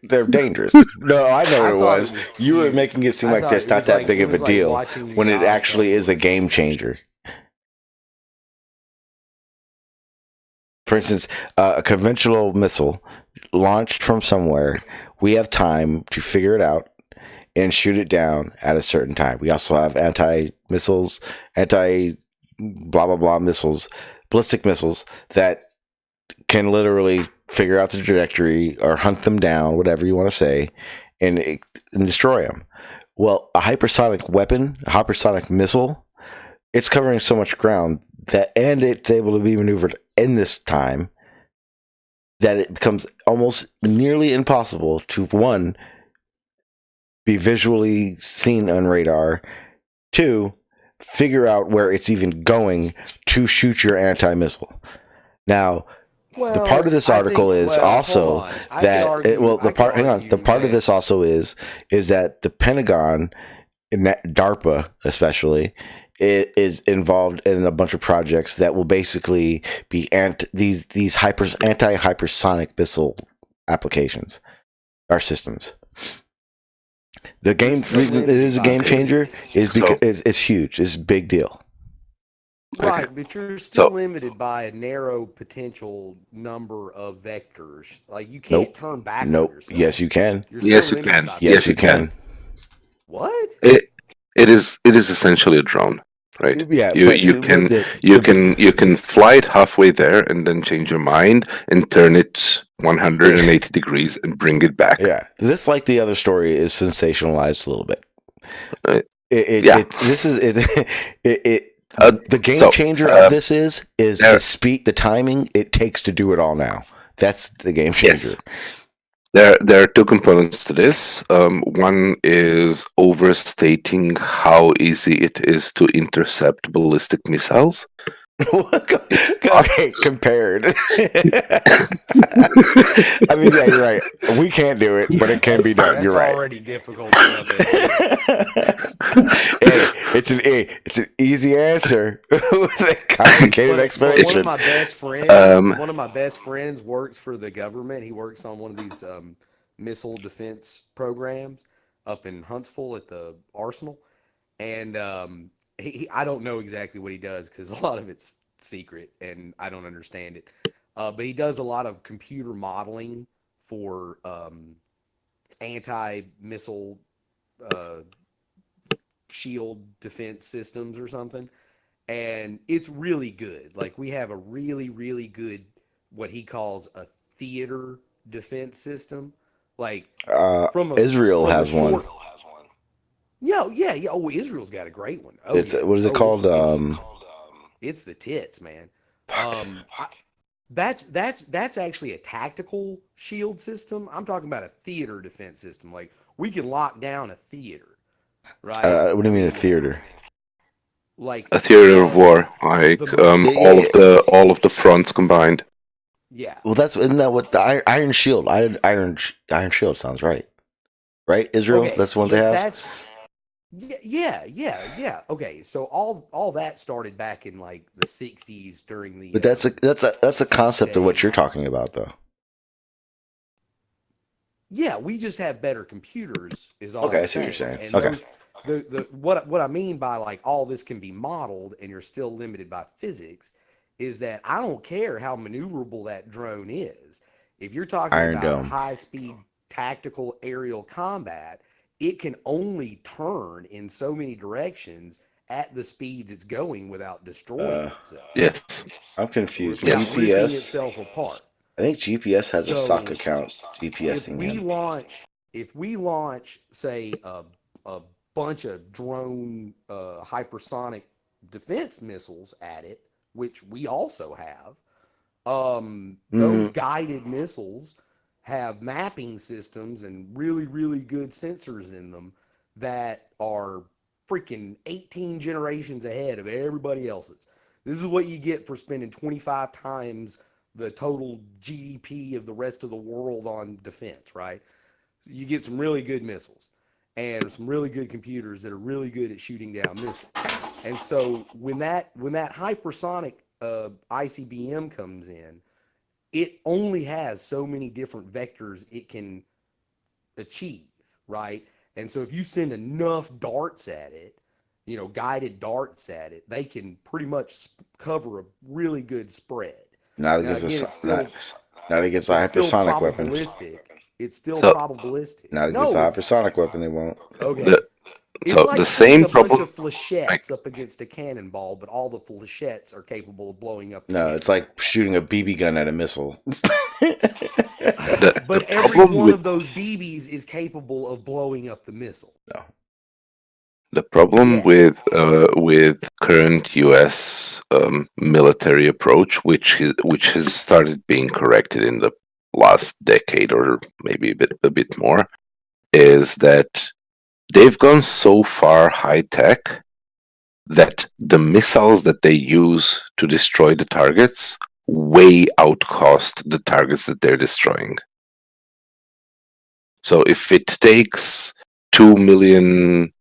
They're dangerous. No, I know what it was. You were making it seem like that's not that big of a deal when it actually is a game changer. For instance, a conventional missile launched from somewhere, we have time to figure it out and shoot it down at a certain time. We also have anti-missiles, anti-blah-blah-blah missiles, ballistic missiles that can literally figure out the trajectory or hunt them down, whatever you want to say, and destroy them. Well, a hypersonic weapon, a hypersonic missile, it's covering so much ground and it's able to be maneuvered in this time that it becomes almost nearly impossible to, 1, be visually seen on radar, 2, figure out where it's even going to shoot your anti-missile. Now, The part of this article is also that the part of this also is that the Pentagon and DARPA especially is involved in a bunch of projects that will basically be these anti-hypersonic missile applications or systems. The reason it is a game changer is because it's huge. It's a big deal. Right, but you're still limited by a narrow potential number of vectors. Like you can't turn back on yourself. Yes, you can. Yes, you can. Yes, you can. What? It is essentially a drone, right? Yeah, you can fly it halfway there and then change your mind and turn it 180 degrees and bring it back. Yeah, this, like the other story, is sensationalized a little bit. The game changer of this is the speed, the timing it takes to do it all now. That's the game changer. Yes. There are two components to this. One is overstating how easy it is to intercept ballistic missiles. Okay, compared. I mean, yeah, you're right. We can't do it, but it can be done. You're right. It's already difficult. It's an easy answer with a complicated explanation. One of my best friends works for the government. He works on one of these missile defense programs up in Huntsville at the Arsenal, and I don't know exactly what he does because a lot of it's secret and I don't understand it. But he does a lot of computer modeling for anti-missile shield defense systems or something. And it's really good. Like we have a really, really good, what he calls a theater defense system. Like Israel has one. Yeah. Oh, Israel's got a great one. Oh, what is it called? It's the tits, man. That's actually a tactical shield system. I'm talking about a theater defense system. Like we can lock down a theater, right? What do you mean a theater? Like a theater of war, like all of the fronts combined. Yeah. Well, isn't that what the Iron Shield? Iron Shield sounds right. Right, Israel. Okay. That's one they have. Yeah. Okay, so all that started back in like the '60s during the. But that's a concept of what you're talking about, though. Yeah, we just have better computers. Is all. Okay, I see what you're saying. And okay. What I mean by like all this can be modeled and you're still limited by physics is that I don't care how maneuverable that drone is. If you're talking about high speed tactical aerial combat, it can only turn in so many directions at the speeds it's going without destroying itself. Yes. I'm confused. Without ripping itself apart. I think GPS has a sock account. GPS thing. If we launch, say, a bunch of drone hypersonic defense missiles at it, which we also have, those guided missiles have mapping systems and really, really good sensors in them that are freaking 18 generations ahead of everybody else's. This is what you get for spending 25 times the total GDP of the rest of the world on defense, right? You get some really good missiles and some really good computers that are really good at shooting down missiles. And so when that hypersonic ICBM comes in, it only has so many different vectors it can achieve, right? And so if you send enough darts at it, guided darts at it, they can pretty much cover a really good spread. Not against a hypersonic weapon. It's still probabilistic. Not against a hypersonic weapon, they won't. Okay. It's like the same bunch of flechettes up against a cannonball, but all the flechettes are capable of blowing up. It's like shooting a BB gun at a missile. But every one of those BBs is capable of blowing up the missile. No. The problem with current U.S. Military approach, which has started being corrected in the last decade or maybe a bit more, is that they've gone so far high tech that the missiles that they use to destroy the targets way outcost the targets that they're destroying. So if it takes $2 million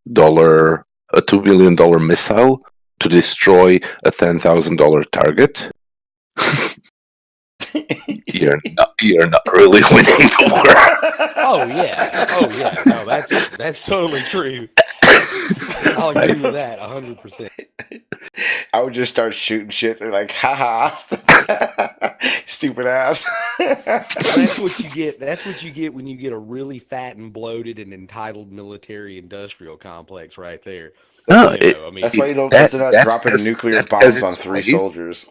missile to destroy a $10,000 target, you're not really winning the war. Oh yeah. No, that's totally true. I'll agree with that 100%. I would just start shooting shit. They're like, haha, stupid ass. That's what you get. That's what you get when you get a really fat and bloated and entitled military-industrial complex right there. No, That's why you don't. They're not dropping nuclear bombs on 3 soldiers.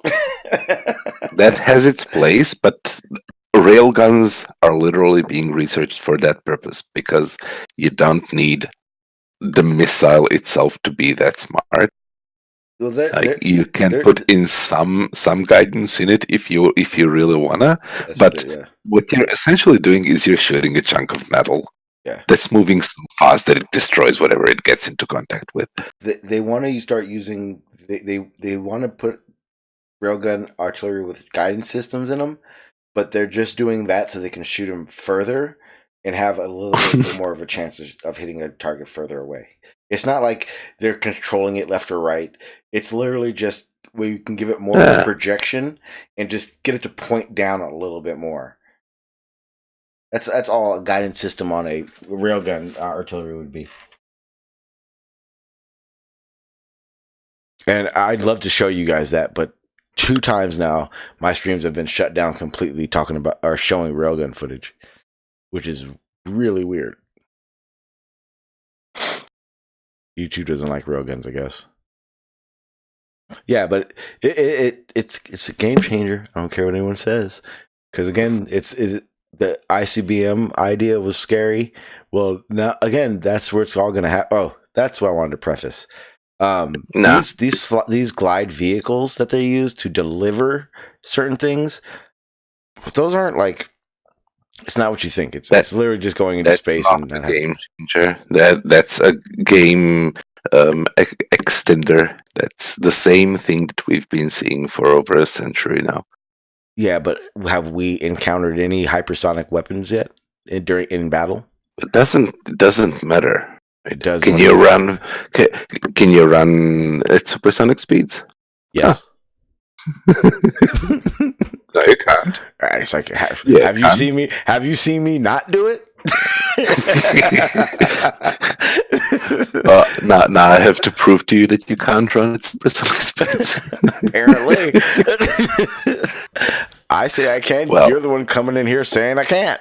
That has its place, but railguns are literally being researched for that purpose because you don't need the missile itself to be that smart. Well, you can put in some guidance in it if you really wanna, but what you're essentially doing is you're shooting a chunk of metal that's moving so fast that it destroys whatever it gets into contact with. They want to start using. They want to put railgun artillery with guidance systems in them, but they're just doing that so they can shoot them further and have a little bit more of a chance of hitting a target further away. It's not like they're controlling it left or right. It's literally just where you can give it more of a projection and just get it to point down a little bit more. That's all a guidance system on a railgun artillery would be. And I'd love to show you guys that, but 2 times now my streams have been shut down completely talking about or showing railgun footage, which is really weird. YouTube doesn't like railguns, I guess. Yeah, but it's a game changer. I don't care what anyone says, because again, the ICBM idea was scary. Well, now again, that's where it's all going to happen. Oh, that's what I wanted to preface. These glide vehicles that they use to deliver certain things, those aren't like. It's not what you think. It's literally just going into space. Not a game changer. That's a game extender. That's the same thing that we've been seeing for over a century now. Yeah, but have we encountered any hypersonic weapons yet in battle? It doesn't matter. It does. Can you run at supersonic speeds? Yes. No, you can't. It's like, have you seen me? Have you seen me not do it? Now I have to prove to you that you can't run at supersonic speeds. Apparently, I say I can. Well, you're the one coming in here saying I can't.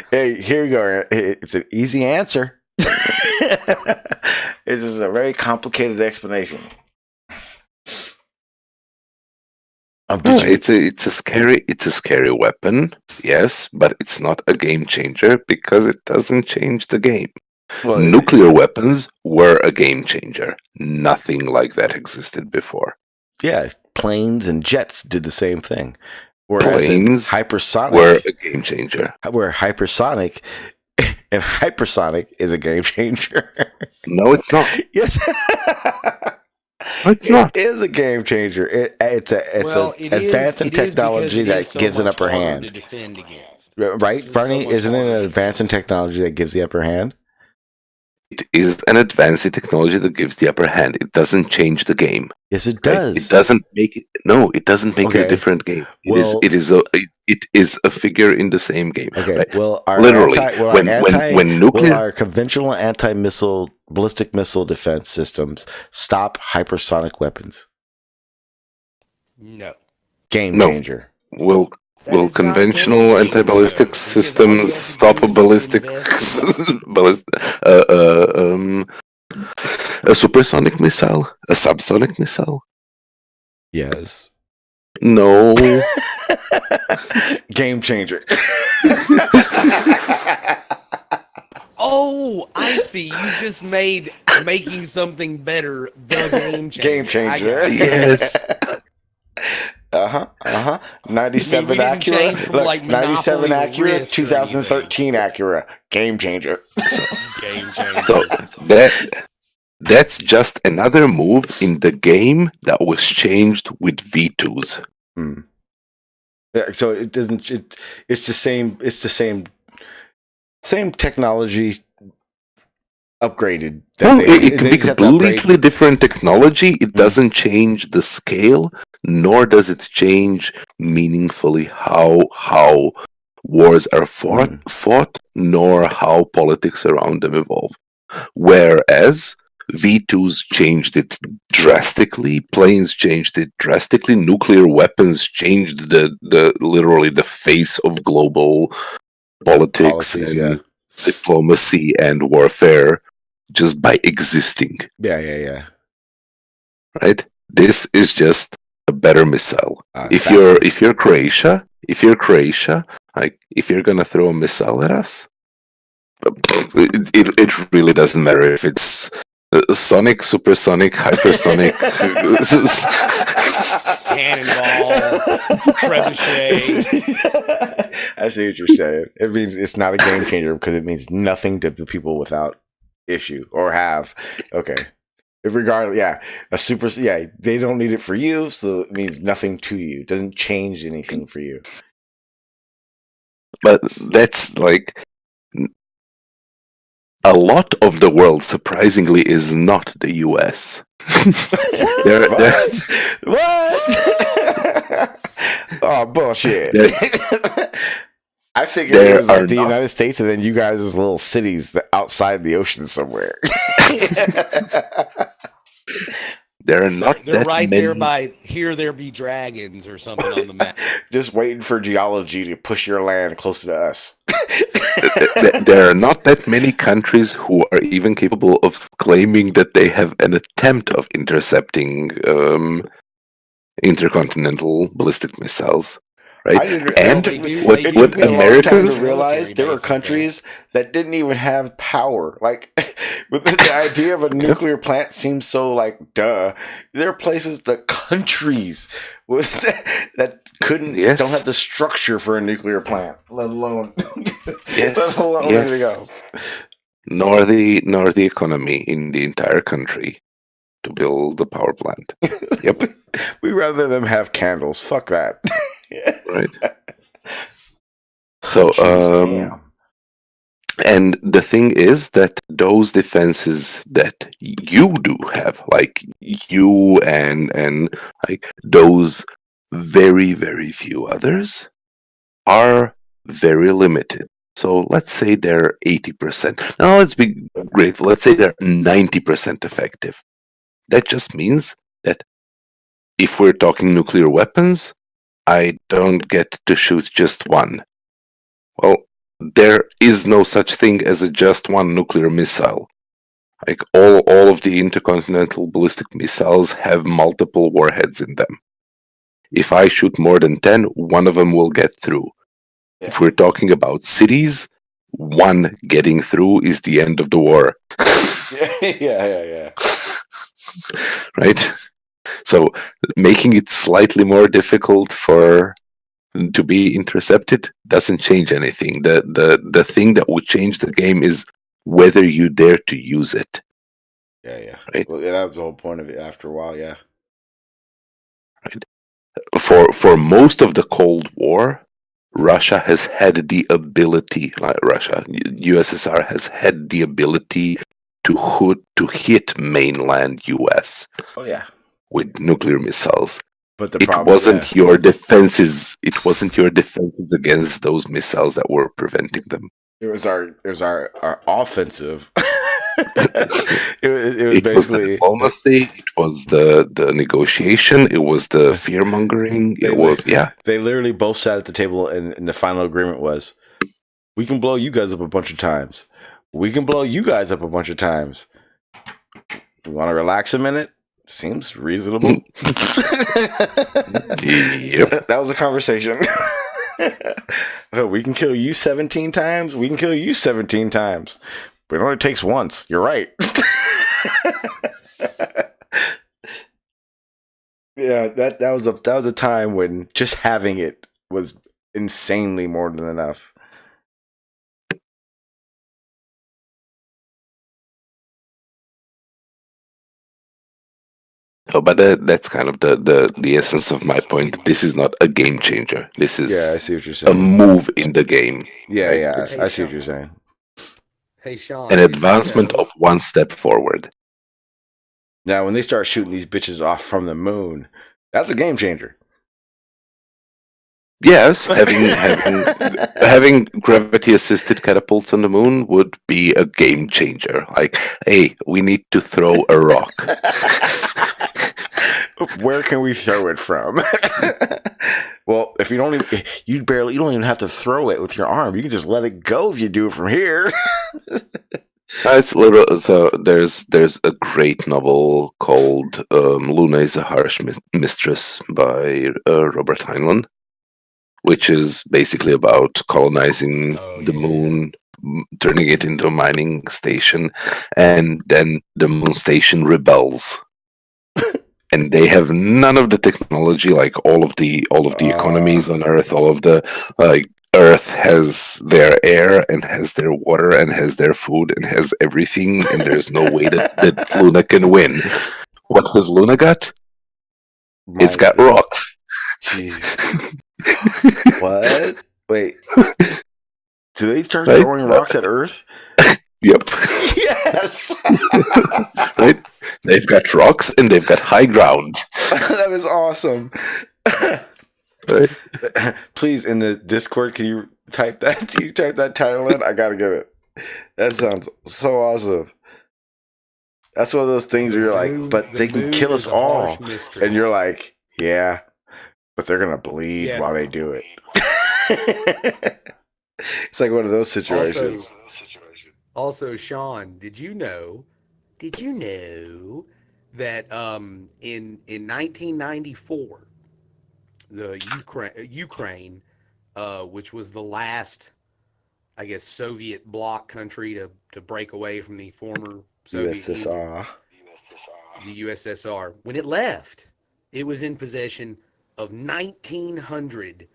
Hey, here we go. It's an easy answer. This is a very complicated explanation. It's a scary weapon, yes, but it's not a game changer because it doesn't change the game. Well, nuclear weapons were a game changer. Nothing like that existed before. Yeah, planes and jets did the same thing. Whereas planes hypersonic were a game changer. Where hypersonic is a game changer. No, it's not. Yes. No, it's not. It is a game changer. It's an advance in technology that gives an upper hand. To defend against. Right, Barney? Isn't it an advance in technology that gives the upper hand? It is an advance in technology that gives the upper hand. It doesn't change the game. Yes, it does. Right? It doesn't make it. No, it doesn't make it a different game. It is a figure in the same game. Okay. Right? Well, when nuclear, our conventional anti-missile, ballistic missile defense systems stop hypersonic weapons? No. Game changer. Will conventional anti-ballistic systems stop a a supersonic missile? A subsonic missile? Yes. No. Game changer. Oh, I see. You just made making something better the game changer. Game changer. Yes. 97 Acura. Look, like 97 Acura, risk 2013 Acura. Game changer. Game changer. So That's just another move in the game that was changed with V2s. Hmm. Yeah, so it doesn't. It's the same. It's the same technology upgraded. Well, it can They be just have to upgrade. completely different technology. It doesn't change the scale, nor does it change meaningfully how wars are fought, nor how politics around them evolve. Whereas V2s changed it drastically, planes changed it drastically, nuclear weapons changed the literally the face of global politics Policies, and yeah. diplomacy and warfare just by existing, Yeah. right? This is just a better missile. If you're Croatia, like if you're gonna throw a missile at us, it really doesn't matter if it's sonic, supersonic, hypersonic, Cannonball, trebuchet. I see what you're saying. It means it's not a game changer because it means nothing to the people without issue or have. Okay. If regardless, they don't need it for you, so it means nothing to you. It doesn't change anything for you. But that's like a lot of the world, surprisingly, is not the US. What? Oh, bullshit. I figured it was like the United States and then you guys as little cities outside the ocean somewhere. There are not They're right there by Here There Be Dragons or something on the map. Just waiting for geology to push your land closer to us. There are not that many countries who are even capable of claiming that they have an attempt of intercepting intercontinental ballistic missiles. Right? What Americans realized there were countries that didn't even have power. Like, but the idea of a nuclear plant seems so like duh. There are places, the countries with that don't have the structure for a nuclear plant, let alone anything else. Nor the economy in the entire country to build a power plant. Yep. We rather them have candles. Fuck that. Right. So, and the thing is that those defenses that you do have, like you and like those very, very few others, are very limited. So let's say they're 80%. Now let's be great. Let's say they're 90% effective. That just means that if we're talking nuclear weapons, I don't get to shoot just one. Well, there is no such thing as a just one nuclear missile. Like all of the intercontinental ballistic missiles have multiple warheads in them. If I shoot more than 10, one of them will get through. Yeah. If we're talking about cities, one getting through is the end of the war. Yeah. Right? So making it slightly more difficult to be intercepted doesn't change anything. The thing that would change the game is whether you dare to use it. Yeah. Right? Well, that was the whole point of it after a while, yeah. Right. For most of the Cold War, Russia has had the ability, USSR has had the ability to hit mainland US. Oh yeah. With nuclear missiles. But it wasn't your defenses. It wasn't your defenses against those missiles that were preventing them. It was our offensive. it was basically the diplomacy. It was the negotiation. It was the fear mongering. They literally both sat at the table, and the final agreement was, "We can blow you guys up a bunch of times. We can blow you guys up a bunch of times. You want to relax a minute? Seems reasonable." Yep. That was a conversation. We can kill you 17 times. We can kill you 17 times. But it only takes once. You're right. Yeah, that was a time when just having it was insanely more than enough. Oh, but that's kind of the essence of my point. This is not a game changer. This is Yeah, I see what you're a saying. move in the game. Yeah, right? yeah, Hey, I see what Sean. you're saying. Hey, Sean. An did you advancement know- of one step forward. Now, when they start shooting these bitches off from the moon, that's a game changer. Yes, having gravity assisted catapults on the moon would be a game changer. Like, hey, we need to throw a rock. Where can we throw it from? Well, if you don't even have to throw it with your arm. You can just let it go if you do it from here. It's literal. So there's a great novel called Luna is a Harsh Mistress by Robert Heinlein, which is basically about colonizing the moon, turning it into a mining station, and then the moon station rebels. And they have none of the technology, like all of the economies on Earth, all of the Earth has their air and has their water and has their food and has everything, and there's no way that Luna can win. What has Luna got? It's got rocks. Jeez. What? Wait. Do they start Right? throwing rocks at Earth? Yep. Yes. Right? They've got rocks and they've got high ground. That is awesome. Right? Please, in the Discord, can you type that? Can you type that title in? I gotta get it. That sounds so awesome. That's one of those things where you're like, but they can kill us all. And you're like, yeah, but they're gonna bleed while they do it. It's like one of those situations. Also, Sean, did you know that in 1994, the Ukraine, which was the last, I guess, Soviet bloc country to break away from the former Soviet Union, the USSR, when it left, it was in possession of 1,900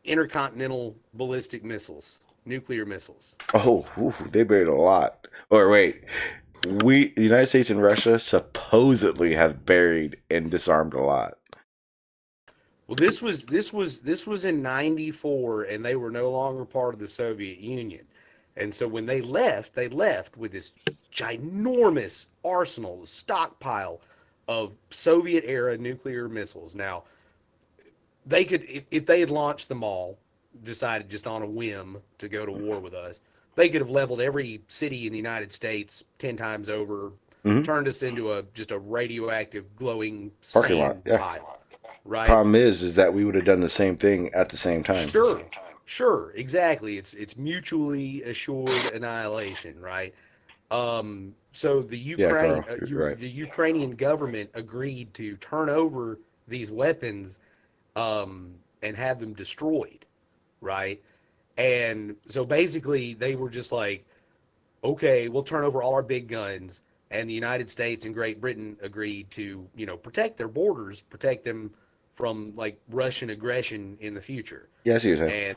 intercontinental ballistic missiles, nuclear missiles. Oh, they buried a lot. Or wait, the United States and Russia supposedly have buried and disarmed a lot. Well, this was in '94, and they were no longer part of the Soviet Union. And so when they left with this ginormous arsenal, stockpile of Soviet era nuclear missiles. Now, they could, if they had launched them all, decided just on a whim to go to war with us, they could have leveled every city in the United States 10 times over, turned us into just a radioactive glowing Parking lot, sand pile. Right. Problem is that we would have done the same thing at the same time. Sure, exactly. It's mutually assured annihilation, right? So the the Ukrainian government agreed to turn over these weapons and have them destroyed, right? And so basically they were just like, okay, we'll turn over all our big guns, and the United States and Great Britain agreed to, protect their borders, protect them from like Russian aggression in the future. Yeah, I see what you're saying.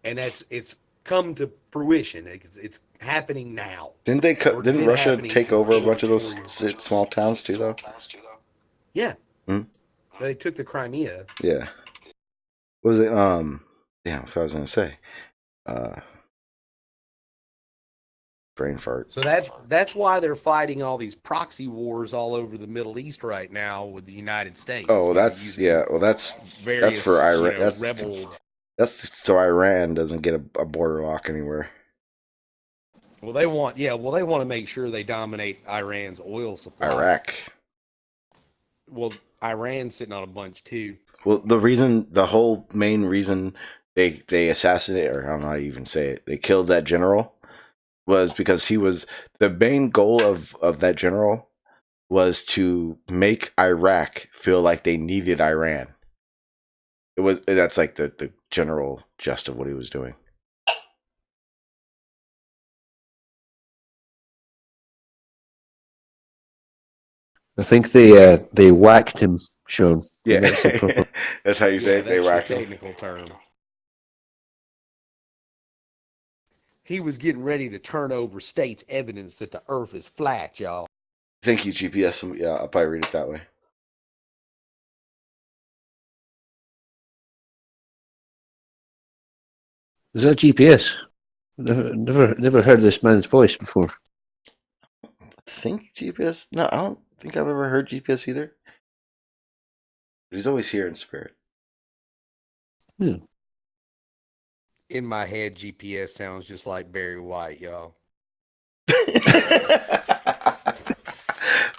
And it's come to fruition. It's happening now. Didn't Russia take over a bunch of those small towns too, though? Yeah. They took the Crimea. Yeah. Was it damn, what I was gonna say. Brain fart. So that's why they're fighting all these proxy wars all over the Middle East right now with the United States. Oh, that's Well, that's for Iran. That's so Iran doesn't get a border lock anywhere. Well, they want to make sure they dominate Iran's oil supply. Iraq. Well, Iran's sitting on a bunch too. Well, the whole main reason they assassinated, or I don't know how to even say it, they killed that general, was because the main goal of that general was to make Iraq feel like they needed Iran. That's like the general gist of what he was doing. I think they whacked him, Sean. Yeah, that's how you say it. They whacked him. Technical term. He was getting ready to turn over state's evidence that the Earth is flat, y'all. Thank you, GPS. Yeah, I'll probably read it that way. Is that GPS? Never heard this man's voice before. I think GPS. No, I don't think I've ever heard GPS either. But he's always here in spirit. In my head, GPS sounds just like Barry White, y'all.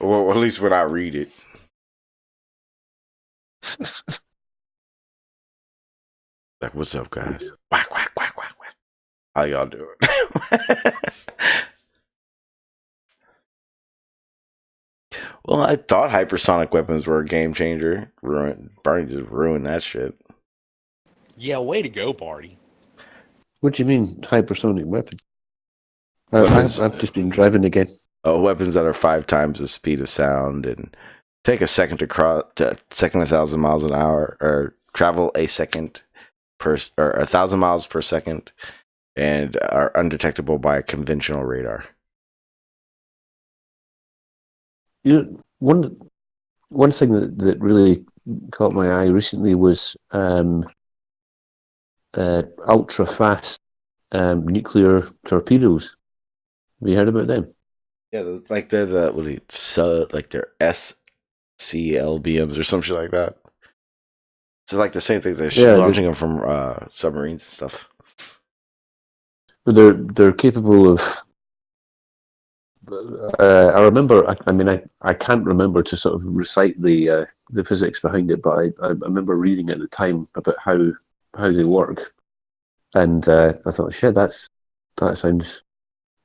Well, at least when I read it. Like, what's up, guys? Quack, quack, quack, quack, quack. How y'all doing? Well, I thought hypersonic weapons were a game changer. Barney just ruined that shit. Yeah, way to go, Barty. What do you mean, hypersonic weapon? I've just been driving again. Weapons that are 5 times the speed of sound and take a second to cross, a 1,000 miles an hour, or travel a second or 1,000 miles per second, and are undetectable by a conventional radar. You know, one thing that really caught my eye recently was ultra fast nuclear torpedoes. Have you heard about them? Yeah, like they're they're SCLBMs or some shit like that. So like the same thing. They're launching them from submarines and stuff. But they're capable of. I remember. I can't remember to sort of recite the physics behind it, but I remember reading at the time about how they work, and I thought, shit, that sounds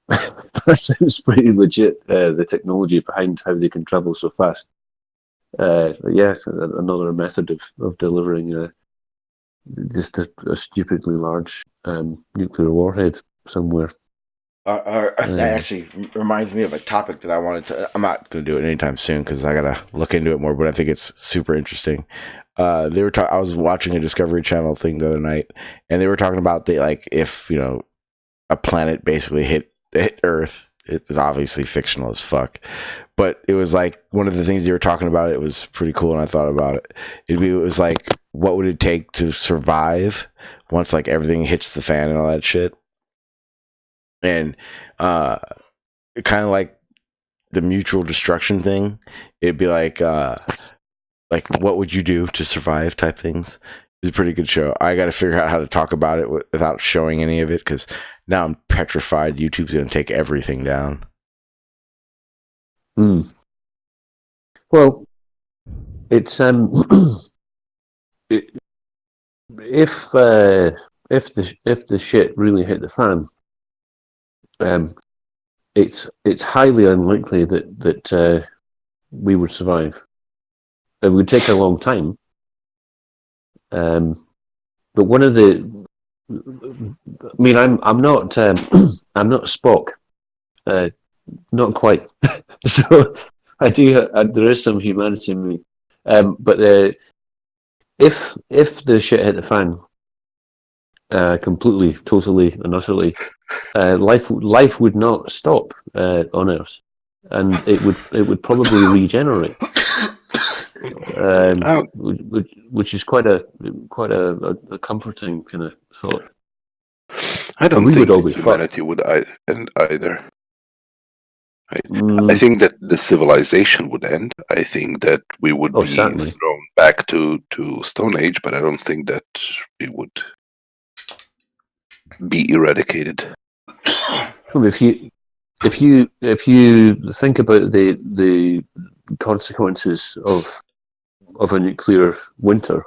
that sounds pretty legit. The technology behind how they can travel so fast. Yes, another method of delivering just a stupidly large nuclear warhead somewhere. That actually reminds me of a topic that I wanted to. I'm not going to do it anytime soon because I got to look into it more. But I think it's super interesting. I was watching a Discovery Channel thing the other night, and they were talking about if a planet basically hit Earth. It's obviously fictional as fuck, but it was like one of the things they were talking about. It was pretty cool, and I thought about it. It was like, what would it take to survive once like everything hits the fan and all that shit? And kind of like the mutual destruction thing, it'd be like what would you do to survive type things. It's a pretty good show. I got to figure out how to talk about it without showing any of it because now I'm petrified YouTube's going to take everything down. Well, it's if the shit really hit the fan, it's highly unlikely that we would survive. It would take a long time. But one of the, I mean, I'm not I'm not Spock, not quite. So I do. There is some humanity in me. But if the shit hit the fan, completely, totally, and utterly, life would not stop on Earth, and it would probably regenerate. Which is quite a comforting kind of thought. I don't think humanity would end either. I think that the civilization would end. I think that we would be certainly thrown back to Stone Age, but I don't think that we would be eradicated. Well, if you think about the consequences of a nuclear winter,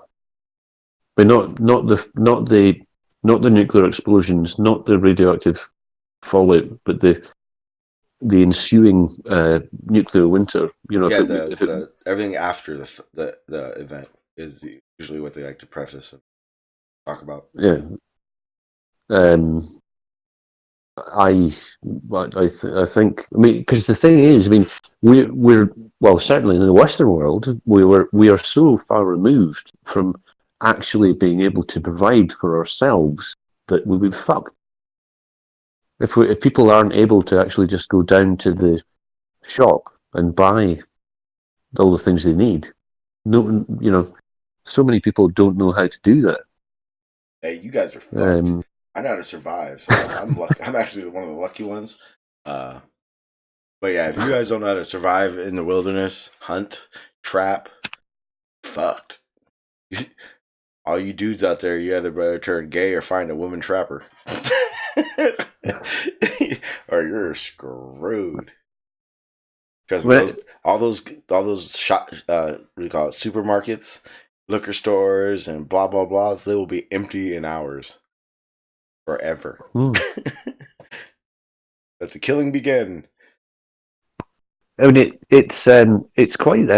but not the nuclear explosions, not the radioactive fallout, but the ensuing nuclear winter. Everything after the event is usually what they like to preface and talk about. Yeah. I think. I mean, because the thing is, I mean, we're certainly in the Western world, we are so far removed from actually being able to provide for ourselves that we'll be fucked. If people aren't able to actually just go down to the shop and buy all the things they need, so many people don't know how to do that. Hey, you guys are fucked. I know how to survive, so I'm lucky. I'm actually one of the lucky ones. But yeah, if you guys don't know how to survive in the wilderness, hunt, trap, fucked. All you dudes out there, you either better turn gay or find a woman trapper, or you're screwed. Trust me, all those shop, what do you call it, supermarkets, liquor stores, and blah blah blahs, they will be empty in hours, forever. Let the killing begin. I mean, it's quite.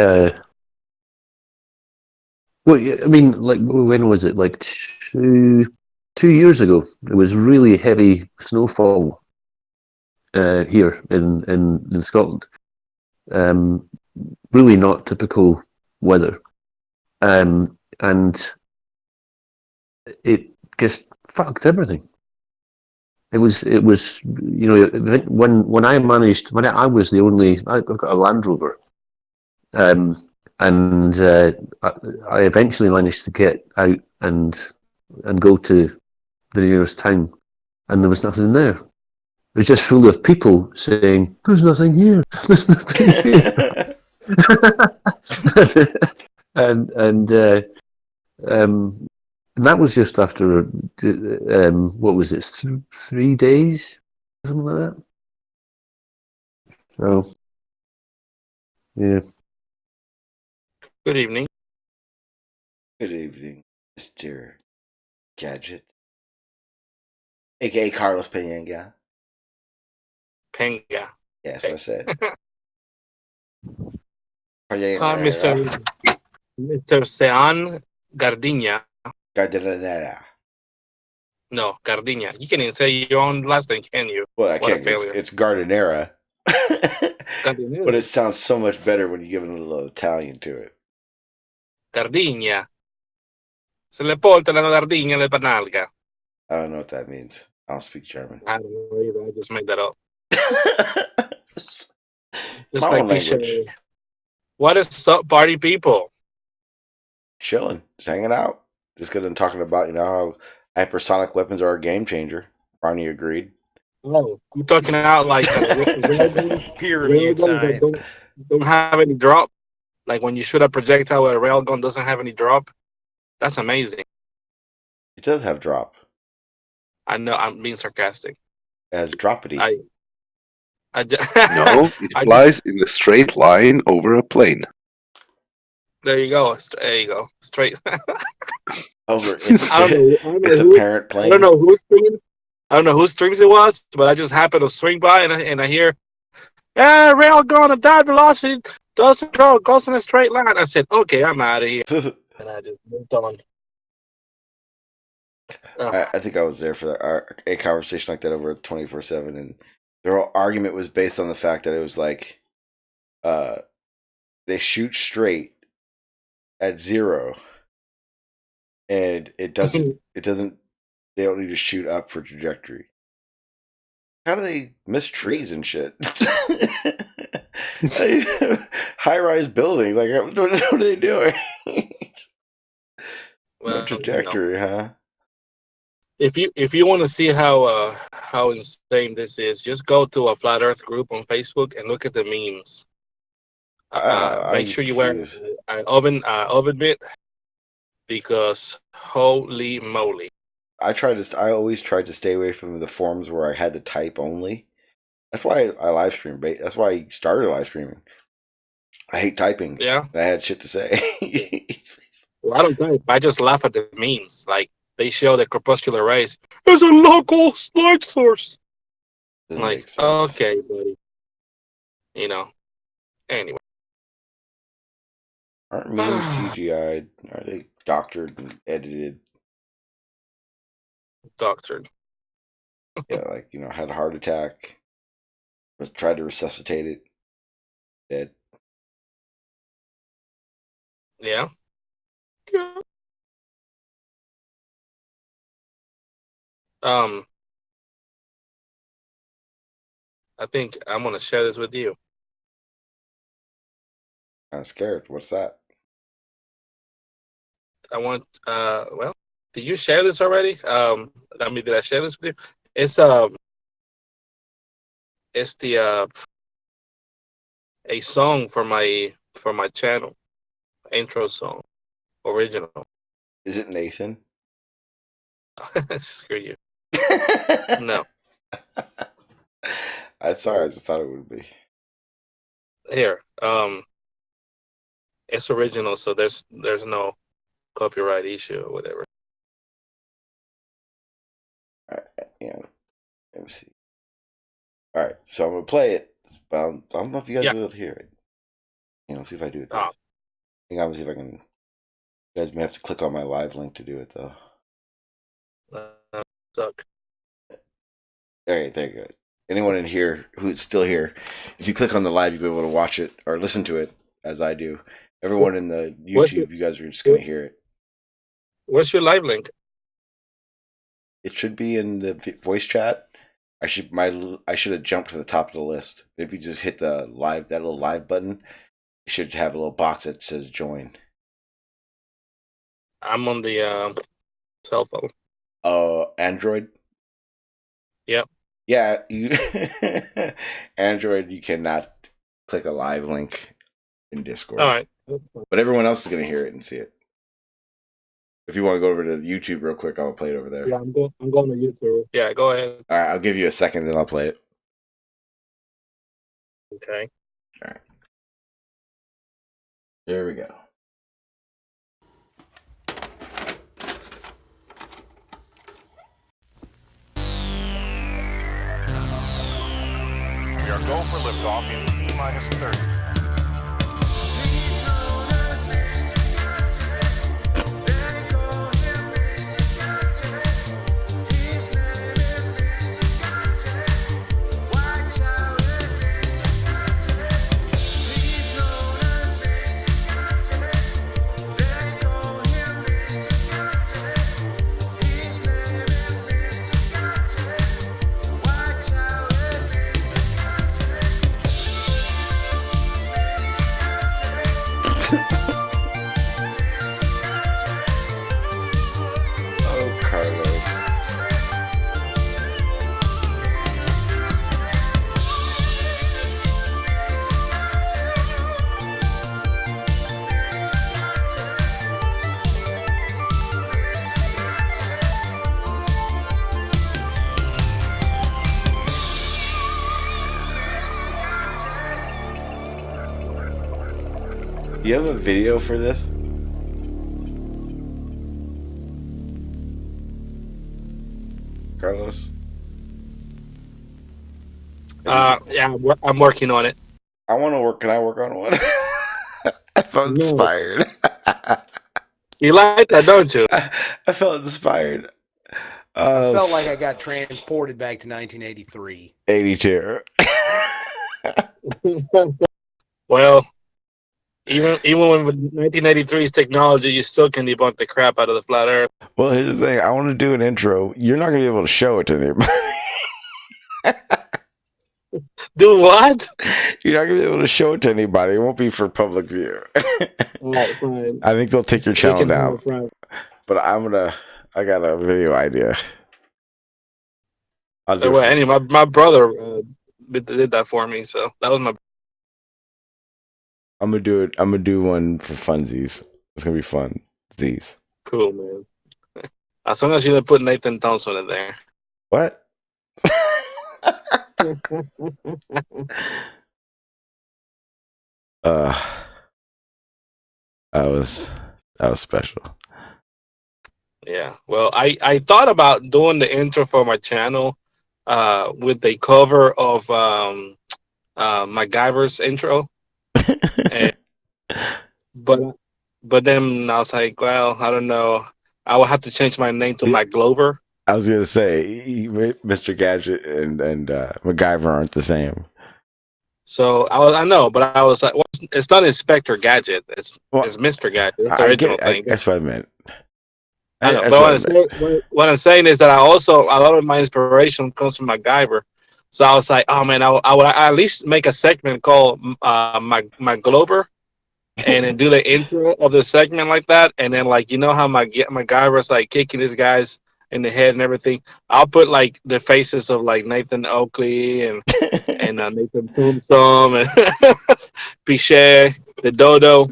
Well, I mean, like when was it? Like 2 years ago, it was really heavy snowfall here in Scotland. Really not typical weather, and it just fucked everything. It was when I managed, when I was the only, I've got a Land Rover, and I eventually managed to get out and go to the nearest town, and there was nothing there. It was just full of people saying, "There's nothing here. There's nothing here." and that was just after what was it, 3 days, something like that. So yeah. Good evening. Good evening, Mr. Gadget, aka Carlos Peña. Penga. Yeah, that's what I said. Mr. Sean Gardinia. Gardenera. No, Gardinia. You can't even say your own last name, can you? Well, I What a can't. failure. It's Gardenera. Gardinia. But it sounds so much better when you give it a little Italian to it. Gardinia. Se le porta la Gardinia le panalga. I don't know what that means. I don't speak German. I don't know either. I just made that up. Just My like own language. What is up, party people? Chilling, just hanging out. Just because I'm talking about, how hypersonic weapons are a game changer. Barney agreed. Oh, you talking out like Peer-reviewed science. Don't have any drop? Like when you shoot a projectile with a railgun doesn't have any drop? That's amazing. It does have drop. I know I'm being sarcastic. It has droppity. No, it flies in a straight line over a plane. There you go. There you go. Straight. Over. It's a parent plane. I don't know whose streams it was, but I just happened to swing by and I hear, rail going at dive velocity doesn't go, goes in a straight line. I said, okay, I'm out of here. And I just moved on. I think I was there for a conversation like that over 24/7, and their whole argument was based on the fact that it was like, they shoot straight at 0, and it doesn't. They don't need to shoot up for trajectory. How do they miss trees and shit? High-rise building, like what are they doing? Well, no trajectory, huh? If you want to see how insane this is, just go to a flat Earth group on Facebook and look at the memes. Make sure you wear an oven mitt, because holy moly! I always tried to stay away from the forums where I had to type only. That's why I live stream. That's why I started live streaming. I hate typing. Yeah, and I had shit to say. Well, I don't type. I just laugh at the memes. Like they show the corpuscular rays. There's a local light source. Like, okay, buddy. Anyway. Aren't memes CGI'd? Are they doctored and edited? Doctored. Yeah, like, had a heart attack. Tried to resuscitate it. Dead. Yeah. I think I'm gonna share this with you. Kind of scared. What's that? I want did you share this already? Did I share this with you? It's the a song for my channel, intro song, original. Is it Nathan? Screw you. No. I'm sorry, I just thought it would be. Here, it's original, so there's no copyright issue or whatever. All right, yeah. Let me see. All right, so I'm gonna play it, but I don't know if you guys will be able to hear it. See if I do it. I think I'm gonna see if I can. You guys may have to click on my live link to do it though. Suck. All right, there you go. Anyone in here who's still here, if you click on the live, you'll be able to watch it or listen to it as I do. Everyone in the YouTube, you guys are just gonna hear it. What's your live link? It should be in the voice chat. I should have jumped to the top of the list. If you just hit the live, that little live button, you should have a little box that says join. I'm on the cell phone. Android. Yep. Yeah, you Android. You cannot click a live link in Discord. All right. But everyone else is gonna hear it and see it. If you want to go over to YouTube real quick, I'll play it over there. Yeah, I'm going to YouTube. Yeah, go ahead. All right, I'll give you a second, then I'll play it. Okay. All right. There we go. We are go for liftoff in T-minus 30. Do you have a video for this? Carlos? Yeah, I'm working on it. I want to work. Can I work on one? I felt inspired. You like that, don't you? I felt inspired. I felt like I got transported back to 1983. 82. Well, even with 1983's technology, you still can debunk the crap out of the flat Earth. Well, here's the thing. I want to do an intro. You're not going to be able to show it to anybody. Do what? You're not going to be able to show it to anybody. It won't be for public view. Right, fine. I think they'll take your channel down. But I got a video idea. Anyway, my brother did that for me, so that was my. I'm gonna do it. I'm gonna do one for funsies. It's gonna be fun. Z's. Cool, man. As long as you don't put Nathan Thompson in there. What? That was special. Yeah. Well, I thought about doing the intro for my channel with the cover of MacGyver's intro. But then I was like, well, I don't know. I will have to change my name to MacGlover. I was gonna say Mr. Gadget and MacGyver aren't the same. So I know, but I was like, well, it's not Inspector Gadget. It's Mr. Gadget. It's the original thing. That's what I meant. I know, but what I'm saying is that a lot of my inspiration comes from MacGyver. So I was like, oh man, I would at least make a segment called MacGlover, and then do the intro of the segment like that, and then like how my guy was like kicking these guys in the head and everything. I'll put like the faces of like Nathan Oakley and Nathan Tombstone and Pichet, the Dodo.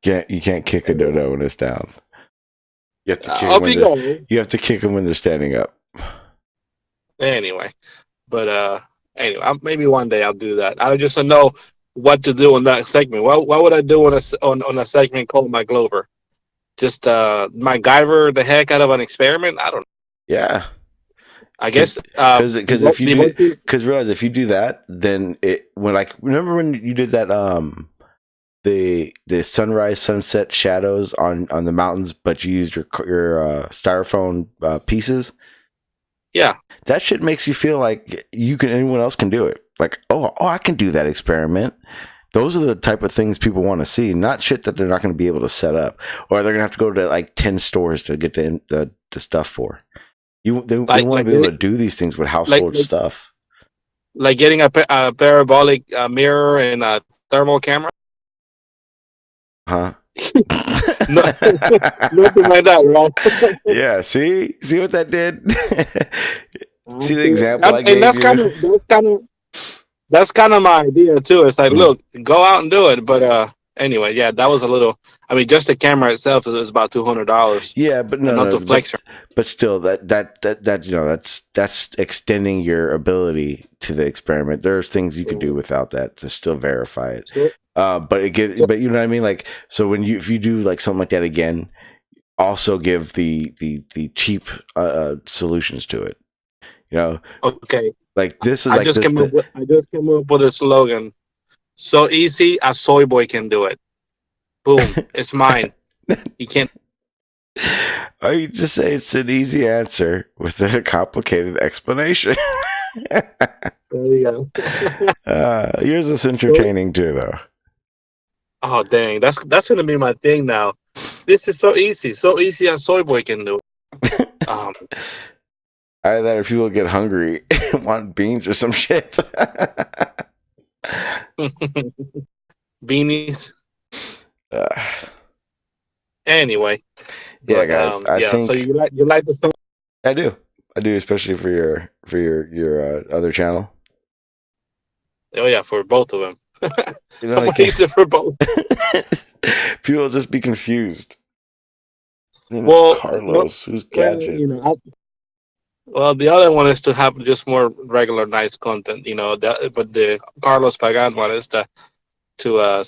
You can't kick a dodo when it's down. You have to kick you have to kick them when they're standing up. Anyway, but anyway, maybe one day I'll do that. I just don't know what to do on that segment. What would I do on a segment called My Glover? Just MacGyver the heck out of an experiment? I don't know. Yeah. I guess because if you realize if you do that, then remember when you did that the sunrise sunset shadows on the mountains, but you used your styrofoam pieces. Yeah, that shit makes you feel like anyone else can do it. Like, oh, I can do that experiment. Those are the type of things people want to see, not shit that they're not going to be able to set up, or they're going to have to go to like 10 stores to get the stuff for. They want to be able to do these things with household stuff, like getting a parabolic mirror and a thermal camera. Huh? Nothing like that, right? Yeah. See what that did. See the example I gave that's you. That's kind of my idea too. It's like, look, go out and do it. But anyway, yeah, that was a little. I mean, just the camera itself is about $200. Yeah, but not to flex. But still, that's extending your ability to the experiment. There are things you can do without that to still verify it. Sure. But you know what I mean. Like, so if you do like something like that again, also give the cheap solutions to it. You know. Okay. Like this is. I just came up with a slogan. So easy, a soy boy can do it. Boom! It's mine. You can't. Or you just say it's an easy answer with a complicated explanation. There you go. Yours is entertaining too, though. Oh dang! That's gonna be my thing now. This is so easy a soy boy can do it. Either people get hungry and want beans or some shit. Beanies. Anyway. Yeah, guys. I think. So you like the song? I do, especially for your other channel. Oh yeah, for both of them. You know, I use it for both. People will just be confused. Well, Carlos, who's Gadget? Well, the other one is to have just more regular, nice content, but the Carlos Pagan one is to how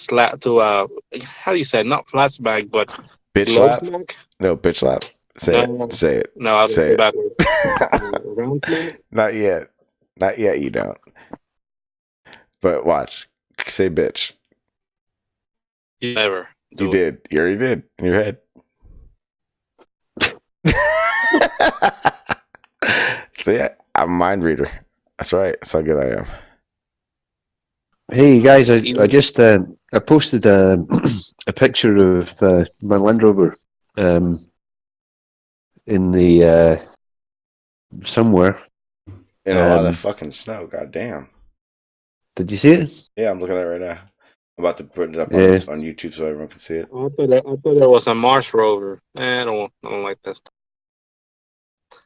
do you say it? Not flashback, but bitch slap. No, bitch slap. Say it. No, I'll say it backwards. Not yet. You don't. But watch. Say bitch. You never. You did. You already did in your head. So yeah, I'm a mind reader. That's right. That's how good I am. Hey guys, I just I posted a picture of my Land Rover in the somewhere in a lot of fucking snow. Goddamn! Did you see it? Yeah, I'm looking at it right now. I'm about to put it up on YouTube so everyone can see it. I thought it was a Mars rover. I don't like this.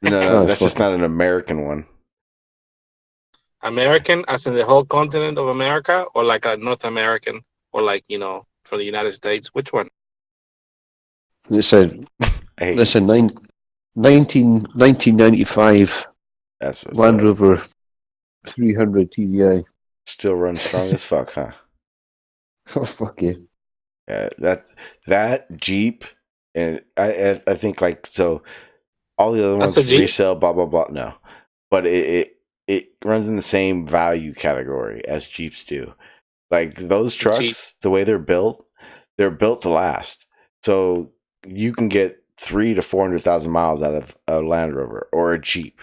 No, that's just not an American one. American, as in the whole continent of America, or like a North American, or like for the United States. Which one? It's a 1995 Land Rover 300 TDI. Still runs strong as fuck, huh? Oh fuck yeah! Yeah, that Jeep, and I think like so. All the other ones resell, blah blah blah. No, but it runs in the same value category as Jeeps do. Like those trucks, the way they're built to last. So you can get 300,000 to 400,000 miles out of a Land Rover or a Jeep.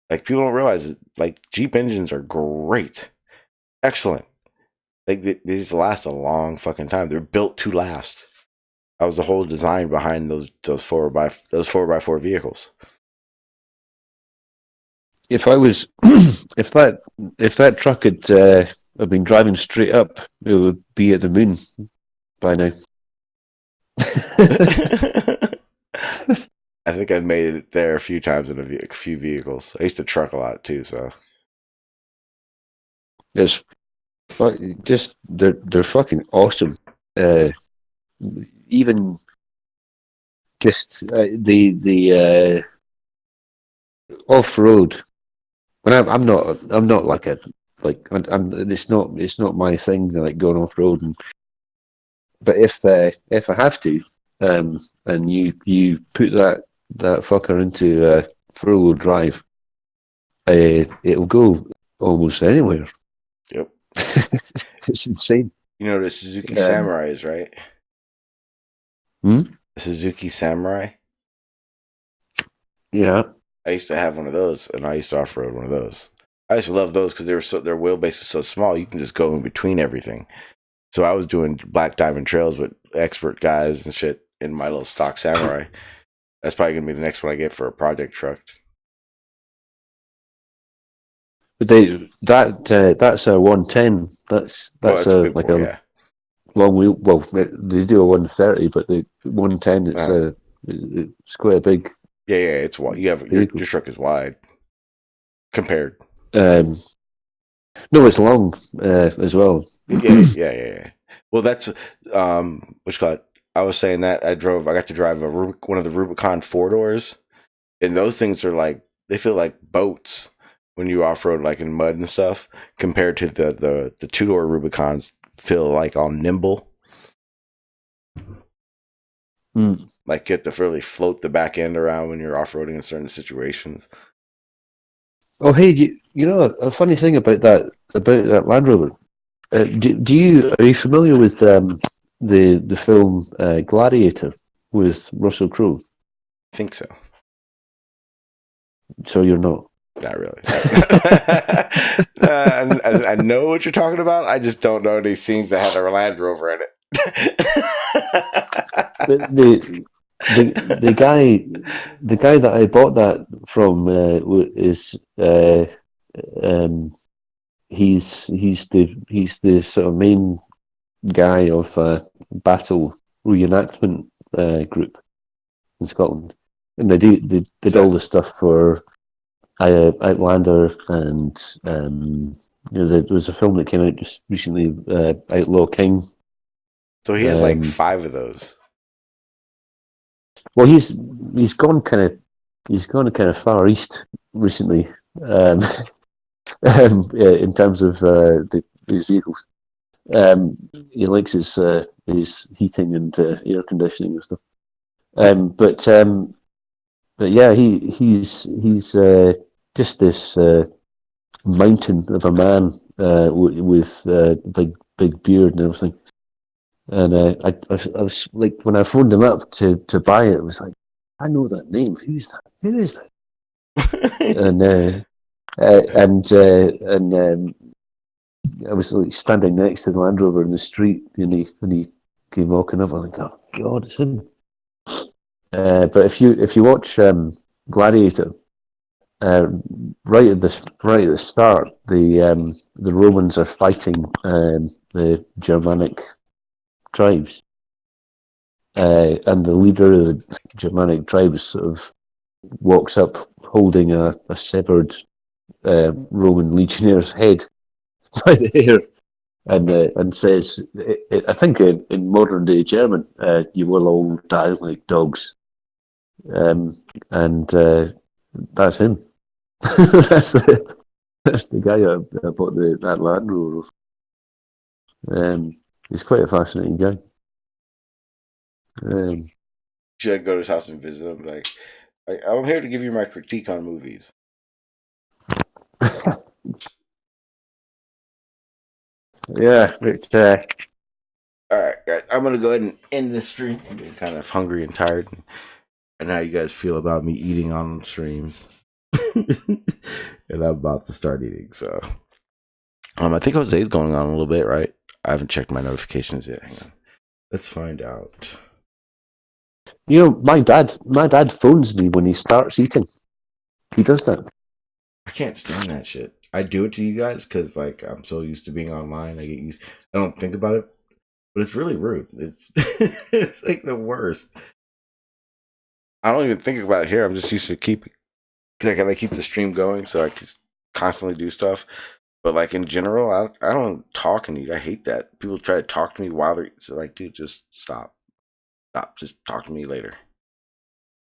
Like people don't realize it. Like Jeep engines are great, excellent. Like they just last a long fucking time. They're built to last. That was the whole design behind those 4x4 vehicles. If that truck had been driving straight up, it would be at the moon. Bye now. I think I've made it there a few times in a few vehicles. I used to truck a lot too, so It's just they're fucking awesome. Even just the off road. When I'm not like it's not my thing, like going off road. But if I have to, and you put that fucker into four wheel drive, it'll go almost anywhere. yep. It's insane. You know the Suzuki Samurais, right? Hmm? The Suzuki Samurai. Yeah. I used to have one of those, and I used to off road one of those. I used to love those because their wheelbase was so small, you can just go in between everything. So I was doing Black Diamond Trails with expert guys and shit in my little stock Samurai. That's probably gonna be the next one I get for a project truck. But that's a 110. That's a big boy, a long wheel. Well, they do a 130, but the 110 it's quite a big. Yeah, it's wide. You have your truck is wide compared. No, it's long as well. Yeah. Well, that's what's called. I was saying that I got to drive one of the Rubicon 4-doors, and those things are like they feel like boats when you off road like in mud and stuff. Compared to the 2-door Rubicons, feel like all nimble. Like you have to really float the back end around when you're off roading in certain situations. Oh, hey, you know a funny thing about that Land Rover? Are you familiar with the film Gladiator with Russell Crowe? I think so. So you're not? Not really. I know what you're talking about. I just don't know any scenes that had a Land Rover in it. The guy that I bought that from is he's the sort of main guy of a battle reenactment group in Scotland, and they did all the stuff for Outlander, and there was a film that came out just recently, Outlaw King. So he has like 5 of those. Well, he's gone kind of far east recently, in terms of his vehicles. He likes his heating and air conditioning and stuff. But yeah, he's just this mountain of a man with big beard and everything. And I was like, when I phoned him up to buy it, I was like, I know that name. Who is that? Who is that? and I was like standing next to the Land Rover in the street, and he came walking up. I'm like, oh God, it's him. But if you watch Gladiator, right at the start, the Romans are fighting the Germanic tribes, and the leader of the Germanic tribes sort of walks up holding a severed Roman legionnaire's head by the hair, and says, I think in modern day German, you will all die like dogs, and that's him. that's the guy I bought that Land Rover. He's quite a fascinating guy. Should I go to his house and visit him? Like I'm here to give you my critique on movies. Yeah, but all right, guys, I'm gonna go ahead and end this stream. I'm getting kind of hungry and tired, and how you guys feel about me eating on streams. And I'm about to start eating, so I think Jose's going on a little bit, right? I haven't checked my notifications yet. Hang on, let's find out. You know, my dad phones me when he starts eating. He does that. I can't stand that shit. I do it to you guys because like I'm so used to being online. I don't think about it. but it's really rude. It's it's like the worst. I don't even think about it here. I'm just used to because I gotta keep the stream going, so I can constantly do stuff. But like in general, I don't talk and I hate that people try to talk to me while they're like, dude, just stop, just talk to me later.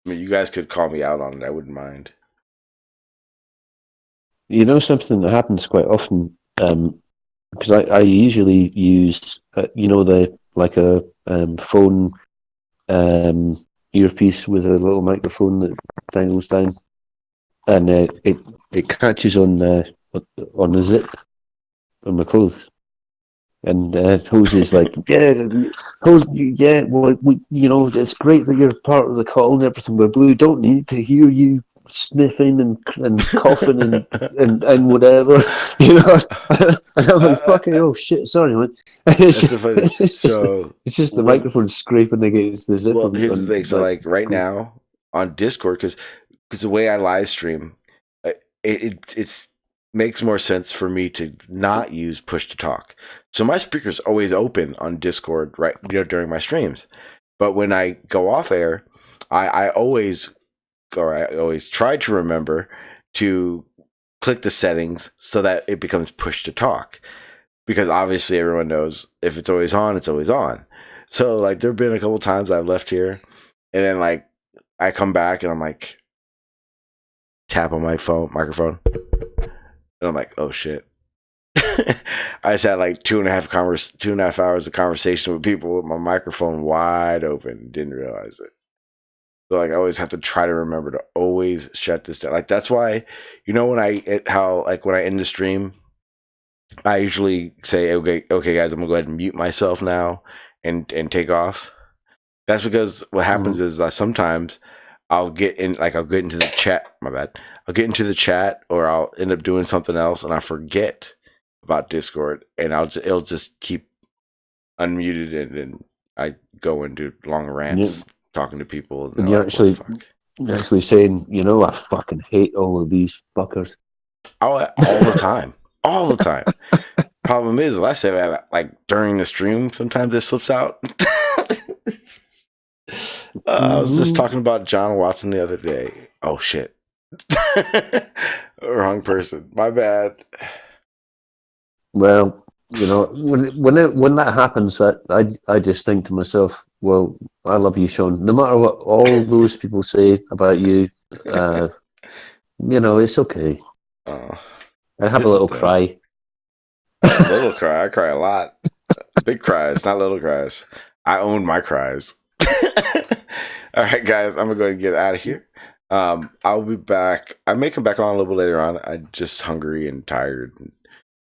I mean, you guys could call me out on it. I wouldn't mind. You know, something that happens quite often, because I usually use, the like a phone earpiece with a little microphone that dangles down, and it catches on a zip on my clothes. And Jose's like, yeah, well, it's great that you're part of the call and everything, but we don't need to hear you sniffing and coughing and whatever, And I'm like, fucking, oh shit, sorry, man. It's just the microphone scraping against the zipper. Well, here's the thing. So, like right now on Discord, because the way I live stream, it's makes more sense for me to not use push to talk. So my speaker's always open on Discord, right? During my streams. But when I go off air, I always try to remember to click the settings so that it becomes push to talk. Because obviously everyone knows if it's always on, it's always on. So like there've been a couple times I've left here and then like I come back and I'm like tap on my microphone. And I'm like, oh shit. I just had like 2.5 hours of conversation with people with my microphone wide open. Didn't realize it. So like I always have to try to remember to always shut this down. Like that's why, when I end the stream, I usually say, okay guys, I'm gonna go ahead and mute myself now and take off. That's because what happens is sometimes I'll get into the chat. My bad. I'll get into the chat, or I'll end up doing something else, and I forget about Discord, and it'll just keep unmuted, and then I go into long rants talking to people. And you're actually saying, I fucking hate all of these fuckers. All the time, all the time. Problem is, I say that like during the stream, sometimes it slips out. I was just talking about John Watson the other day. Oh shit. Wrong person. My bad. Well, when that happens, I just think to myself, well, I love you, Sean. No matter what all those people say about you, it's okay. I have a little cry. A little cry. I cry a lot. Big cries, not little cries. I own my cries. All right, guys, I'm gonna go and get out of here. I'll be back. I may come back on a little bit later on. I'm just hungry and tired. I'm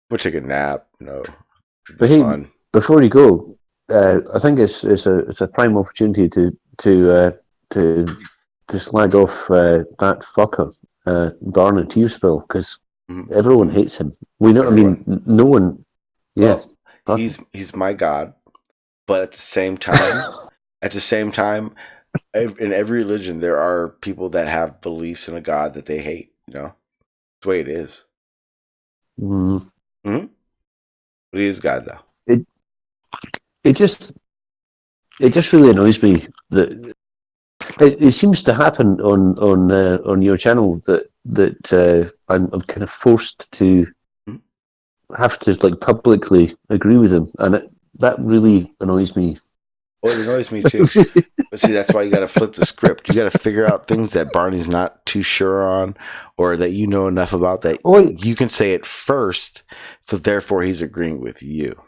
gonna take a nap. But hey, fun. Before you go, I think it's a prime opportunity to slag off that fucker, Barnett Hughes-Bill, because everyone hates him. We know. Everyone. I mean, no one. Yeah, well, he's my god, but at the same time, in every religion, there are people that have beliefs in a god that they hate. It's the way it is. Mm-hmm. But he is God, though. It just really annoys me that it seems to happen on your channel that I'm kind of forced to have to like publicly agree with him, and that really annoys me. Well, it annoys me too. But see, that's why you got to flip the script. You got to figure out things that Barney's not too sure on, or that you know enough about that you can say it first. So therefore, he's agreeing with you.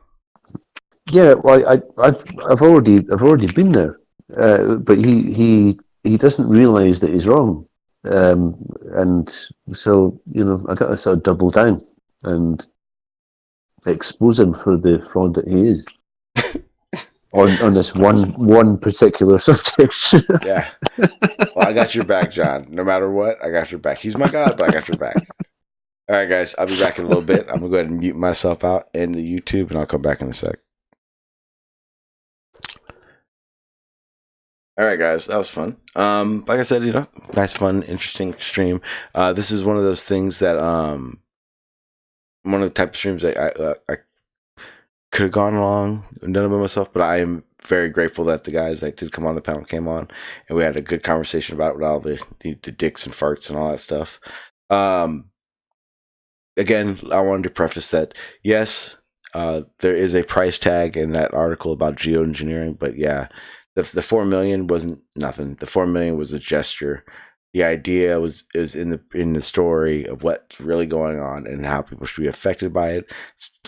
Yeah, well, I've already been there, but he doesn't realize that he's wrong, and so I got to sort of double down and expose him for the fraud that he is. On this one particular subject. Yeah. Well, I got your back, John. No matter what, I got your back. He's my God, but I got your back. All right, guys. I'll be back in a little bit. I'm going to go ahead and mute myself out in the YouTube, and I'll come back in a sec. All right, guys. That was fun. Like I said, nice, fun, interesting stream. This is one of those things that one of the type of streams that I could have gone along and done it by myself, but I am very grateful that the guys that did come on the panel came on, and we had a good conversation about it with all the dicks and farts and all that stuff. Again, I wanted to preface that, yes, there is a price tag in that article about geoengineering, but yeah, the 4 million wasn't nothing. The 4 million was a gesture. The idea is in the story of what's really going on and how people should be affected by it.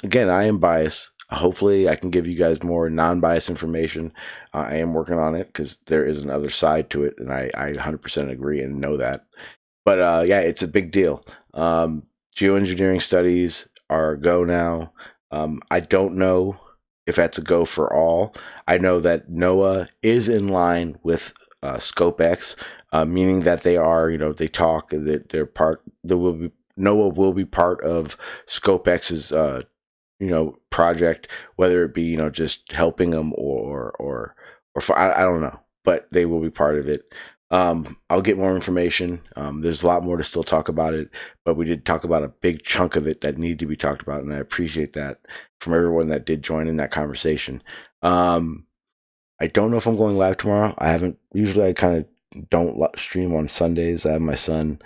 Again, I am biased. Hopefully, I can give you guys more non-biased information. I am working on it because there is another side to it, and I 100% agree and know that. But yeah, it's a big deal. Geoengineering studies are a go now. I don't know if that's a go for all. I know that NOAA is in line with Scope X, meaning that they are, they talk, that they're part. NOAA will be part of Scope X's, project, whether it be, just helping them or I don't know, but they will be part of it. I'll get more information. There's a lot more to still talk about it, but we did talk about a big chunk of it that needed to be talked about, and I appreciate that from everyone that did join in that conversation. I don't know if I'm going live tomorrow. I kind of don't stream on Sundays. I have my son.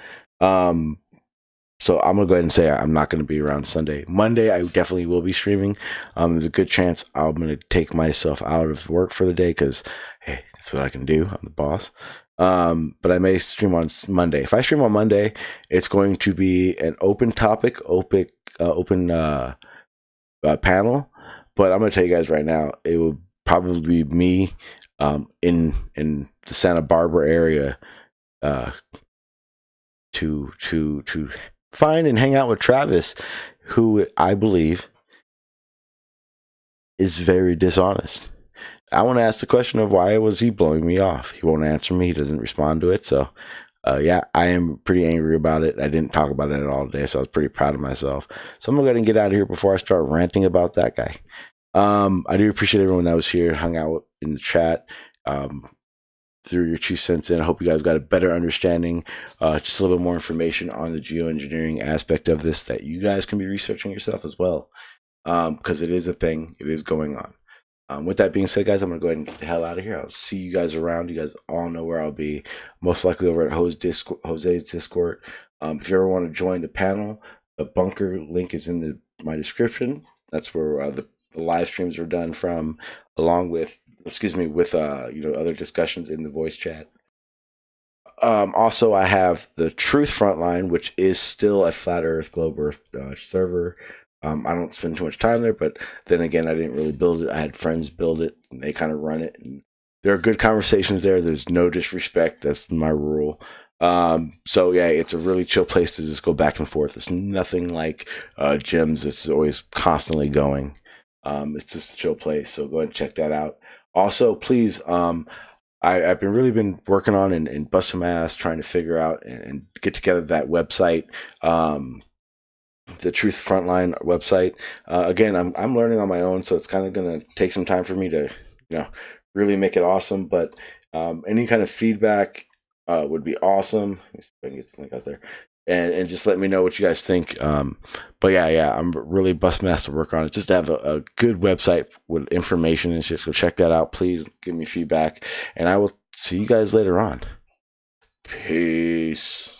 So I'm going to go ahead and say I'm not going to be around Sunday. Monday, I definitely will be streaming. There's a good chance I'm going to take myself out of work for the day because, hey, that's what I can do. I'm the boss. But I may stream on Monday. If I stream on Monday, it's going to be an open topic, open panel. But I'm going to tell you guys right now, it will probably be me in the Santa Barbara area to find and hang out with Travis, who I believe is very dishonest. I want to ask the question of why was he blowing me off? He won't answer me. He doesn't respond to it. So, yeah, I am pretty angry about it. I didn't talk about it all day, so I was pretty proud of myself. So I'm going to go ahead and get out of here before I start ranting about that guy. I do appreciate everyone that was here, hung out in the chat, threw your 2 cents in. I hope you guys got a better understanding, just a little bit more information on the geoengineering aspect of this that you guys can be researching yourself as well, because it is a thing. It is going on. With that being said, guys, I'm going to go ahead and get the hell out of here. I'll see you guys around. You guys all know where I'll be. Most likely over at Jose's Discord. If you ever want to join the panel, the bunker link is in my description. That's where the live streams are done from, along with, other discussions in the voice chat. Also, I have the Truth Frontline, which is still a Flat Earth, Globe Earth server. I don't spend too much time there, but then again, I didn't really build it. I had friends build it, and they kind of run it. And there are good conversations there. There's no disrespect. That's my rule. So yeah, it's a really chill place to just go back and forth. It's nothing like gyms. It's always constantly going. It's just a chill place. So go ahead and check that out. Also, please, I've been working on and busting my ass trying to figure out and get together that website. The Truth Frontline website. Again, I'm learning on my own, so it's kind of going to take some time for me to, really make it awesome. But any kind of feedback would be awesome. Let me see if I can get the link out there, and just let me know what you guys think. But yeah, I'm really busting my ass to work on it. Just to have a good website with information and shit. So check that out. Please give me feedback, and I will see you guys later on. Peace.